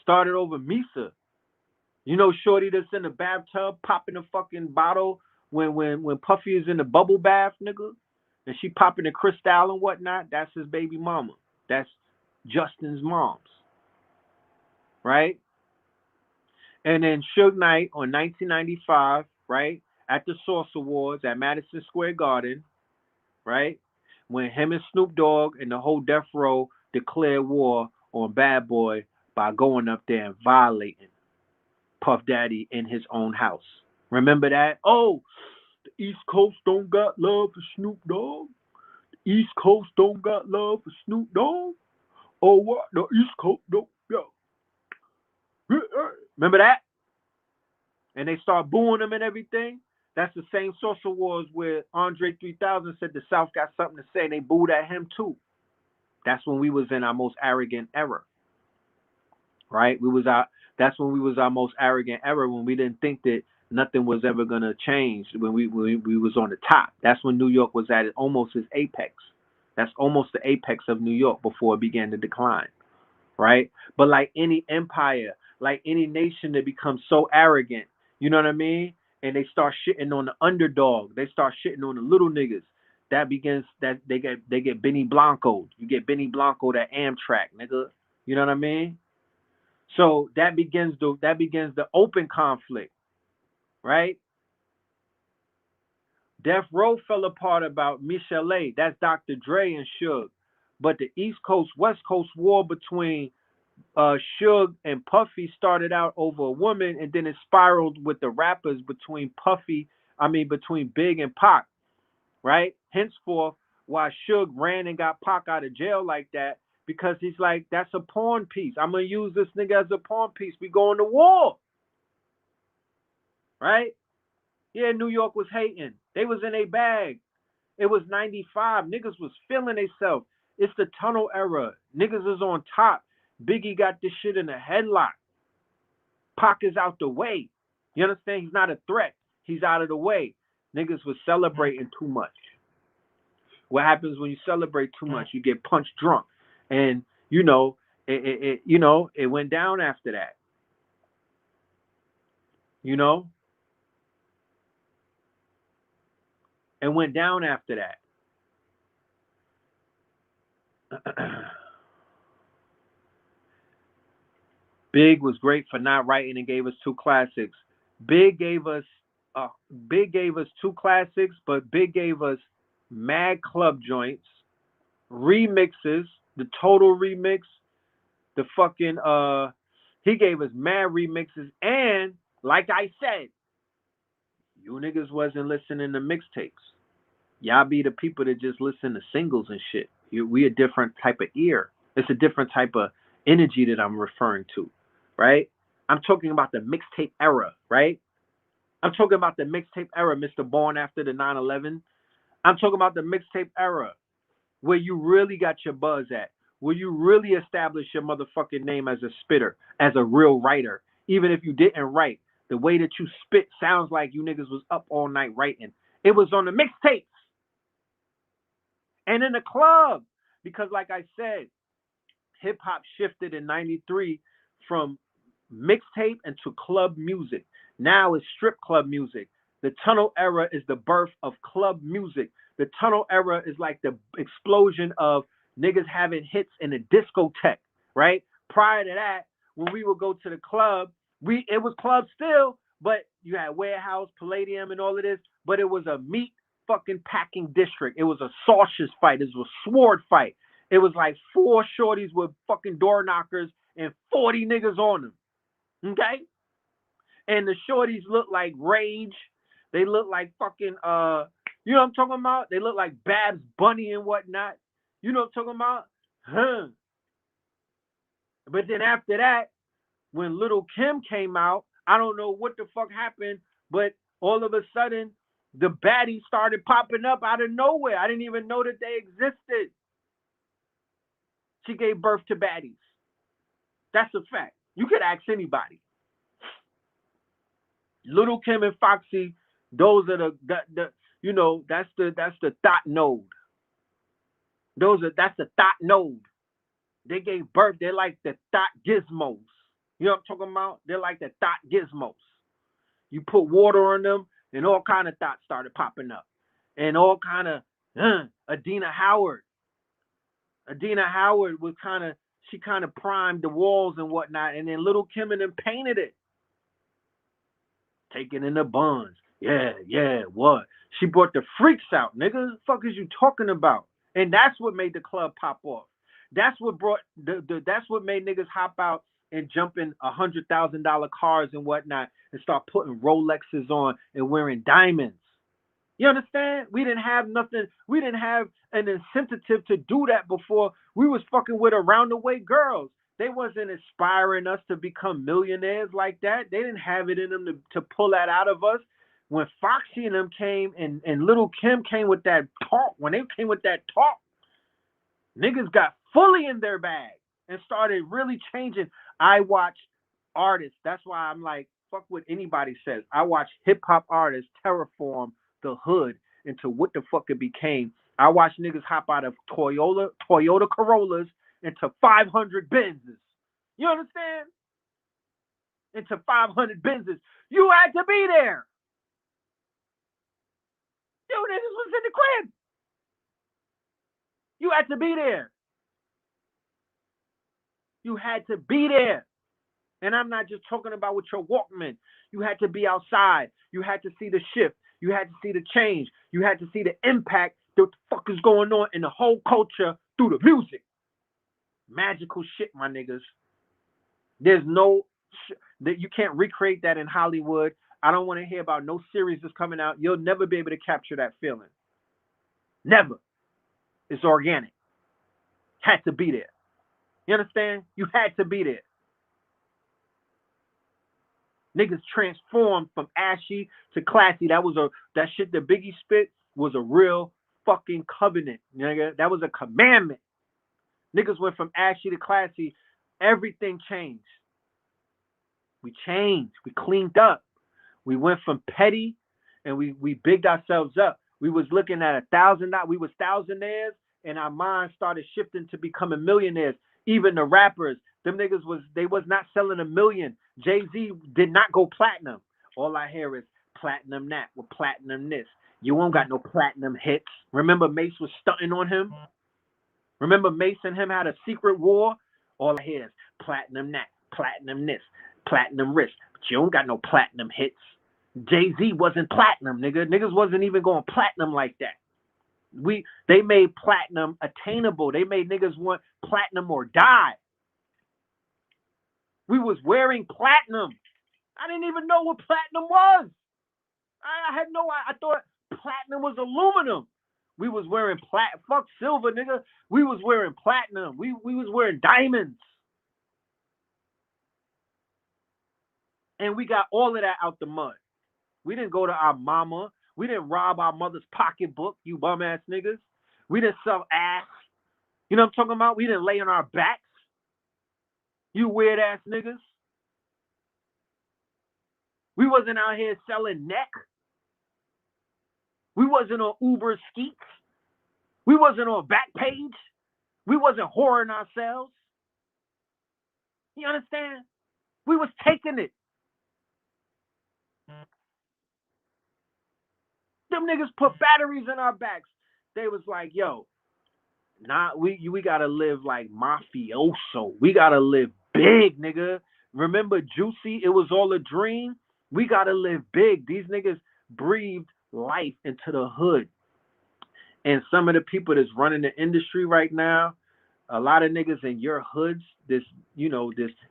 started over Misa. You know Shorty that's in the bathtub popping the fucking bottle when Puffy is in the bubble bath, nigga, and she popping the Cristal and whatnot, that's his baby mama. That's Justin's mom's. Right? And then Suge Knight on 1995, right, at the Source Awards at Madison Square Garden, right, when him and Snoop Dogg and the whole Death Row declared war on Bad Boy by going up there and violating Puff Daddy in his own house. Remember that? Oh, the East Coast don't got love for Snoop Dogg. The East Coast don't got love for Snoop Dogg. Oh, what? The East Coast don't, yo. Remember that? And they start booing him and everything. That's the same social wars where Andre 3000 said the South got something to say, and they booed at him too. That's when we was in our most arrogant era, right? That's when we was our most arrogant era, when we didn't think that nothing was ever gonna change. When we was on the top. That's when New York was at almost its apex. That's almost the apex of New York before it began to decline, right? But like any empire, like any nation that becomes so arrogant, you know what I mean? And they start shitting on the underdog. They start shitting on the little niggas. That begins that they get Benny Blanco. You get Benny Blanco, that Amtrak, nigga. You know what I mean? So that begins the open conflict, right? Death Row fell apart about Michelle. That's Dr. Dre and Suge. But the East Coast, West Coast war between Suge and Puffy started out over a woman, and then it spiraled with the rappers between between Big and Pac, right? Henceforth, why Suge ran and got Pac out of jail like that, because he's like, that's a pawn piece. I'm going to use this nigga as a pawn piece. We going to war, right? Yeah, New York was hating. They was in a bag. It was 95. Niggas was feeling themselves. It's the tunnel era. Niggas is on top. Biggie got this shit in a headlock. Pac is out the way. You understand? He's not a threat. He's out of the way. Niggas was celebrating too much. What happens when you celebrate too much? You get punch drunk, and you know it went down after that. You know, it went down after that. Big was great for not writing and gave us two classics. Big gave us uh, Big gave us two classics, but Big gave us mad club joints, remixes, the total remix, the fucking he gave us mad remixes, and like I said, you niggas wasn't listening to mixtapes. Y'all be the people that just listen to singles and shit. We a different type of ear. It's a different type of energy that I'm referring to, right? I'm talking about the mixtape era, right? I'm talking about the mixtape era, Mr. Born after the 9/11. I'm talking about the mixtape era where you really got your buzz at, where you really establish your motherfucking name as a spitter, as a real writer, even if you didn't write. The way that you spit sounds like you niggas was up all night writing. It was on the mixtape and in the club. Because like I said, hip hop shifted in 93 from mixtape into club music. Now it's strip club music. The tunnel era is the birth of club music. The tunnel era is like the explosion of niggas having hits in a discotheque, right? Prior to that, when we would go to the club, it was club still, but you had Warehouse, Palladium, and all of this, but it was a meat fucking packing district. It was a sausage fight. It was a sword fight. It was like 4 shorties with fucking door knockers and 40 niggas on them. Okay? And the shorties look like Rage. They look like fucking you know what I'm talking about? They look like Babs Bunny and whatnot. You know what I'm talking about? Huh. But then after that, when Little Kim came out, I don't know what the fuck happened, but all of a sudden the baddies started popping up out of nowhere. I didn't even know that they existed. She gave birth to baddies. That's a fact. You could ask anybody. Little Kim and Foxy, those are the you know, that's the thought node. That's the thought node. They gave birth. They're like the thought gizmos. You know what I'm talking about? They're like the thought gizmos. You put water on them, and all kind of thoughts started popping up, and all kind of Adina Howard. Adina Howard was she kind of primed the walls and whatnot, and then Little Kim and them painted it. Taking in the buns. Yeah, what? She brought the freaks out, nigga. The fuck is you talking about? And that's what made the club pop off. That's what brought that's what made niggas hop out and jump in $100,000 cars and whatnot and start putting Rolexes on and wearing diamonds. You understand? We didn't have nothing. We didn't have an incentive to do that before. We was fucking with around the way girls. They wasn't inspiring us to become millionaires like that. They didn't have it in them to pull that out of us. When Foxy and them came and Little Kim came with that talk, when they came with that talk, niggas got fully in their bag and started really changing. I watch artists. That's why I'm like, fuck what anybody says. I watch hip hop artists terraform the hood into what the fuck it became. I watch niggas hop out of Toyota Corollas into 500 Benzes. You understand? Into 500 Benzes. You had to be there. You niggas was in the crib. You had to be there. You had to be there. And I'm not just talking about with your Walkman. You had to be outside. You had to see the shift. You had to see the change. You had to see the impact that the fuck is going on in the whole culture through the music. Magical shit, my niggas. There's no that you can't recreate that in Hollywood. I don't want to hear about no series that's coming out. You'll never be able to capture that feeling. Never. It's organic. Had to be there. You understand? You had to be there. Niggas transformed from ashy to classy. That shit that Biggie spit was a real fucking covenant, nigga. That was a commandment. Niggas went from ashy to classy. Everything changed. We changed. We cleaned up. We went from petty and we bigged ourselves up. We was looking at $1,000. We was thousandaires, and our minds started shifting to becoming millionaires. Even the rappers, them niggas was not selling a million. Jay-Z did not go platinum. All I hear is platinum that with platinum this. You won't got no platinum hits. Remember Mace was stunting on him? Remember Mace and him had a secret war? All I hear is platinum that, platinum this, platinum wrist. But you don't got no platinum hits. Jay-Z wasn't platinum, nigga. Niggas wasn't even going platinum like that. They made platinum attainable. They made niggas want platinum or die. We was wearing platinum. I didn't even know what platinum was. I had no. I thought platinum was aluminum. We was wearing fuck silver, nigga. We was wearing platinum. We was wearing diamonds. And we got all of that out the mud. We didn't go to our mama. We didn't rob our mother's pocketbook, you bum ass niggas. We didn't sell ass. You know what I'm talking about? We didn't lay on our backs. You weird ass niggas. We wasn't out here selling neck. We wasn't on Uber Skeets. We wasn't on Backpage. We wasn't whoring ourselves. You understand? We was taking it. Them niggas put batteries in our backs. They was like, yo, we gotta live like mafioso. We gotta live big, nigga. Remember Juicy? It was all a dream. We gotta live big. These niggas breathed life into the hood. And some of the people that's running the industry right now, a lot of niggas in your hoods,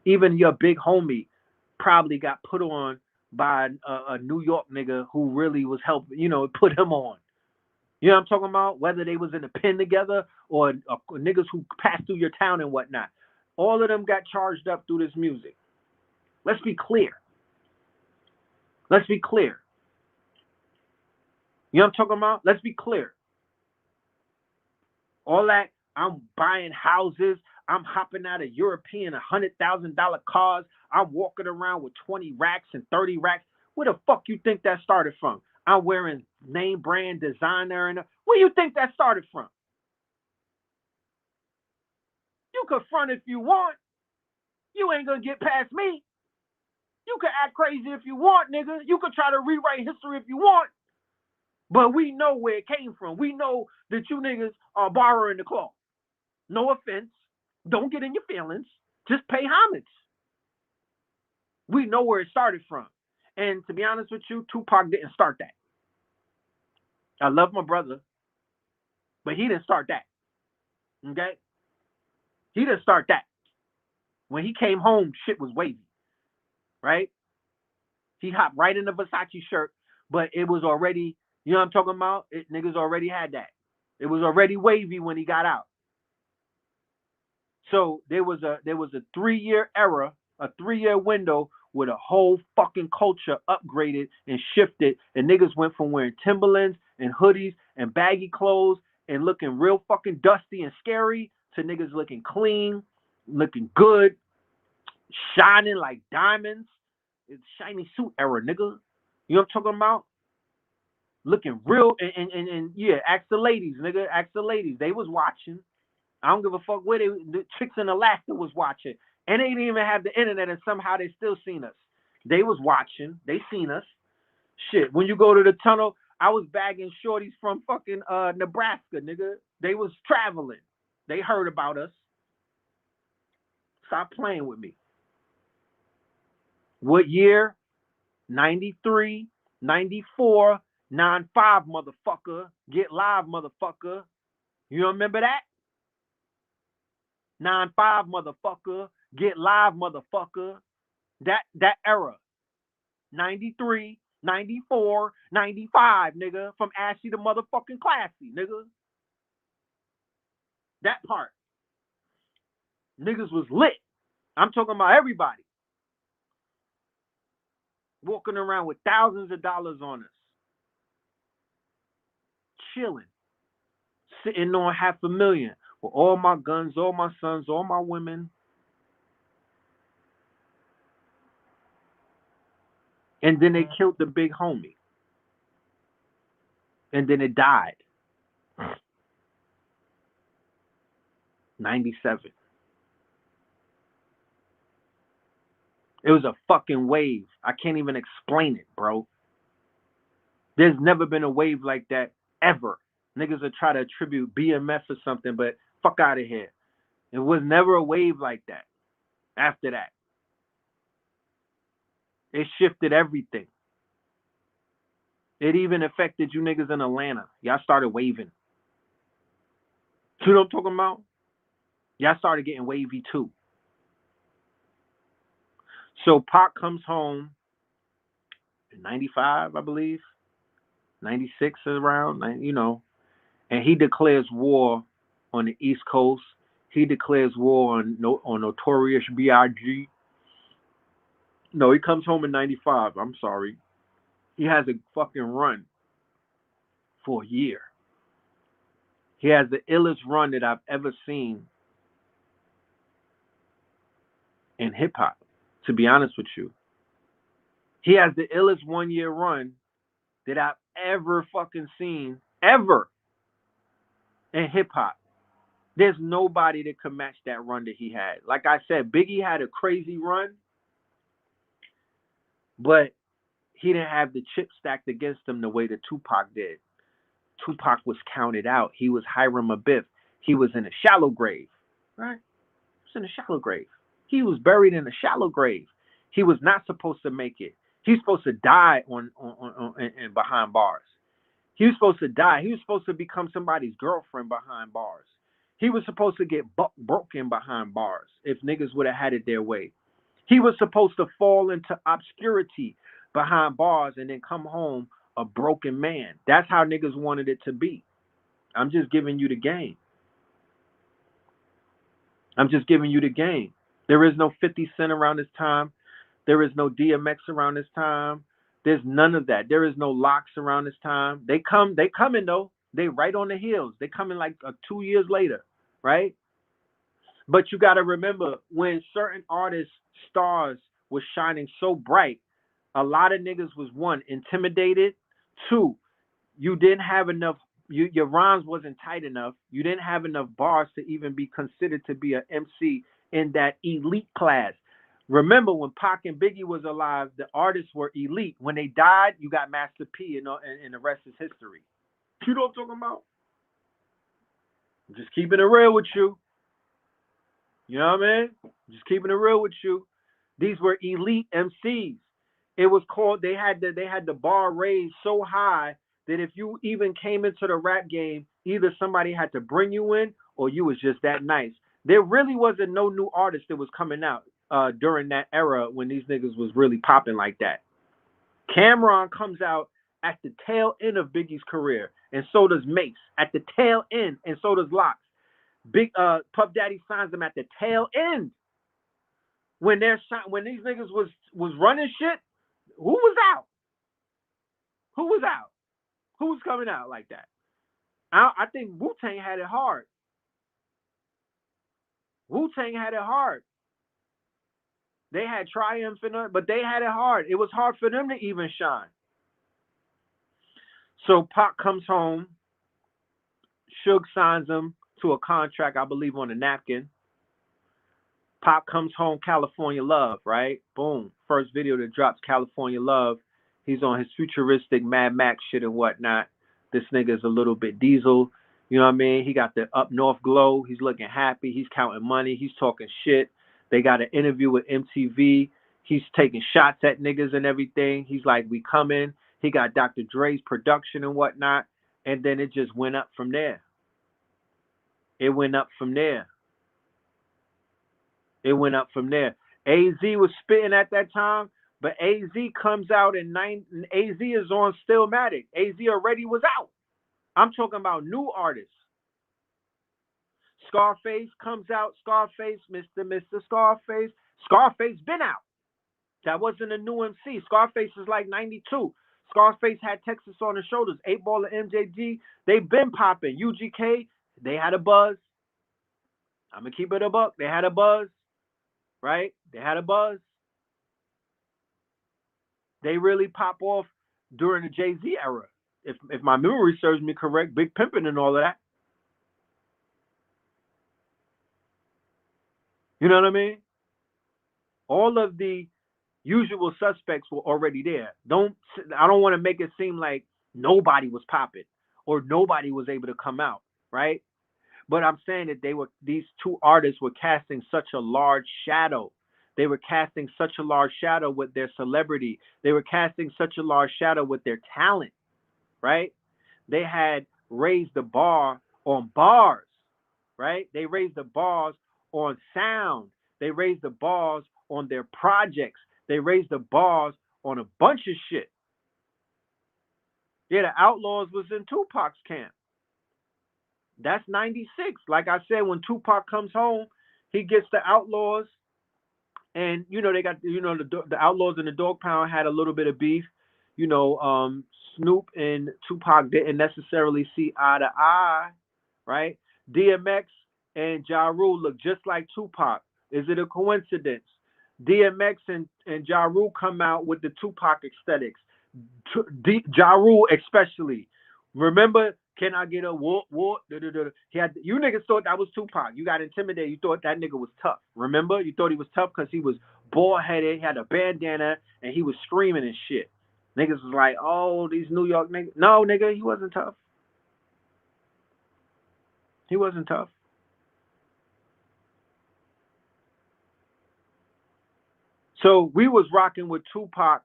even your big homie probably got put on by a New York nigga who really was helping, put him on. You know what I'm talking about? Whether they was in a pen together or niggas who passed through your town and whatnot. All of them got charged up through this music. Let's be clear. Let's be clear. You know what I'm talking about? Let's be clear. All that, I'm buying houses. I'm hopping out of European $100,000 cars. I'm walking around with 20 racks and 30 racks. Where the fuck you think that started from? I'm wearing name brand designer. And where you think that started from? You can front if you want. You ain't gonna get past me. You can act crazy if you want, nigga. You can try to rewrite history if you want. But we know where it came from. We know that you niggas are borrowing the cloth. No offense. Don't get in your feelings. Just pay homage. We know where it started from. And to be honest with you, Tupac didn't start that. I love my brother, but he didn't start that. Okay? He didn't start that. When he came home, shit was wavy. Right? He hopped right in the Versace shirt, but it was already, you know what I'm talking about? Niggas already had that. It was already wavy when he got out. So there was a 3-year era, a 3-year window where the whole fucking culture upgraded and shifted, and niggas went from wearing Timberlands and hoodies and baggy clothes and looking real fucking dusty and scary to niggas looking clean, looking good, shining like diamonds. It's shiny suit era, nigga. You know what I'm talking about? Looking real and yeah, ask the ladies, nigga. Ask the ladies. They was watching. I don't give a fuck where the chicks in Alaska was watching. And they didn't even have the internet, and somehow they still seen us. They was watching. They seen us. Shit, when you go to the tunnel, I was bagging shorties from fucking Nebraska, nigga. They was traveling. They heard about us. Stop playing with me. What year? 93, 94, 95, motherfucker. Get live, motherfucker. You remember that? 95, motherfucker. Get live, motherfucker. That era. 93, 94, 95, nigga. From Ashy to motherfucking Classy, nigga. That part. Niggas was lit. I'm talking about everybody. Walking around with thousands of dollars on us. Chilling. Sitting on $500,000 with all my guns, all my sons, all my women. And then they killed the big homie. and then it died. 97. It was a fucking wave. I can't even explain it, bro. There's never been a wave like that ever. Niggas will try to attribute BMF or something, but fuck out of here. It was never a wave like that after that. It shifted everything. It even affected you niggas in Atlanta. Y'all started waving. You know what I'm talking about? Y'all started getting wavy too. So Pac comes home in 95, I believe. 96 around, you know. And he declares war on the East Coast. He declares war on Notorious B.I.G. No, he comes home in 95. I'm sorry. He has a fucking run for a year. He has the illest run that I've ever seen in hip hop, to be honest with you. He has the illest 1 year run that I've ever fucking seen, ever, in hip hop. There's nobody that could match that run that he had. Like I said, Biggie had a crazy run, but he didn't have the chip stacked against him the way that Tupac did. Tupac was counted out. He was Hiram Abiff. He was in a shallow grave, right? He was in a shallow grave. He was buried in a shallow grave. He was not supposed to make it. He's supposed to die on behind bars. He was supposed to die. He was supposed to become somebody's girlfriend behind bars. He was supposed to get broken behind bars if niggas would have had it their way. He was supposed to fall into obscurity behind bars and then come home a broken man. That's how niggas wanted it to be. I'm just giving you the game. I'm just giving you the game. There is no 50 Cent around this time. There is no DMX around this time. There's none of that. There is no Locks around this time. They coming though. They right on the heels. They coming like 2 years later, right? But you got to remember, when certain artists' stars was shining so bright, a lot of niggas was, one, intimidated. Two, you didn't have enough. Your rhymes wasn't tight enough. You didn't have enough bars to even be considered to be an MC in that elite class. Remember, when Pac and Biggie was alive, the artists were elite. When they died, you got Master P, and the rest is history. You know what I'm talking about? I'm just keeping it real with you. You know what I mean? Just keeping it real with you. These were elite MCs. It was called. They had the bar raised so high that if you even came into the rap game, either somebody had to bring you in or you was just that nice. There really wasn't no new artist that was coming out during that era when these niggas was really popping like that. Cameron comes out at the tail end of Biggie's career, and so does Mace at the tail end, and so does Locks. Puff Daddy signs them at the tail end. When these niggas was running shit, who was out? Who was out? Who was coming out like that? I think Wu-Tang had it hard. Wu-Tang had it hard. They had Triumph in it, but they had it hard. It was hard for them to even shine. So Pac comes home. Suge signs him to a contract, I believe, on a napkin. Pac comes home, California Love, right? Boom. First video that drops, California Love. He's on his futuristic Mad Max shit and whatnot. This nigga's a little bit diesel. You know what I mean? He got the up north glow. He's looking happy. He's counting money. He's talking shit. They got an interview with MTV. He's taking shots at niggas and everything. He's like, we coming. He got Dr. Dre's production and whatnot. And then it just went up from there. It went up from there. It went up from there. AZ was spitting at that time, but AZ comes out in AZ is on Stillmatic. AZ already was out. I'm talking about new artists. Scarface comes out. Scarface, Mr. Scarface. Scarface been out. That wasn't a new MC. Scarface is like 92. Scarface had Texas on the Shoulders. 8 Ball and MJG. They been popping. UGK, they had a buzz. I'm going to keep it a buck. They had a buzz. Right? They had a buzz. They really pop off during the Jay-Z era. if my memory serves me correct, Big Pimpin' and all of that. You know what I mean? All of the usual suspects were already there. I don't want to make it seem like nobody was popping or nobody was able to come out, right? But I'm saying that these two artists were casting such a large shadow. They were casting such a large shadow with their celebrity. They were casting such a large shadow with their talent, right? They had raised the bar on bars, right? They raised the bars on sound. They raised the bars on their projects. They raised the bars on a bunch of shit. Yeah, the Outlaws was in Tupac's camp. That's 96. Like I said, when Tupac comes home, he gets the Outlaws, and they got the Outlaws and the Dog Pound had a little bit of beef. Snoop and Tupac didn't necessarily see eye to eye, right? DMX and Ja Rule look just like Tupac. Is it a coincidence? DMX and Ja Rule come out with the Tupac aesthetics. Ja Rule especially. Remember, can I get a what? He had you niggas thought that was Tupac. You got intimidated. You thought that nigga was tough. Remember, you thought he was tough because he was bald headed, had a bandana, and he was screaming and shit. Niggas was like, oh, these New York niggas. No, nigga, he wasn't tough. He wasn't tough. So we was rocking with Tupac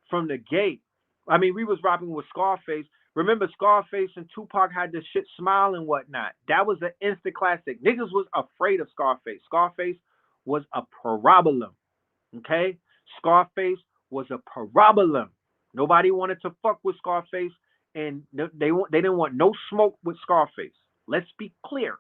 from the gate. I mean, we was rocking with Scarface. Remember, Scarface and Tupac had this shit smile and whatnot. That was an instant classic. Niggas was afraid of Scarface. Scarface was a problem. Okay? Scarface was a problem. Nobody wanted to fuck with Scarface, and they didn't want no smoke with Scarface. Let's be clear.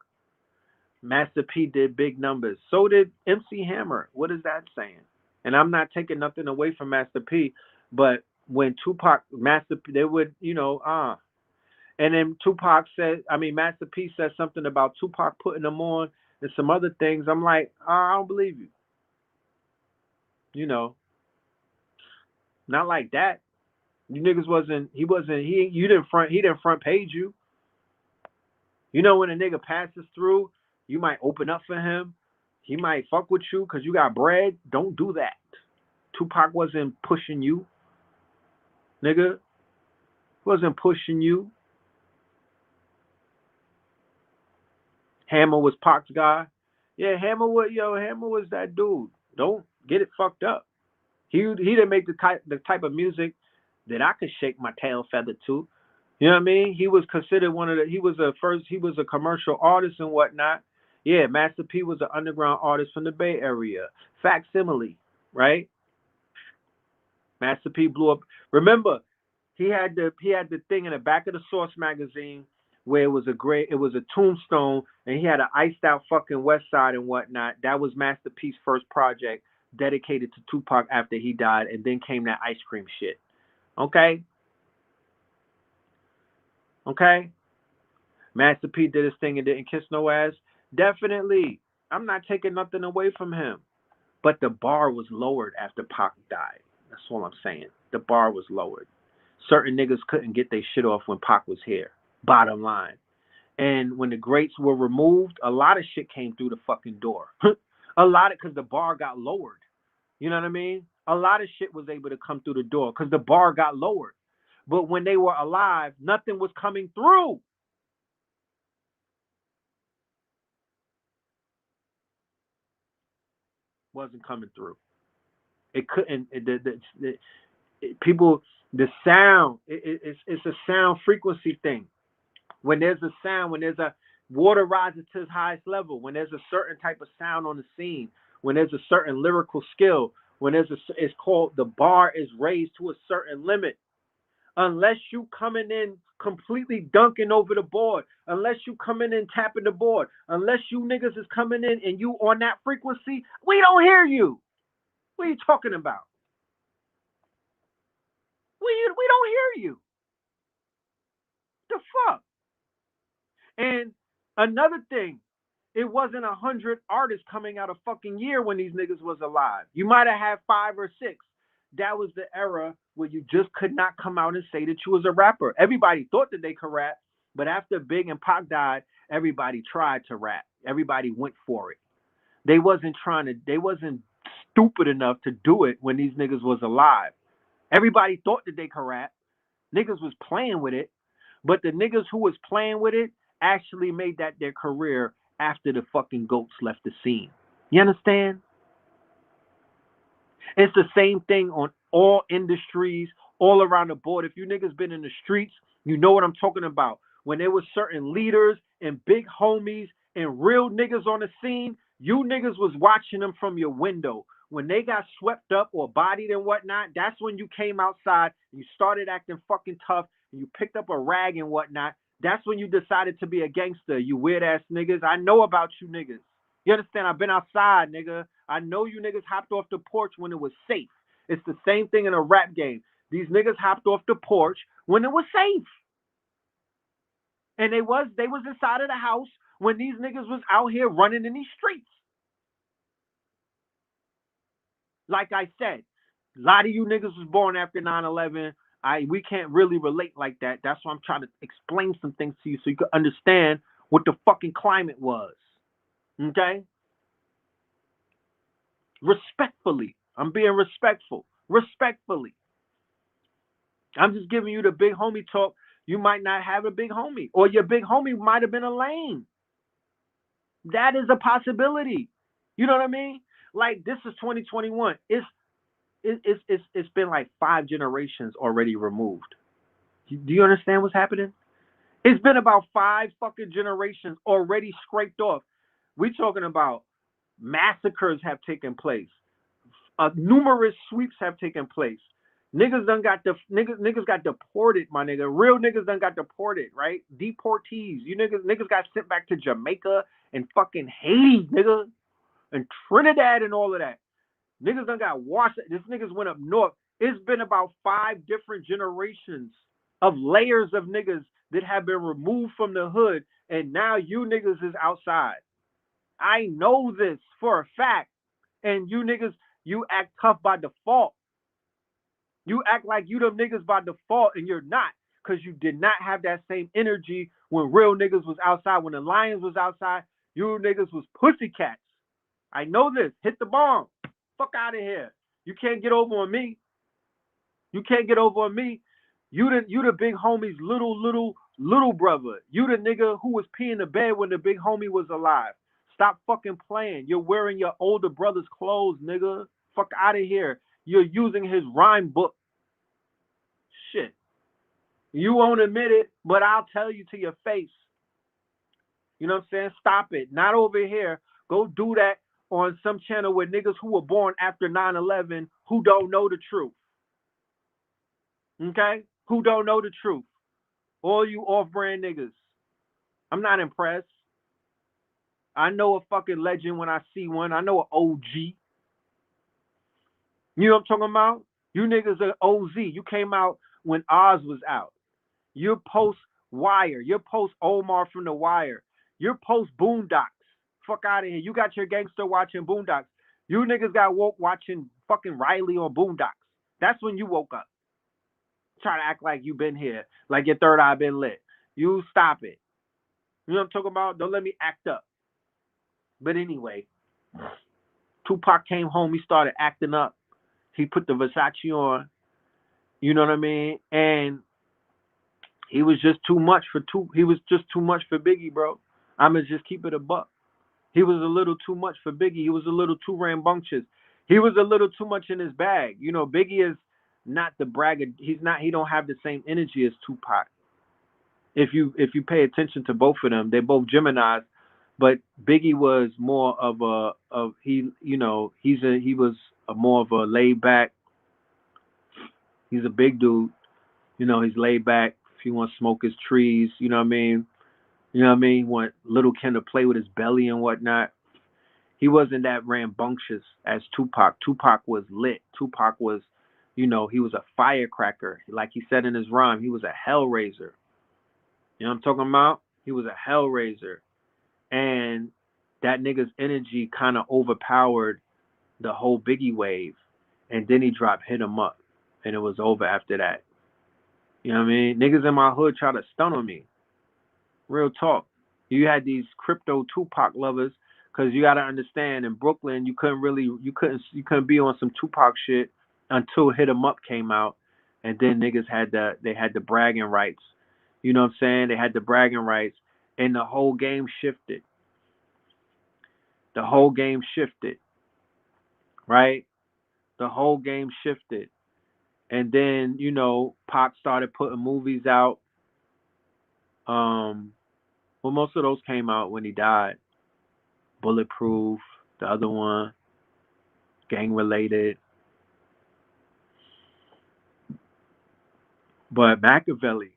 Master P did big numbers. So did MC Hammer. What is that saying? And I'm not taking nothing away from Master P, but when Tupac, Master P, they would, And then Master P said something about Tupac putting them on and some other things. I'm like, I don't believe you. Not like that. You niggas he didn't front page you. When a nigga passes through, you might open up for him. He might fuck with you because you got bread. Don't do that. Tupac wasn't pushing you, nigga. Wasn't pushing you. Hammer was Pac's guy. Yeah, Hammer was that dude. Don't get it fucked up. He didn't make the type of music that I could shake my tail feather to. You know what I mean? He was considered he was a commercial artist and whatnot. Yeah, Master P was an underground artist from the Bay Area. Facsimile, right? Master P blew up. Remember, he had the thing in the back of the Source magazine where it was a tombstone, and he had an iced out fucking West Side and whatnot. That was Master P's first project dedicated to Tupac after he died, and then came that ice cream shit. Okay? Master P did his thing and didn't kiss no ass. Definitely. I'm not taking nothing away from him. But the bar was lowered after Pac died. That's all I'm saying. The bar was lowered. Certain niggas couldn't get their shit off when Pac was here. Bottom line. And when the greats were removed, a lot of shit came through the fucking door. Because the bar got lowered. You know what I mean? A lot of shit was able to come through the door because the bar got lowered. But when they were alive, nothing was coming through. Wasn't coming through. It couldn't. People, the sound. It's a sound frequency thing. When there's a sound, when there's a water rises to its highest level, when there's a certain type of sound on the scene, when there's a certain lyrical skill, it's called the bar is raised to a certain limit. Unless you coming in completely dunking over the board, unless you coming in tapping the board, unless you niggas is coming in and you on that frequency, we don't hear you. What are you talking about? We don't hear you. The fuck? And another thing, it wasn't 100 artists coming out a fucking year when these niggas was alive. You might have had 5 or 6. That was the era where you just could not come out and say that you was a rapper. Everybody thought that they could rap, but after Big and Pac died, everybody tried to rap. Everybody went for it. They wasn't stupid enough to do it when these niggas was alive. Everybody thought that they could rap. Niggas was playing with it, but the niggas who was playing with it actually made that their career after the fucking goats left the scene. You understand? It's the same thing on all industries, all around the board. If you niggas been in the streets, you know what I'm talking about. When there was certain leaders and big homies and real niggas on the scene, you niggas was watching them from your window. When they got swept up or bodied and whatnot, that's when you came outside and you started acting fucking tough and you picked up a rag and whatnot. That's when you decided to be a gangster, you weird ass niggas. I know about you niggas. You understand? I've been outside, nigga. I know you niggas hopped off the porch when it was safe. It's the same thing in a rap game. These niggas hopped off the porch when it was safe. And they was inside of the house when these niggas was out here running in these streets. Like I said, a lot of you niggas was born after 9/11. We can't really relate like that. That's why I'm trying to explain some things to you so you can understand what the fucking climate was. Okay? Respectfully. I'm being respectful. Respectfully. I'm just giving you the big homie talk. You might not have a big homie, or your big homie might have been a lame. That is a possibility. You know what I mean? Like, this is 2021. It's been like 5 generations already removed. Do you understand what's happening? It's been about 5 fucking generations already scraped off. We talking about massacres have taken place. Numerous sweeps have taken place. Niggas got deported, my nigga. Real niggas done got deported, right? Deportees. You niggas got sent back to Jamaica and fucking Haiti, nigga. And Trinidad and all of that. Niggas done got washed. This niggas went up north. It's been about 5 different generations of layers of niggas that have been removed from the hood, and now you niggas is outside. I know this for a fact. And you niggas, you act tough by default. You act like you them niggas by default, and you're not, because you did not have that same energy when real niggas was outside. When the Lions was outside, you niggas was pussycats. I know this. Hit the bomb. Fuck out of here. You can't get over on me. You can't get over on me. You the big homie's little brother. You the nigga who was peeing the bed when the big homie was alive. Stop fucking playing. You're wearing your older brother's clothes, nigga. Fuck out of here. You're using his rhyme book. Shit. You won't admit it, but I'll tell you to your face. You know what I'm saying? Stop it. Not over here. Go do that on some channel with niggas who were born after 9/11 who don't know the truth. Okay? Who don't know the truth. All you off-brand niggas. I'm not impressed. I know a fucking legend when I see one. I know an OG. You know what I'm talking about? You niggas are OZ. You came out when Oz was out. You're post Wire. You're post Omar from the Wire. You're post Boondocks. Fuck out of here. You got your gangster watching Boondocks. You niggas got woke watching fucking Riley on Boondocks. That's when you woke up. Try to act like you been here. Like your third eye been lit. You stop it. You know what I'm talking about? Don't let me act up. But anyway, Tupac came home. He started acting up. He put the Versace on. You know what I mean? And he was just too much for Biggie, bro. I'ma just keep it a buck. He was a little too much for Biggie. He was a little too rambunctious. He was a little too much in his bag. You know, Biggie is not the bragger. He don't have the same energy as Tupac. If you pay attention to both of them, they're both Geminis, but Biggie was more of he was a more of a laid back. He's a big dude. You know, he's laid back. If he wants to smoke his trees, you know what I mean? You know what I mean? He want little Ken to play with his belly and whatnot. He wasn't that rambunctious as Tupac. Tupac was lit. Tupac was, he was a firecracker. Like he said in his rhyme, he was a hellraiser. You know what I'm talking about? He was a hellraiser. And that nigga's energy kind of overpowered the whole Biggie wave. And then he dropped Hit 'Em Up. and it was over after that. You know what I mean? Niggas in my hood try to stun on me. Real talk. You had these crypto Tupac lovers, because you got to understand, in Brooklyn you couldn't be on some Tupac shit until Hit 'Em Up came out, and then niggas had the bragging rights. You know what I'm saying? They had the bragging rights, and the whole game shifted. The whole game shifted, right? The whole game shifted, and then Pac started putting movies out. Well, most of those came out when he died. Bulletproof, the other one, gang related. But Machiavelli,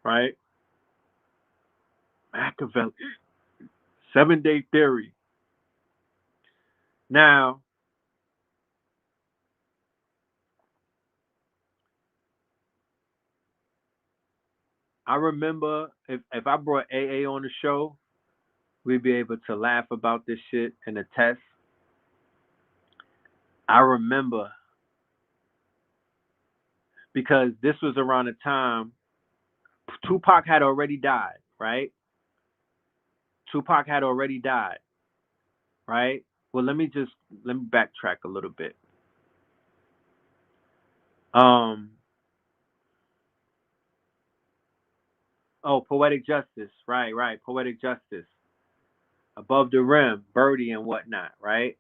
right? Machiavelli, 7 Day Theory. Now, I remember if I brought AA on the show, we'd be able to laugh about this shit and attest. I remember because this was around the time Tupac had already died, right? Tupac had already died, right? Well, let me backtrack a little bit. Um, oh, Poetic Justice, right, right, Poetic Justice, Above the Rim, Birdie and whatnot, right?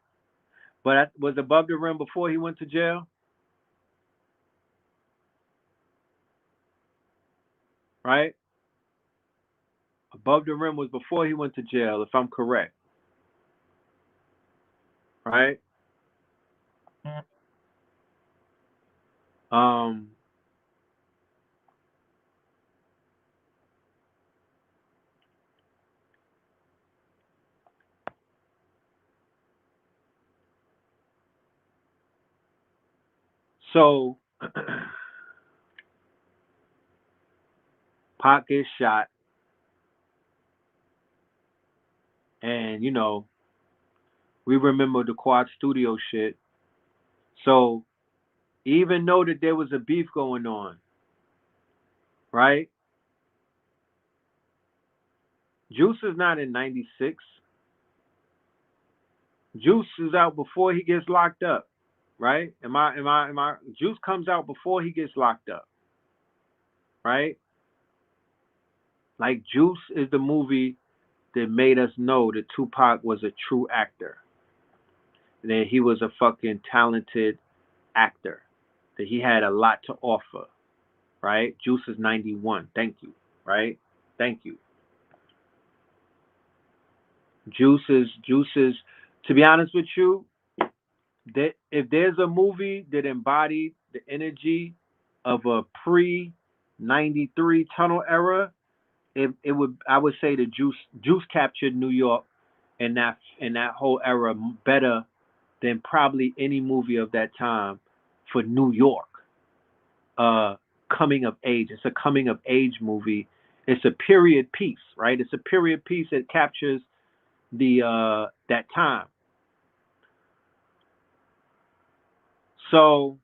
But was Above the Rim before he went to jail, right? Above the Rim was before he went to jail, if I'm correct, right? Um, so Pac gets shot, and we remember the Quad Studio shit. So even though that there was a beef going on, right? Juice is not in '96. Juice is out before he gets locked up, right? Am I? Juice comes out before he gets locked up, right? Like Juice is the movie that made us know that Tupac was a true actor, that he was a fucking talented actor, that he had a lot to offer, right? Juice is '91. Thank you, right? Thank you. Juice is. To be honest with you, that if there's a movie that embodied the energy of a pre '93 tunnel era, it would I would say that Juice captured New York in that whole era better than probably any movie of that time for New York. Uh, Coming of age. It's a coming of age movie. It's a period piece, right? It's a period piece that captures the that time. So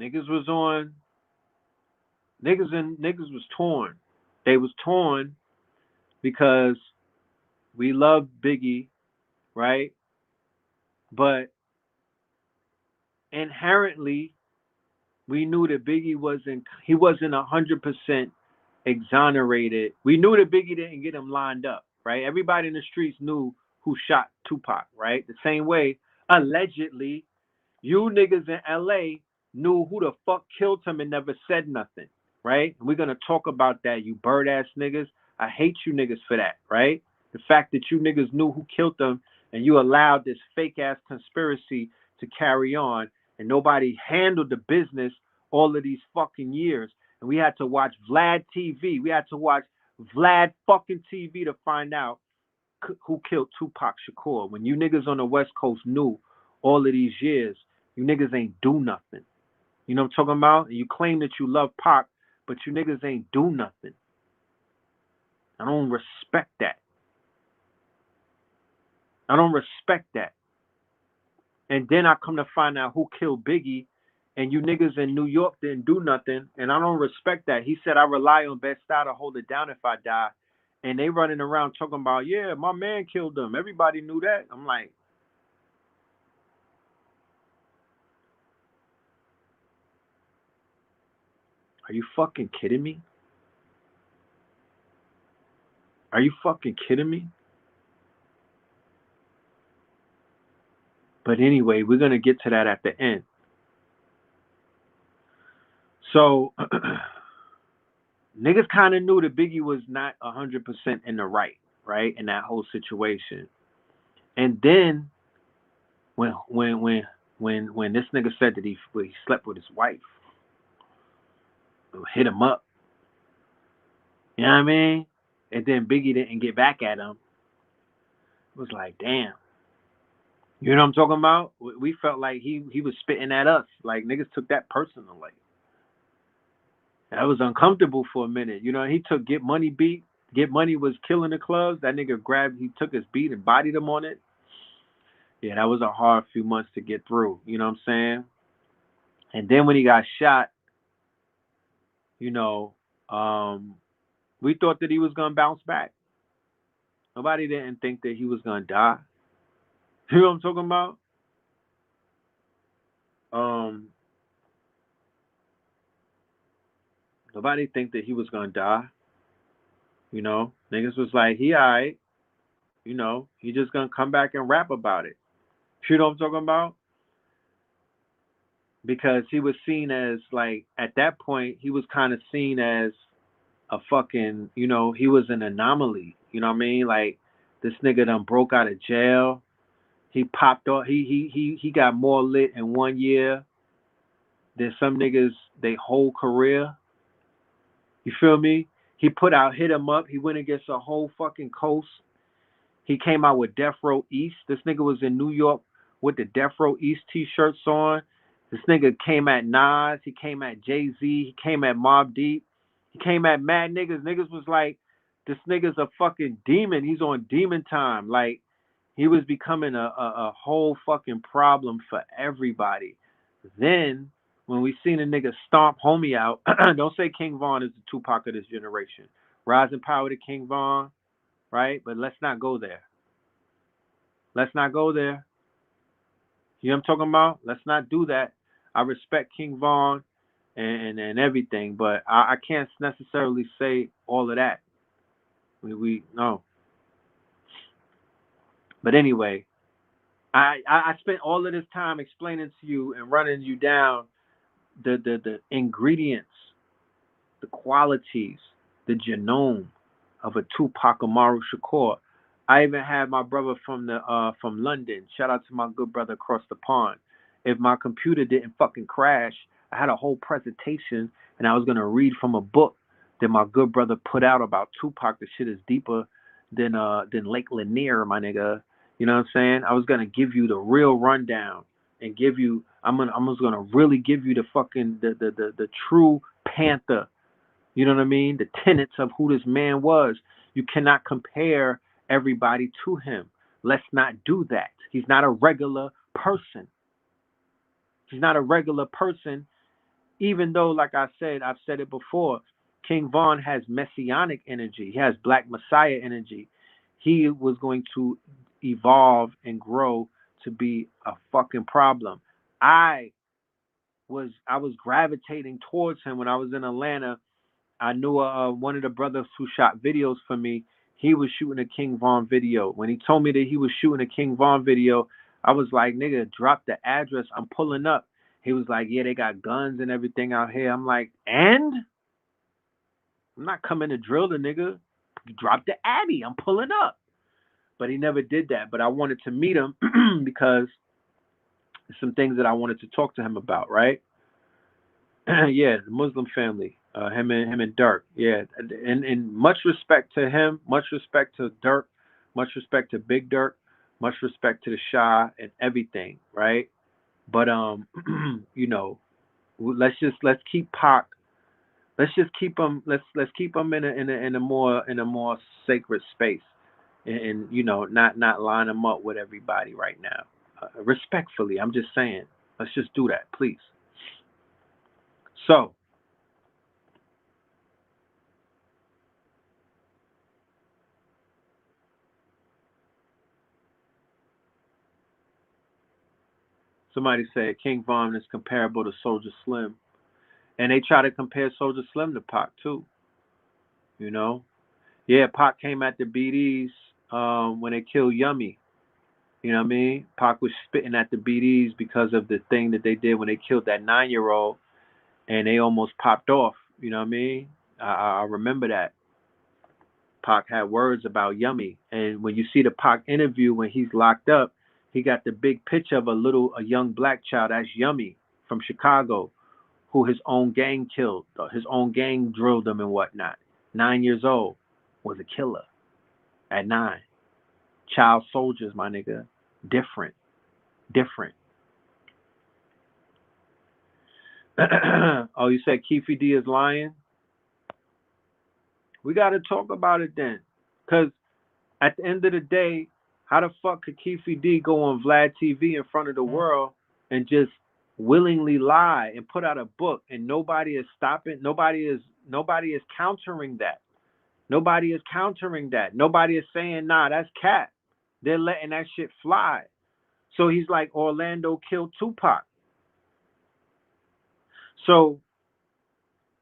niggas was on niggas was torn. They was torn because we loved Biggie, right? But inherently we knew that Biggie wasn't 100% exonerated. We knew that Biggie didn't get him lined up, right? Everybody in the streets knew who shot Tupac, right? The same way, allegedly, you niggas in LA knew who the fuck killed him and never said nothing, right? And we're gonna talk about that, you bird ass niggas. I hate you niggas for that, right? The fact that you niggas knew who killed them and you allowed this fake ass conspiracy to carry on, and nobody handled the business all of these fucking years. And we had to watch Vlad TV. We had to watch Vlad fucking TV to find out who killed Tupac Shakur. When you niggas on the West Coast knew all of these years, you niggas ain't do nothing. You know what I'm talking about? And you claim that you love Pac, but you niggas ain't do nothing. I don't respect that. I don't respect that. And then I come to find out who killed Biggie, and you niggas in New York didn't do nothing, and I don't respect that. He said I rely on Bed-Stuy to hold it down if I die, and they running around talking about, yeah, my man killed them. Everybody knew that. I'm like, are you fucking kidding me? Are you fucking kidding me? But anyway, we're gonna get to that at the end. So niggas kind of knew that Biggie was not 100% in the right, in that whole situation. And then when this nigga said that he slept with his wife, hit him up, you know what I mean? And then Biggie didn't get back at him. It was like, damn. You know what I'm talking about? We felt like he was spitting at us. Like niggas took that personally. That was uncomfortable for a minute. You know, he took Get Money beat. Get Money was killing the clubs. That nigga he took his beat and bodied him on it. Yeah, that was a hard few months to get through. You know what I'm saying? And then when he got shot, you know, we thought that he was gonna bounce back. Nobody didn't think that he was gonna die. You know what I'm talking about? Um, Nobody think that he was gonna die. You know, niggas was like, he alright. You know, he just gonna come back and rap about it. You know what I'm talking about? Because he was seen as like at that point he was kind of seen as a fucking, you know, he was an anomaly. You know what I mean? Like this nigga done broke out of jail. He popped off. He got more lit in 1 year than some niggas they whole career. You feel me? He put out Hit 'Em Up. He went against a whole fucking coast. He came out with Death Row East. This nigga was in New York with the Death Row East t-shirts on. This nigga came at Nas. He came at Jay-Z. He came at Mobb Deep. He came at mad niggas. Niggas was like, this nigga's a fucking demon. He's on demon time. Like, he was becoming a whole fucking problem for everybody. Then, when we seen a nigga stomp homie out, don't say King Von is the Tupac of this generation. Rise and power to King Von, right? But let's not go there. Let's not go there. You know what I'm talking about? Let's not do that. I respect King Von and everything, but I can't necessarily say all of that. We no. But anyway, I spent all of this time explaining to you and running you down the ingredients, the qualities, the genome of a Tupac Amaru Shakur. I even had my brother from London. Shout out to my good brother across the pond. If my computer didn't fucking crash, I had a whole presentation and I was gonna read from a book that my good brother put out about Tupac. The shit is deeper than Lake Lanier, my nigga. You know what I'm saying? I was gonna give you the real rundown and give you. I'm just gonna really give you the fucking the true Panther. You know what I mean? The tenets of who this man was. You cannot compare everybody to him. Let's not do that. He's not a regular person. He's not a regular person, even though, like I said, I've said it before, King Von has messianic energy. He has Black Messiah energy. He was going to evolve and grow to be a fucking problem. I was gravitating towards him when I was in Atlanta. I knew one of the brothers who shot videos for me. He was shooting a King Von video. When he told me that he was shooting a King Von video, I was like, nigga, drop the address. I'm pulling up. He was like, yeah, they got guns and everything out here. I'm like, and? I'm not coming to drill the nigga. Drop the Addy. I'm pulling up. But he never did that. But I wanted to meet him because some things that I wanted to talk to him about, right? Yeah, the Muslim family, him and Dirk. Yeah, and much respect to him, much respect to Dirk, much respect to Big Dirk, much respect to the Shah and everything, right? But you know, let's keep Pac. Let's just keep him. Let's keep him in a more sacred space. and you know, not line them up with everybody right now. Respectfully, I'm just saying, let's just do that, please. So, somebody said King Von is comparable to Soldier Slim, and they try to compare Soldier Slim to Pac too. You know, yeah, Pac came at the BDs when they killed Yummy. You know what I mean? Pac was spitting at the BDs because of the thing that they did when they killed that 9-year-old, and they almost popped off. You know what I mean? I remember that. Pac had words about Yummy, and when you see the Pac interview when he's locked up, he got the big picture of a young black child. That's Yummy from Chicago, who his own gang killed, his own gang drilled him and whatnot. 9 years old, was a killer at 9. Child soldiers, my nigga, different, different. Oh, you said Keefe D is lying? We got to talk about it then. Because at the end of the day, how the fuck could Keefe D go on Vlad TV in front of the world and just willingly lie and put out a book and nobody is stopping, nobody is countering that. Nobody is countering that. Nobody is saying, nah, that's cat. They're letting that shit fly. So he's like, Orlando killed Tupac. So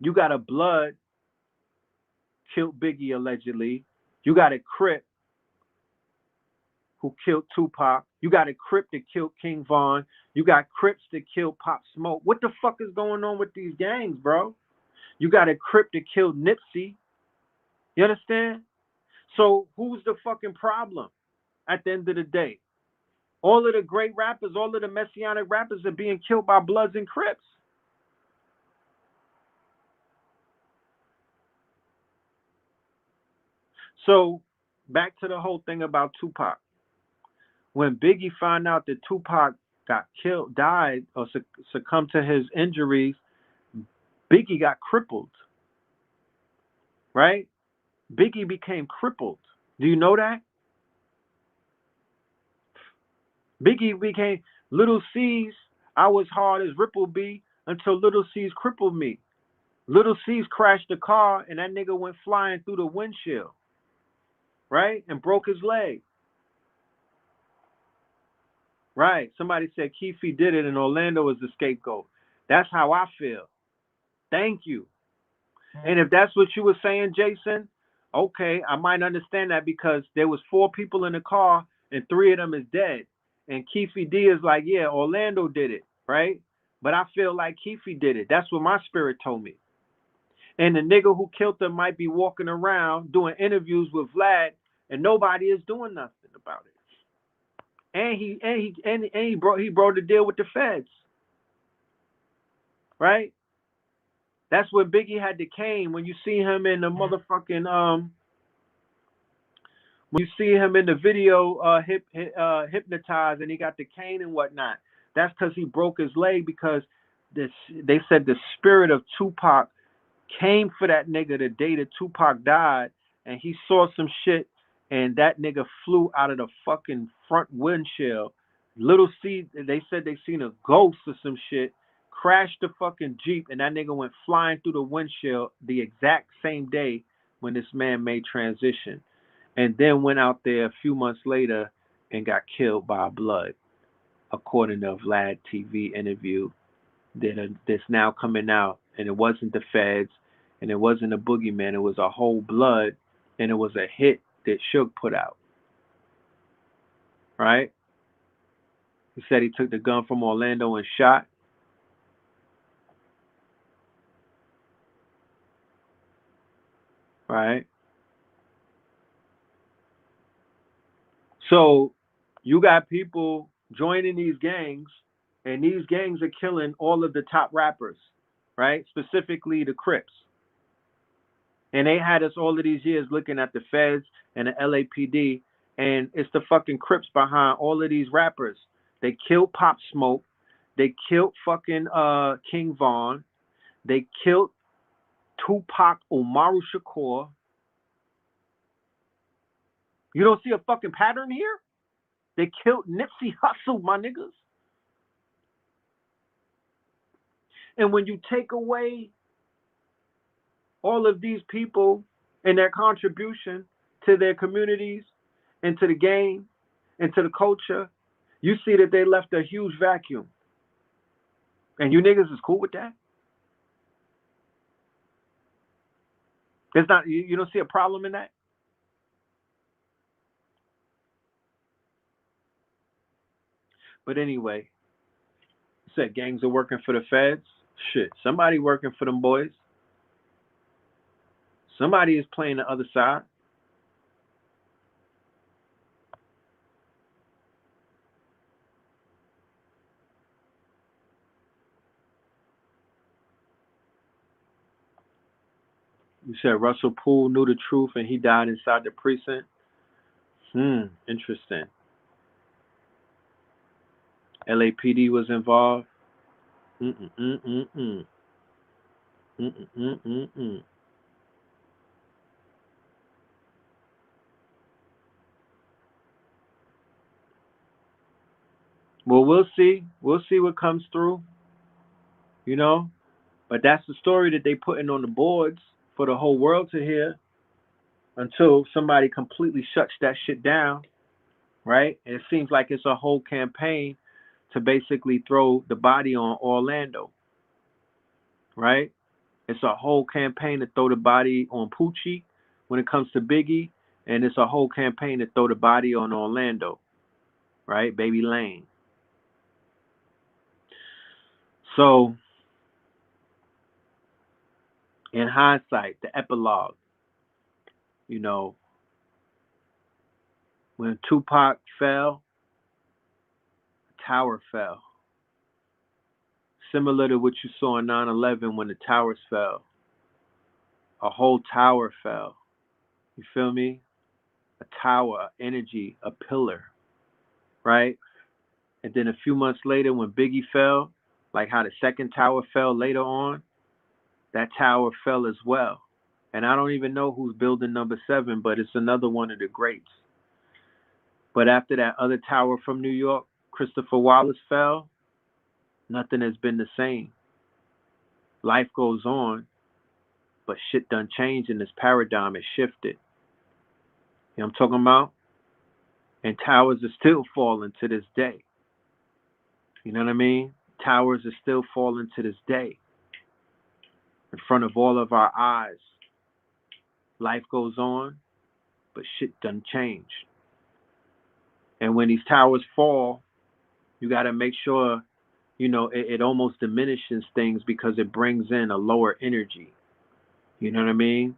you got a Blood killed Biggie allegedly. You got a Crip who killed Tupac. You got a Crip that killed King Von. You got Crips that killed Pop Smoke. What the fuck is going on with these gangs, bro? You got a Crip that killed Nipsey. You understand? So who's the fucking problem at the end of the day? All of the great rappers, all of the messianic rappers are being killed by Bloods and Crips. So back to the whole thing about Tupac. When Biggie found out that Tupac got killed, died, or succumbed to his injuries, Biggie got crippled, right? Biggie became crippled. Do you know that? Biggie became Little C's. I was hard as Ripple B until Little C's crippled me. Little C's crashed the car and that nigga went flying through the windshield, right? And broke his leg. Right. Somebody said Keefe did it and Orlando was the scapegoat. That's how I feel. Thank you. And if that's what you were saying, Jason, okay, I might understand that because there was 4 people in the car and 3 of them is dead. And Keefe D is like, yeah, Orlando did it, right? But I feel like Keefe did it. That's what my spirit told me. And the nigga who killed them might be walking around doing interviews with Vlad, and nobody is doing nothing about it. And he brought the deal with the feds, right? That's what Biggie had to cane when you see him in the motherfucking when you see him in the video hypnotized and he got the cane and whatnot. That's because he broke his leg because they said the spirit of Tupac came for that nigga the day that Tupac died, and he saw some shit, and that nigga flew out of the fucking front windshield. Little C, they said they seen a ghost or some shit, crashed the fucking Jeep, and that nigga went flying through the windshield the exact same day when this man made transition. And then went out there a few months later and got killed by Blood, according to a Vlad TV interview that's now coming out. And it wasn't the feds, and it wasn't a boogeyman. It was a whole Blood, and it was a hit that Suge put out. Right? He said he took the gun from Orlando and shot. Right? So you got people joining these gangs, and these gangs are killing all of the top rappers, right? Specifically the Crips. And they had us all of these years looking at the feds and the LAPD, and it's the fucking Crips behind all of these rappers. They killed Pop Smoke. They killed fucking King Von. They killed Tupac Amaru Shakur. You don't see a fucking pattern here? They killed Nipsey Hussle, my niggas. And when you take away all of these people and their contribution to their communities and to the game and to the culture, you see that they left a huge vacuum. And you niggas is cool with that? There's not, you don't see a problem in that? But anyway, said gangs are working for the feds. Shit, somebody working for them boys. Somebody is playing the other side. You said Russell Poole knew the truth and he died inside the precinct. Interesting. LAPD was involved. Mm-mm-mm-mm-mm. Mm-mm-mm-mm-mm. Well, we'll see. We'll see what comes through, you know? But that's the story that they putting on the boards for the whole world to hear until somebody completely shuts that shit down, right? And it seems like it's a whole campaign to basically throw the body on Orlando, right? It's a whole campaign to throw the body on Poochie when it comes to Biggie, and it's a whole campaign to throw the body on Orlando, right? Baby Lane. So, in hindsight, the epilogue, you know, when Tupac fell, the tower fell. Similar to what you saw in 9/11 when the towers fell. A whole tower fell. You feel me? A tower, energy, a pillar, right? And then a few months later, when Biggie fell, like how the second tower fell later on, that tower fell as well. And I don't even know who's building number 7, but it's another one of the greats. But after that other tower from New York, Christopher Wallace fell, nothing has been the same. Life goes on, but shit done changed and this paradigm has shifted. You know what I'm talking about? And towers are still falling to this day. You know what I mean? Towers are still falling to this day in front of all of our eyes. Life goes on, but shit done changed. And when these towers fall, you got to make sure, it almost diminishes things because it brings in a lower energy. You know what I mean?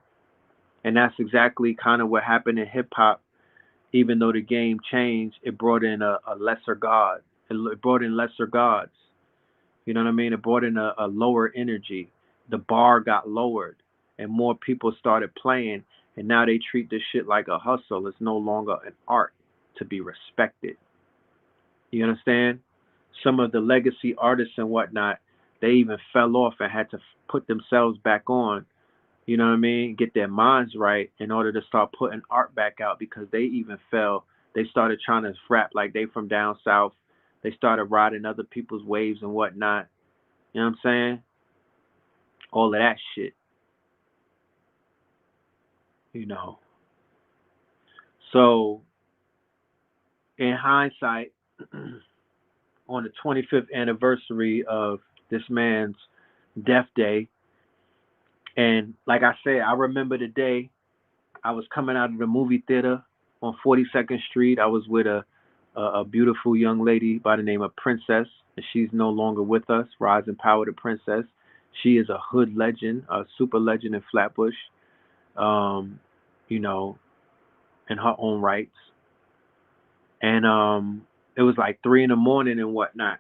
And that's exactly kind of what happened in hip hop. Even though the game changed, it brought in a lesser god. It brought in lesser gods. You know what I mean? It brought in a lower energy. The bar got lowered and more people started playing. And now they treat this shit like a hustle. It's no longer an art to be respected. You understand? Some of the legacy artists and whatnot, they even fell off and had to put themselves back on, you know what I mean? Get their minds right in order to start putting art back out because they even fell. They started trying to rap like they from down south. They started riding other people's waves and whatnot. You know what I'm saying? All of that shit, you know. So, in hindsight, on the 25th anniversary of this man's death day, and like I said, I remember the day I was coming out of the movie theater on 42nd Street. I was with a beautiful young lady by the name of Princess, and she's no longer with us. Rise and power to Princess. She is a hood legend, a super legend in Flatbush, um, you know, in her own rights. And it was like 3 in the morning and whatnot.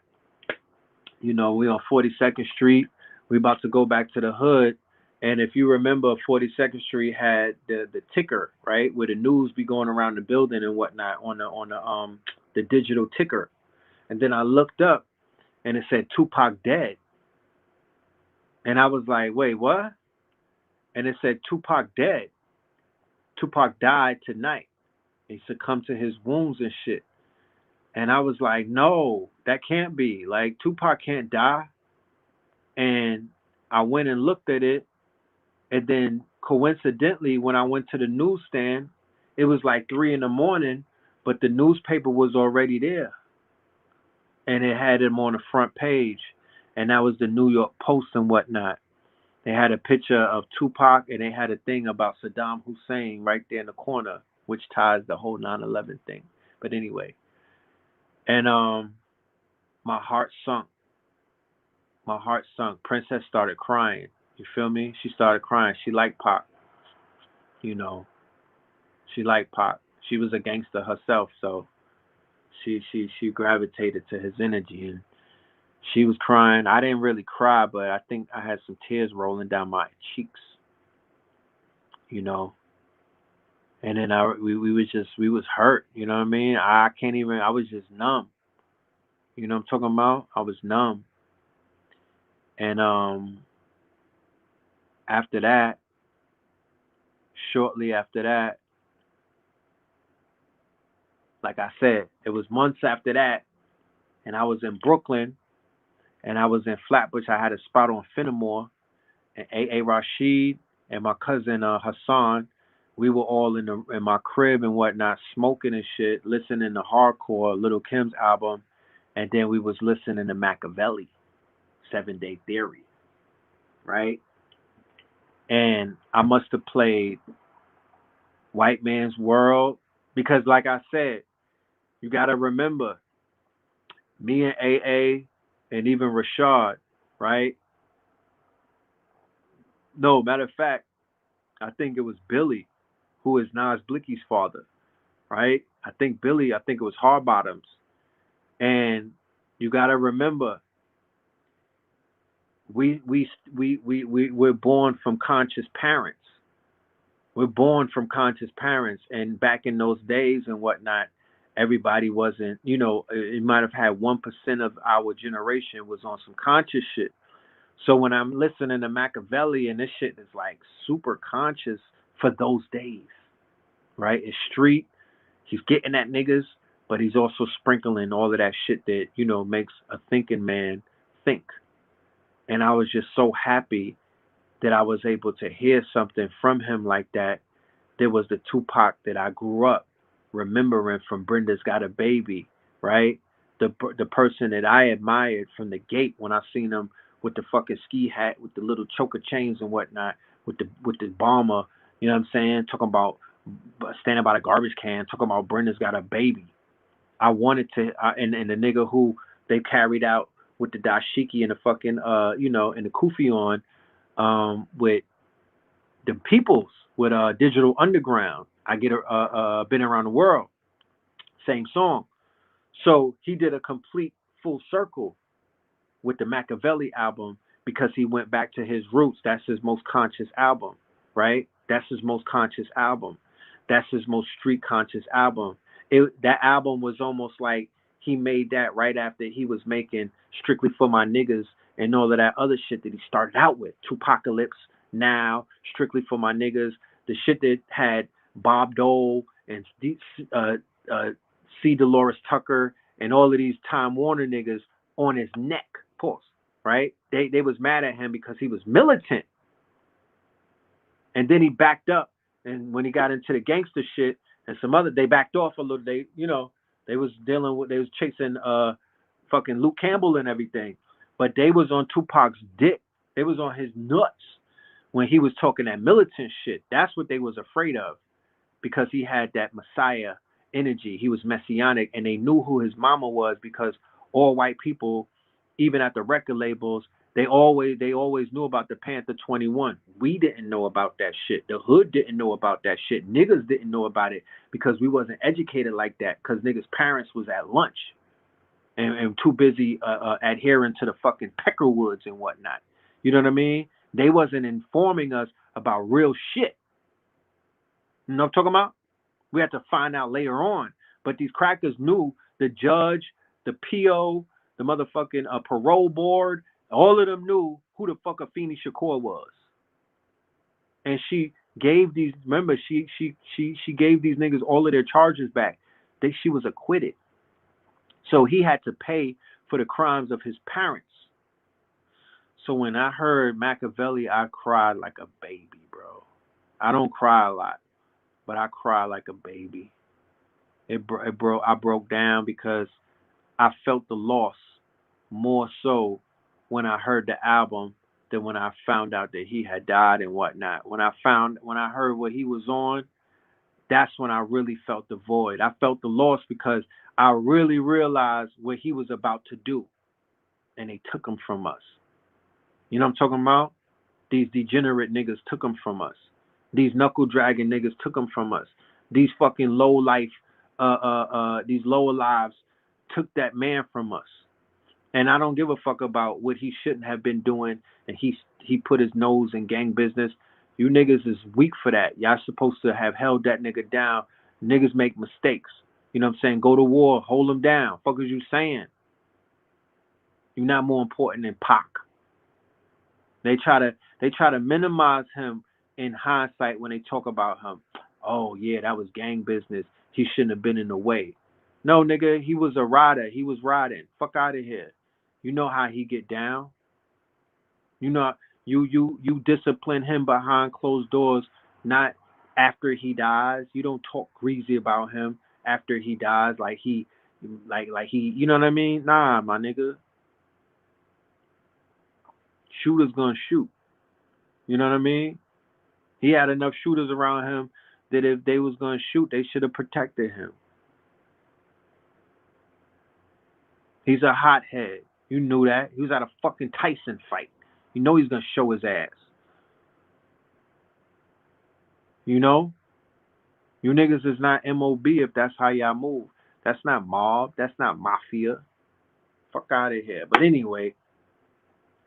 We on 42nd Street. We about to go back to the hood. And if you remember, 42nd Street had the ticker, right, where the news be going around the building and whatnot on the digital ticker. And then I looked up and it said Tupac dead. And I was like, wait, what? And it said Tupac dead. Tupac died tonight. He succumbed to his wounds and shit. And I was like, no, that can't be. Like, Tupac can't die. And I went and looked at it. And then coincidentally, when I went to the newsstand, it was like 3 in the morning, but the newspaper was already there. And it had him on the front page. And that was the New York Post and whatnot. They had a picture of Tupac and they had a thing about Saddam Hussein right there in the corner, which ties the whole 9/11 thing. But anyway, and my heart sunk. My heart sunk. Princess started crying. You feel me? She started crying. She liked Pac. You know, she liked Pac. She was a gangster herself, so she gravitated to his energy, and she was crying. I didn't really cry, but I think I had some tears rolling down my cheeks. You know, and then we was hurt. You know what I mean? I can't even. I was just numb. You know what I'm talking about? I was numb, and after that, shortly after that, like I said, it was months after that, and I was in Brooklyn, and I was in Flatbush. I had a spot on Fenimore, and A. Rashid and my cousin Hassan, we were all in my crib and whatnot, smoking and shit, listening to hardcore, Little Kim's album, and then we was listening to Machiavelli, 7 Day Theory, right? And I must have played White Man's World because, like I said, you got to remember, me and AA and even Rashad, right? No, matter of fact, I think it was Billy, who is Nas Blicky's father, right? I think it was Hard Bottoms. And you got to remember, we're born from conscious parents. We're born from conscious parents. And back in those days and whatnot, everybody wasn't, it might have had 1% of our generation was on some conscious shit. So when I'm listening to Machiavelli and this shit is like super conscious for those days, right? It's street. He's getting at niggas, but he's also sprinkling all of that shit that, makes a thinking man think. And I was just so happy that I was able to hear something from him like that. There was the Tupac that I grew up remembering from Brenda's Got a Baby, right? The person that I admired from the gate when I seen him with the fucking ski hat, with the little choker chains and whatnot, with the bomber, you know what I'm saying? Talking about standing by the garbage can, talking about Brenda's Got a Baby. I wanted to, and the nigga who they carried out with the dashiki and the fucking, and the kufi on, with the peoples, with Digital Underground. I get been around the world, same song. So he did a complete full circle with the Machiavelli album because he went back to his roots. That's his most conscious album, right? That's his most conscious album. That's his most street conscious album. That album was almost like he made that right after he was making Strictly for My Niggas and all of that other shit that he started out with. Tupacalypse, Now, Strictly for My Niggas, the shit that had Bob Dole and uh, C. Dolores Tucker and all of these Time Warner niggas on his neck, pause, right? They was mad at him because he was militant. And then he backed up. And when he got into the gangster shit and some other, they backed off a little. They was they was chasing fucking Luke Campbell and everything. But they was on Tupac's dick. They was on his nuts when he was talking that militant shit. That's what they was afraid of because he had that Messiah energy. He was messianic, and they knew who his mama was because all white people, even at the record labels, they always knew about the Panther 21. We didn't know about that shit. The hood didn't know about that shit. Niggas didn't know about it because we wasn't educated like that because niggas' parents was at lunch and too busy adhering to the fucking Peckerwoods and whatnot. You know what I mean? They wasn't informing us about real shit. You know what I'm talking about? We had to find out later on. But these crackers knew the judge, the PO, the motherfucking parole board, all of them knew who the fuck Afeni Shakur was. And Gave these, remember, she gave these niggas all of their charges back. She was acquitted. So he had to pay for the crimes of his parents. So when I heard Machiavelli, I cried like a baby, bro. I don't cry a lot, but I cry like a baby. I broke down because I felt the loss more so when I heard the album than when I found out that he had died and whatnot. When I heard what he was on, that's when I really felt the void. I felt the loss because I really realized what he was about to do, and they took him from us. You know what I'm talking about? These degenerate niggas took him from us. These knuckle dragging niggas took him from us. These fucking low life, these lower lives took that man from us. And I don't give a fuck about what he shouldn't have been doing. And he put his nose in gang business. You niggas is weak for that. Y'all supposed to have held that nigga down. Niggas make mistakes. You know what I'm saying? Go to war, hold him down. Fuck is you saying? You're not more important than Pac. They try to minimize him in hindsight when they talk about him. Oh yeah, that was gang business. He shouldn't have been in the way. No, nigga, he was a rider. He was riding. Fuck out of here. You know how he get down. You know you discipline him behind closed doors, not after he dies. You don't talk greasy about him after he dies like he, you know what I mean? Nah, my nigga. Shooter's gonna shoot. You know what I mean? He had enough shooters around him that if they was gonna shoot, they should have protected him. He's a hothead. You knew that. He was at a fucking Tyson fight. You know he's gonna show his ass. You know? You niggas is not MOB if that's how y'all move. That's not mob. That's not mafia. Fuck out of here. But anyway,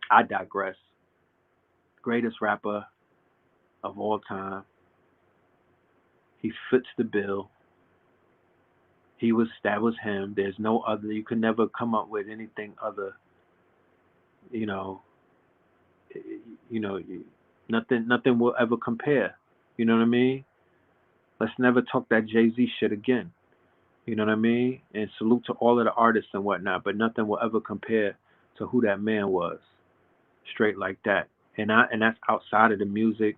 I digress. Greatest rapper of all time. He fits the bill. That was him. There's no other. You could never come up with anything other. You know, you know, nothing will ever compare. You know what I mean? Let's never talk that Jay-Z shit again. You know what I mean? And salute to all of the artists and whatnot, but nothing will ever compare to who that man was. Straight like that. And that's outside of the music.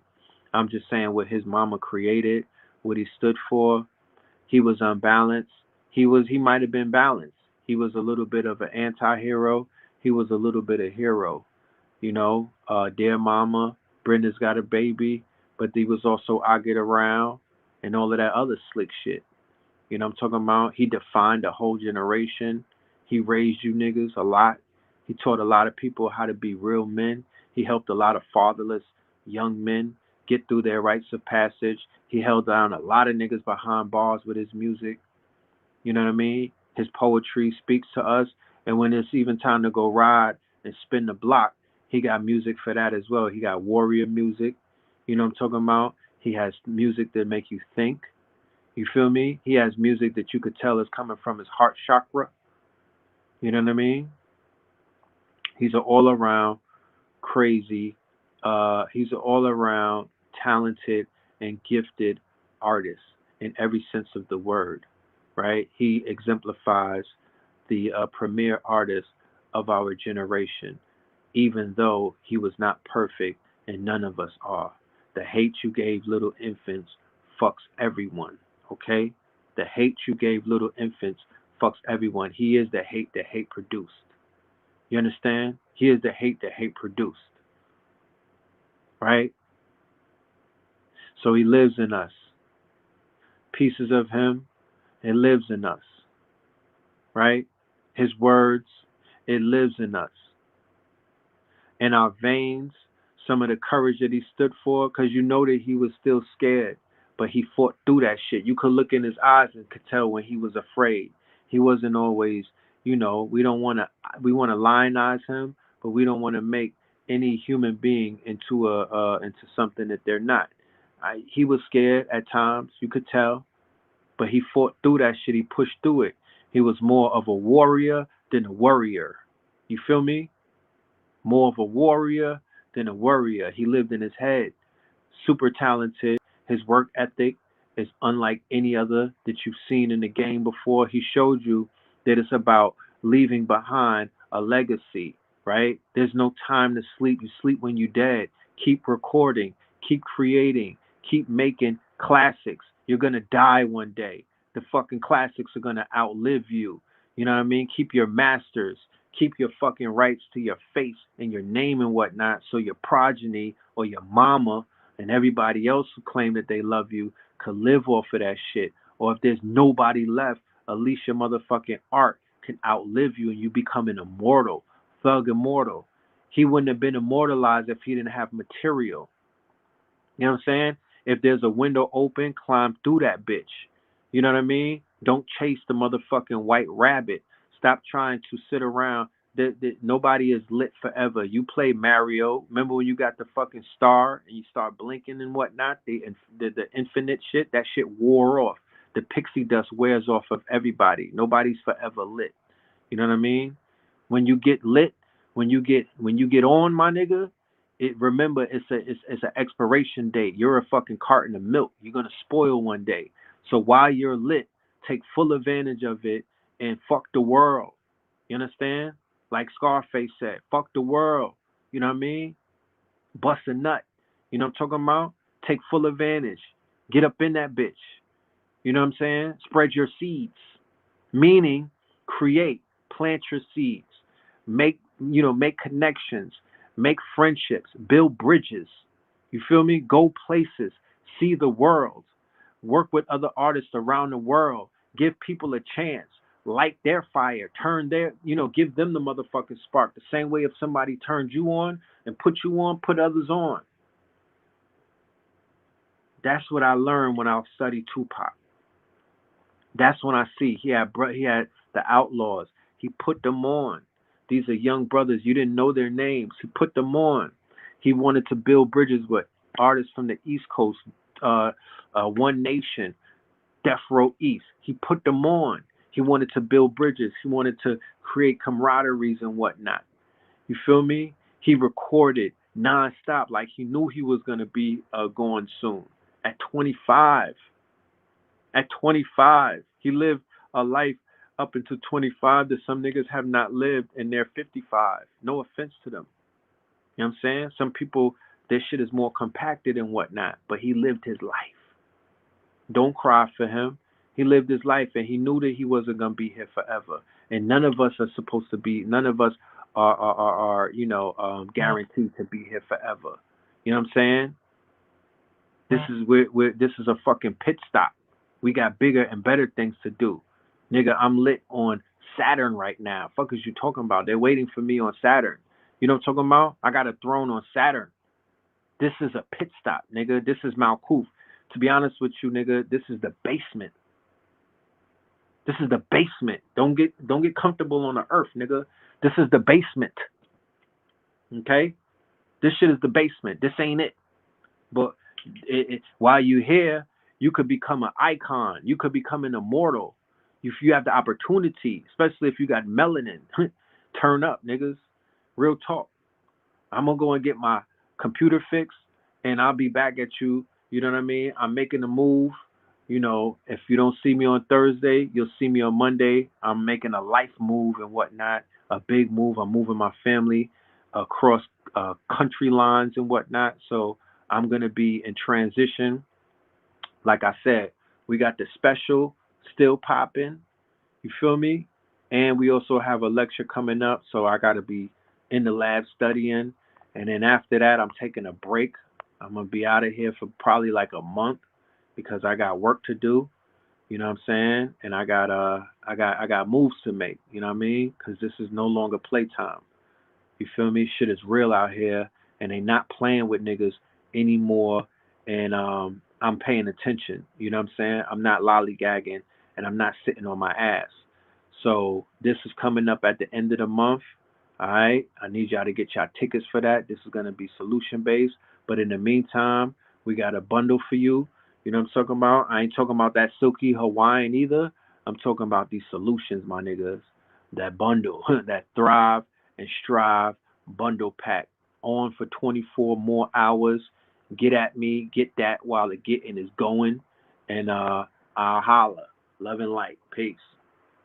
I'm just saying what his mama created, what he stood for. He was unbalanced. He might have been balanced. He was a little bit of an anti-hero. He was a little bit of hero. You know, Dear Mama, Brenda's Got a Baby, but he was also I Get Around and all of that other slick shit. You know what I'm talking about? He defined a whole generation. He raised you niggas a lot. He taught a lot of people how to be real men. He helped a lot of fatherless young men get through their rites of passage. He held down a lot of niggas behind bars with his music. You know what I mean? His poetry speaks to us. And when it's even time to go ride and spin the block, he got music for that as well. He got warrior music. You know what I'm talking about? He has music that make you think. You feel me? He has music that you could tell is coming from his heart chakra. You know what I mean? He's an all around crazy. He's an all around talented and gifted artist in every sense of the word, right? He exemplifies the premier artist of our generation, even though he was not perfect and none of us are. The hate you gave little infants fucks everyone, okay? The hate you gave little infants fucks everyone. He is the hate produced. You understand? He is the hate produced, right? So he lives in us. Pieces of him, it lives in us, right? His words, it lives in us. In our veins, some of the courage that he stood for, because you know that he was still scared, but he fought through that shit. You could look in his eyes and could tell when he was afraid. He wasn't always, you know, we want to lionize him, but we don't want to make any human being into something that they're not. He was scared at times, you could tell, but he fought through that shit. He pushed through it. He was more of a warrior than a worrier. You feel me? More of a warrior than a worrier. He lived in his head. Super talented. His work ethic is unlike any other that you've seen in the game before. He showed you that it's about leaving behind a legacy, right? There's no time to sleep. You sleep when you're dead. Keep recording, keep creating, keep making classics. You're going to die one day. The fucking classics are going to outlive you. You know what I mean? Keep your masters. Keep your fucking rights to your face and your name and whatnot so your progeny or your mama and everybody else who claim that they love you could live off of that shit. Or if there's nobody left, at least your motherfucking art can outlive you and you become an immortal, thug immortal. He wouldn't have been immortalized if he didn't have material. You know what I'm saying? If there's a window open, climb through that bitch. You know what I mean? Don't chase the motherfucking white rabbit. Stop trying to sit around. Nobody is lit forever. You play Mario. Remember when you got the fucking star and you start blinking and whatnot? The infinite shit, that shit wore off. The pixie dust wears off of everybody. Nobody's forever lit. You know what I mean? When you get lit, when you get on, my nigga, remember it's an expiration date. You're a fucking carton of milk. You're gonna spoil one day. So while you're lit, take full advantage of it and fuck the world. You understand? Like Scarface said, fuck the world. You know what I mean? Bust a nut. You know what I'm talking about? Take full advantage. Get up in that bitch. You know what I'm saying? Spread your seeds. Meaning, create, plant your seeds. Make connections, make friendships, build bridges. You feel me? Go places, see the world, work with other artists around the world, give people a chance, light their fire, give them the motherfucking spark. The same way if somebody turned you on and put you on, put others on. That's what I learned when I studied Tupac. That's when I see he had the outlaws. He put them on. These are young brothers. You didn't know their names. He put them on. He wanted to build bridges with artists from the East Coast, One Nation, Death Row East. He put them on. He wanted to build bridges. He wanted to create camaraderies and whatnot. You feel me? He recorded nonstop like he knew he was going to be gone soon. At 25. At 25. He lived a life up until 25 that some niggas have not lived and they're 55. No offense to them. You know what I'm saying? Some people, their shit is more compacted and whatnot, but he lived his life. Don't cry for him. He lived his life and he knew that he wasn't going to be here forever. And none of us are supposed to be, none of us are guaranteed to be here forever. You know what I'm saying? This is this is a fucking pit stop. We got bigger and better things to do. Nigga, I'm lit on Saturn right now. Fuck is you talking about? They're waiting for me on Saturn. You know what I'm talking about? I got a throne on Saturn. This is a pit stop, nigga. This is Malkuth. To be honest with you, nigga, this is the basement. This is the basement. Don't get comfortable on the earth, nigga. This is the basement. Okay? This shit is the basement. This ain't it. But while you're here, you could become an icon. You could become an immortal. If you have the opportunity, especially if you got melanin, turn up, niggas. Real talk. I'm going to go and get my computer fixed, and I'll be back at you. You know what I mean? I'm making a move. You know, if you don't see me on Thursday, you'll see me on Monday. I'm making a life move and whatnot, a big move. I'm moving my family across country lines and whatnot. So I'm going to be in transition. Like I said, we got the special still popping. You feel me? And we also have a lecture coming up. So I got to be in the lab studying. And then after that, I'm taking a break. I'm going to be out of here for probably like a month because I got work to do. You know what I'm saying? And I got moves to make. You know what I mean? Because this is no longer playtime. You feel me? Shit is real out here. And they not playing with niggas anymore. And I'm paying attention. You know what I'm saying? I'm not lollygagging and I'm not sitting on my ass. So this is coming up at the end of the month. All right. I need y'all to get y'all tickets for that. This is going to be solution based. But in the meantime, we got a bundle for you. You know what I'm talking about? I ain't talking about that silky Hawaiian either. I'm talking about these solutions, my niggas. That bundle, that Thrive and Strive bundle pack on for 24 more hours. Get at me, get that while the getting is going. And I'll holla. Love and light. Peace.